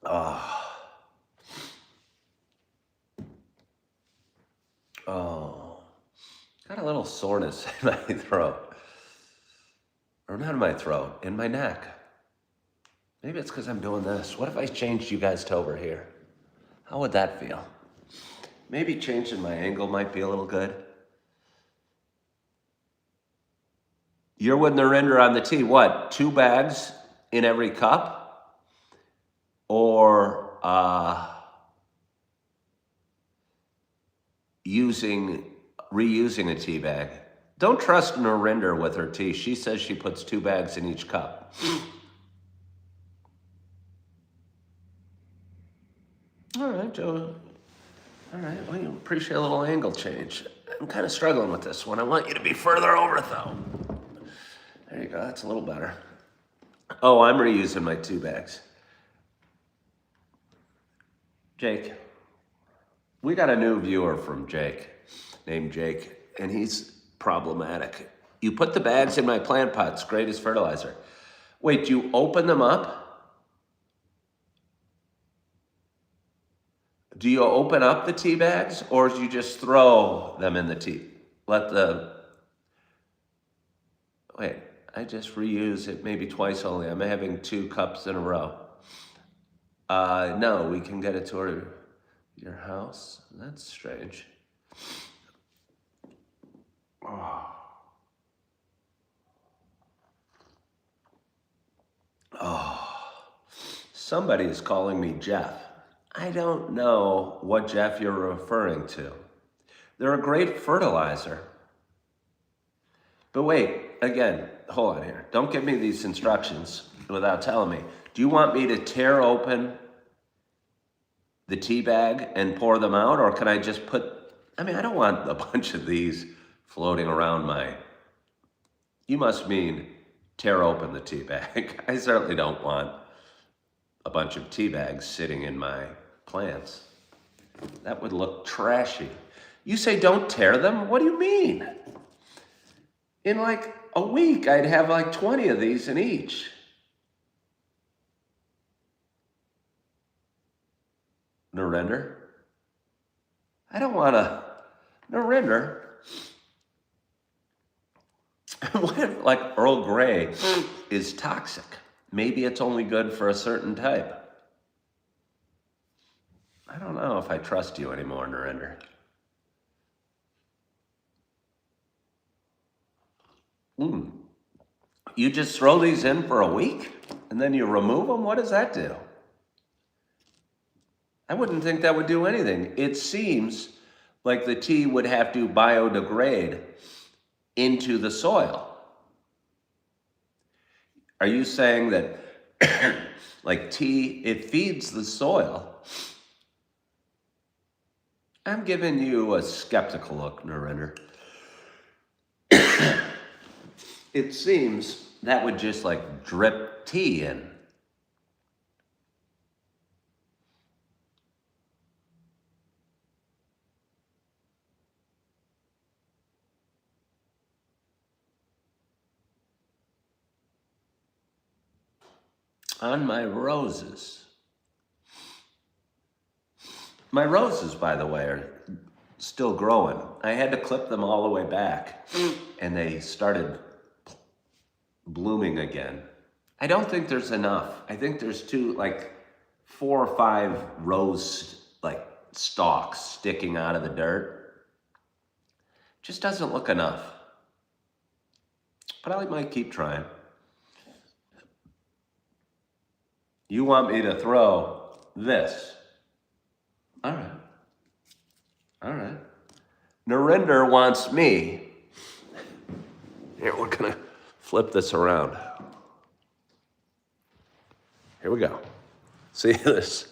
Oh, got a little soreness in my throat. Or not in my throat, in my neck. Maybe it's because I'm doing this. What if I changed you guys to over here? How would that feel? Maybe changing my angle might be a little good. You're with Narinder on the tea. What, 2 bags in every cup? Or reusing a tea bag? Don't trust Narinder with her tea. She says she puts 2 bags in each cup. All right, Joe. All right, well, you appreciate a little angle change. I'm kind of struggling with this one. I want you to be further over, though. There you go, that's a little better. Oh, I'm reusing my 2 bags. Jake, we got a new viewer from Jake, named Jake, and he's problematic. You put the bags in my plant pots, great as fertilizer. Wait, do you open them up? Do you open up the tea bags, or do you just throw them in the tea? Wait, I just reuse it maybe twice only. I'm having 2 cups in a row. No, we can get it to your house. That's strange. Somebody is calling me Jeff. I don't know what Jeff you're referring to. They're a great fertilizer. But wait, again, hold on here. Don't give me these instructions without telling me. Do you want me to tear open the tea bag and pour them out, or can I just I don't want a bunch of these floating around you must mean tear open the tea bag. I certainly don't want a bunch of tea bags sitting in my plants. That would look trashy. You say don't tear them? What do you mean? In like a week, I'd have like 20 of these in each. Narendra? I don't want to. Narendra? What if like Earl Grey is toxic? Maybe it's only good for a certain type. I don't know if I trust you anymore, Narendra. You just throw these in for a week and then you remove them? What does that do? I wouldn't think that would do anything. It seems like the tea would have to biodegrade into the soil. Are you saying that like tea, it feeds the soil? I'm giving you a skeptical look, Narendra. It seems that would just like drip tea in. On my roses. My roses, by the way, are still growing. I had to clip them all the way back, and they started blooming again. I don't think there's enough. I think there's 4 or 5 rose stalks sticking out of the dirt. Just doesn't look enough. But I might keep trying. You want me to throw this? All right. Narendra wants me. Here, we're gonna flip this around. Here we go. See this?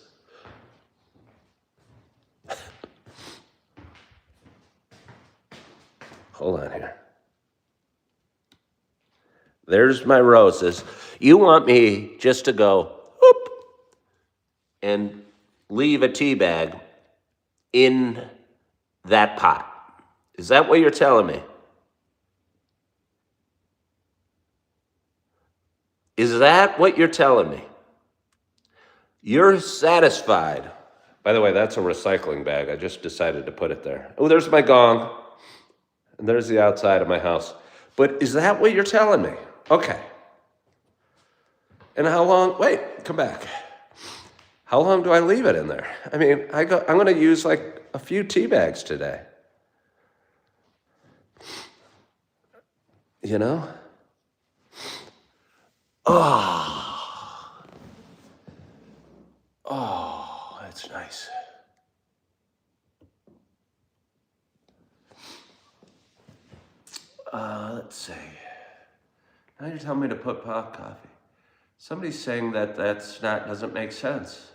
Hold on here. There's my roses. You want me just to go whoop and leave a tea bag in that pot. Is that what you're telling me? Is that what you're telling me? You're satisfied. By the way, that's a recycling bag. I just decided to put it there. Oh, there's my gong. And there's the outside of my house. But is that what you're telling me? Okay. And how long? Wait, come back. How long do I leave it in there? I'm going to use a few tea bags today. You know? Oh, that's nice. Let's see. Now you're telling me to put pot coffee. Somebody's saying that doesn't make sense.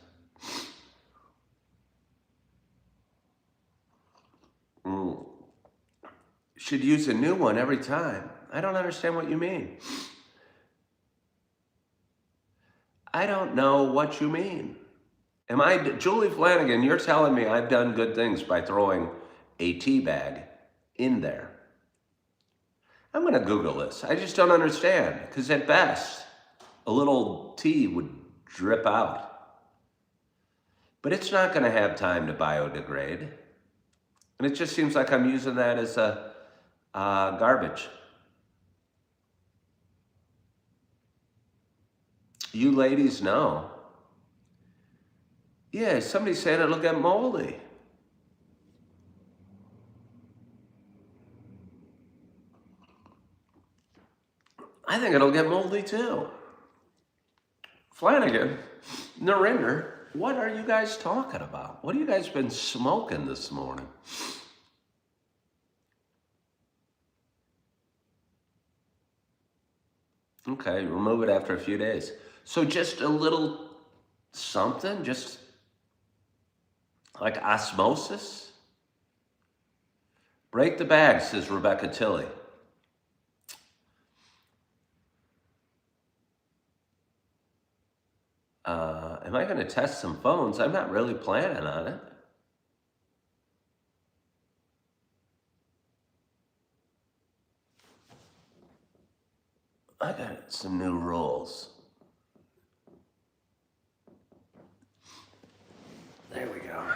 Should use a new one every time. I don't understand what you mean. I don't know what you mean. Julie Flanagan, you're telling me I've done good things by throwing a tea bag in there. I'm going to Google this. I just don't understand, because at best, a little tea would drip out. But it's not going to have time to biodegrade. And it just seems like I'm using that as a garbage. You ladies know. Yeah, somebody's saying it'll get moldy. I think it'll get moldy too. Flanagan, Narinder, what are you guys talking about? What have you guys been smoking this morning? Okay, remove it after a few days. So just a little something, just like osmosis? Break the bag, says Rebecca Tilley. Am I going to test some phones? I'm not really planning on it. I got some new rules. There we go.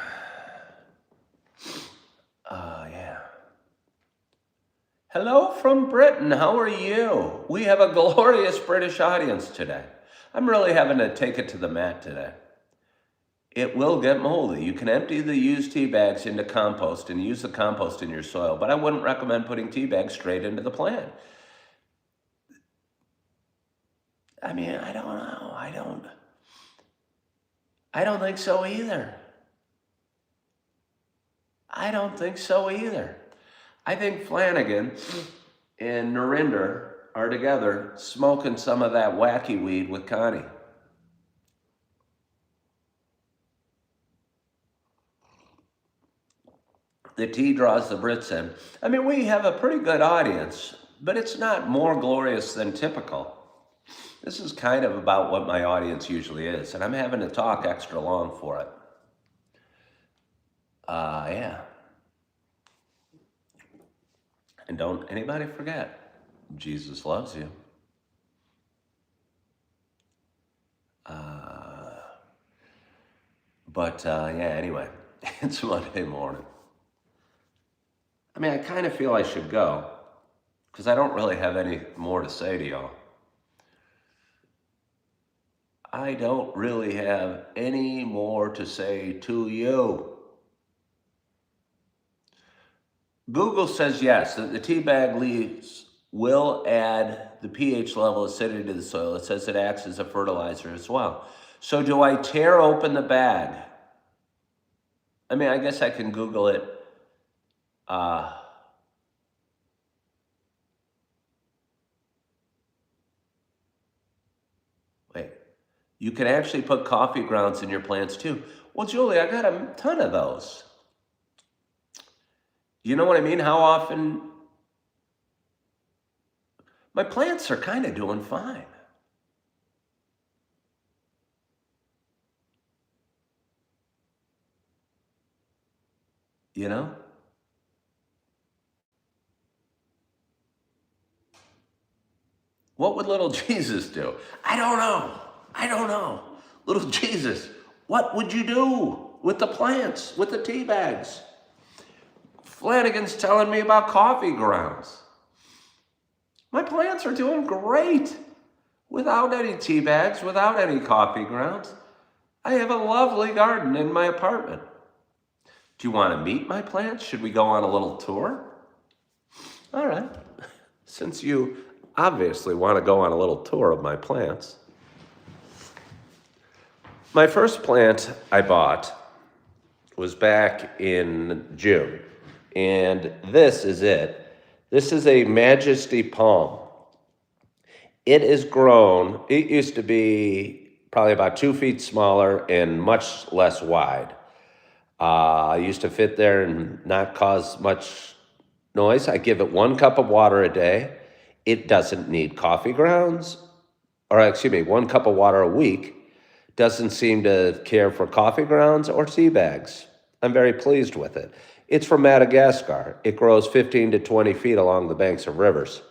Yeah. Hello from Britain. How are you? We have a glorious British audience today. I'm really having to take it to the mat today. It will get moldy. You can empty the used tea bags into compost and use the compost in your soil, but I wouldn't recommend putting tea bags straight into the plant. I mean, I don't know. I don't think so either. I don't think so either. I think Flanagan and Narinder are together smoking some of that wacky weed with Connie. The tea draws the Brits in. I mean, we have a pretty good audience, but it's not more glorious than typical. This is kind of about what my audience usually is, and I'm having to talk extra long for it. Yeah. And don't anybody forget, Jesus loves you. Yeah, anyway, it's Monday morning. I mean, I kind of feel I should go, because I don't really have any more to say to y'all. I don't really have any more to say to you. Google says yes, that the tea bag leaves will add the pH level acidity to the soil. It says it acts as a fertilizer as well. So do I tear open the bag? I mean, I guess I can Google it. Wait, you can actually put coffee grounds in your plants too. Well, Julie, I got a ton of those. You know what I mean? How often? My plants are kind of doing fine. You know? What would little Jesus do? I don't know. Little Jesus, what would you do with the plants, with the tea bags? Flanagan's telling me about coffee grounds. My plants are doing great without any tea bags, without any coffee grounds. I have a lovely garden in my apartment. Do you want to meet my plants? Should we go on a little tour? All right. Since you obviously want to go on a little tour of my plants. My first plant I bought was back in June. And this is it. This is a Majesty Palm. It is grown. It used to be probably about 2 feet smaller and much less wide. I used to fit there and not cause much noise. I give it 1 cup of water a day. It doesn't need coffee grounds, 1 cup of water a week. Doesn't seem to care for coffee grounds or tea bags. I'm very pleased with it. It's from Madagascar. It grows 15 to 20 feet along the banks of rivers.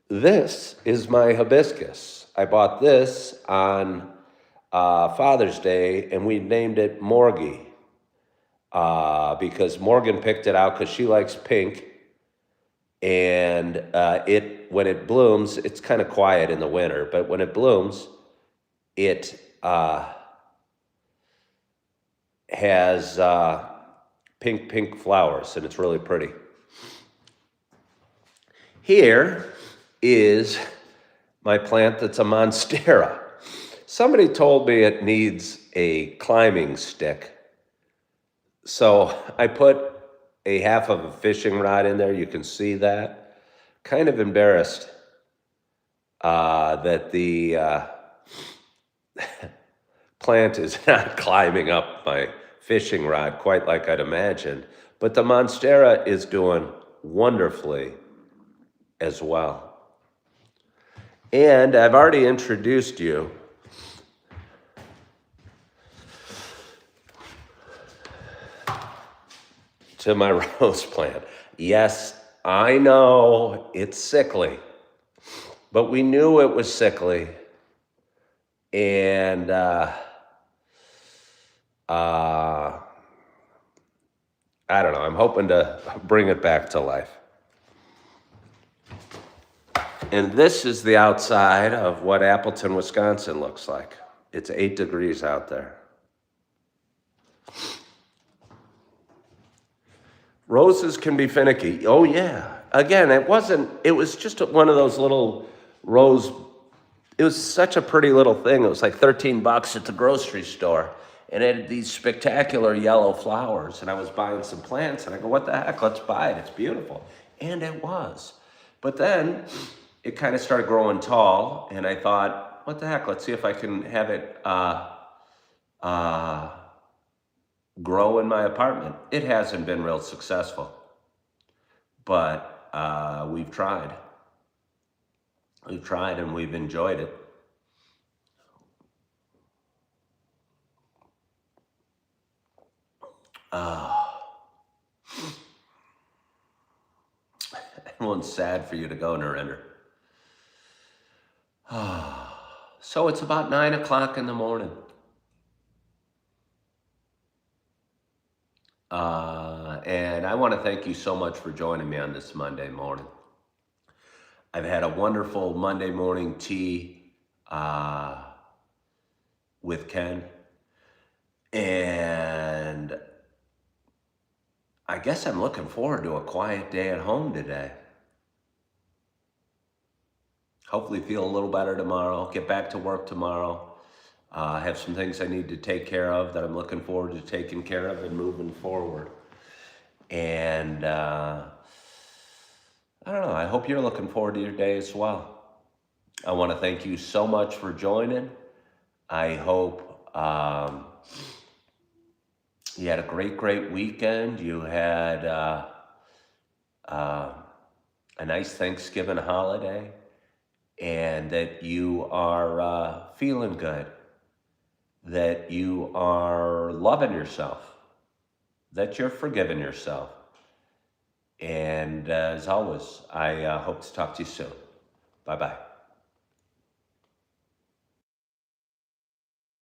This is my hibiscus. I bought this on Father's Day, and we named it Morgie because Morgan picked it out because she likes pink, and it when it blooms, it's kind of quiet in the winter, but when it blooms, it has pink flowers, and it's really pretty. Here is my plant that's a monstera. Somebody told me it needs a climbing stick. So I put a half of a fishing rod in there. You can see that. Kind of embarrassed that the plant is not climbing up my fishing rod quite like I'd imagined. But the monstera is doing wonderfully as well. And I've already introduced you to my rose plant. Yes, I know it's sickly, but we knew it was sickly. And I don't know, I'm hoping to bring it back to life. And this is the outside of what Appleton, Wisconsin looks like. It's 8 degrees out there. Roses can be finicky. Oh yeah. Again, it was just one of those little rose. It was such a pretty little thing. It was like $13 at the grocery store. And it had these spectacular yellow flowers. And I was buying some plants and I go, what the heck, let's buy it. It's beautiful. And it was. But then it kind of started growing tall, and I thought, what the heck, let's see if I can have it grow in my apartment. It hasn't been real successful, but we've tried. We've tried and we've enjoyed it. Everyone's sad for you to go, Narendra. So it's about 9 o'clock in the morning. And I want to thank you so much for joining me on this Monday morning. I've had a wonderful Monday morning tea with Ken. And I guess I'm looking forward to a quiet day at home today. Hopefully feel a little better tomorrow, get back to work tomorrow. Have some things I need to take care of that I'm looking forward to taking care of and moving forward. And I don't know, I hope you're looking forward to your day as well. I want to thank you so much for joining. I hope you had a great weekend. You had a nice Thanksgiving holiday, and that you are feeling good, that you are loving yourself, that you're forgiving yourself. And as always, I hope to talk to you soon. Bye-bye.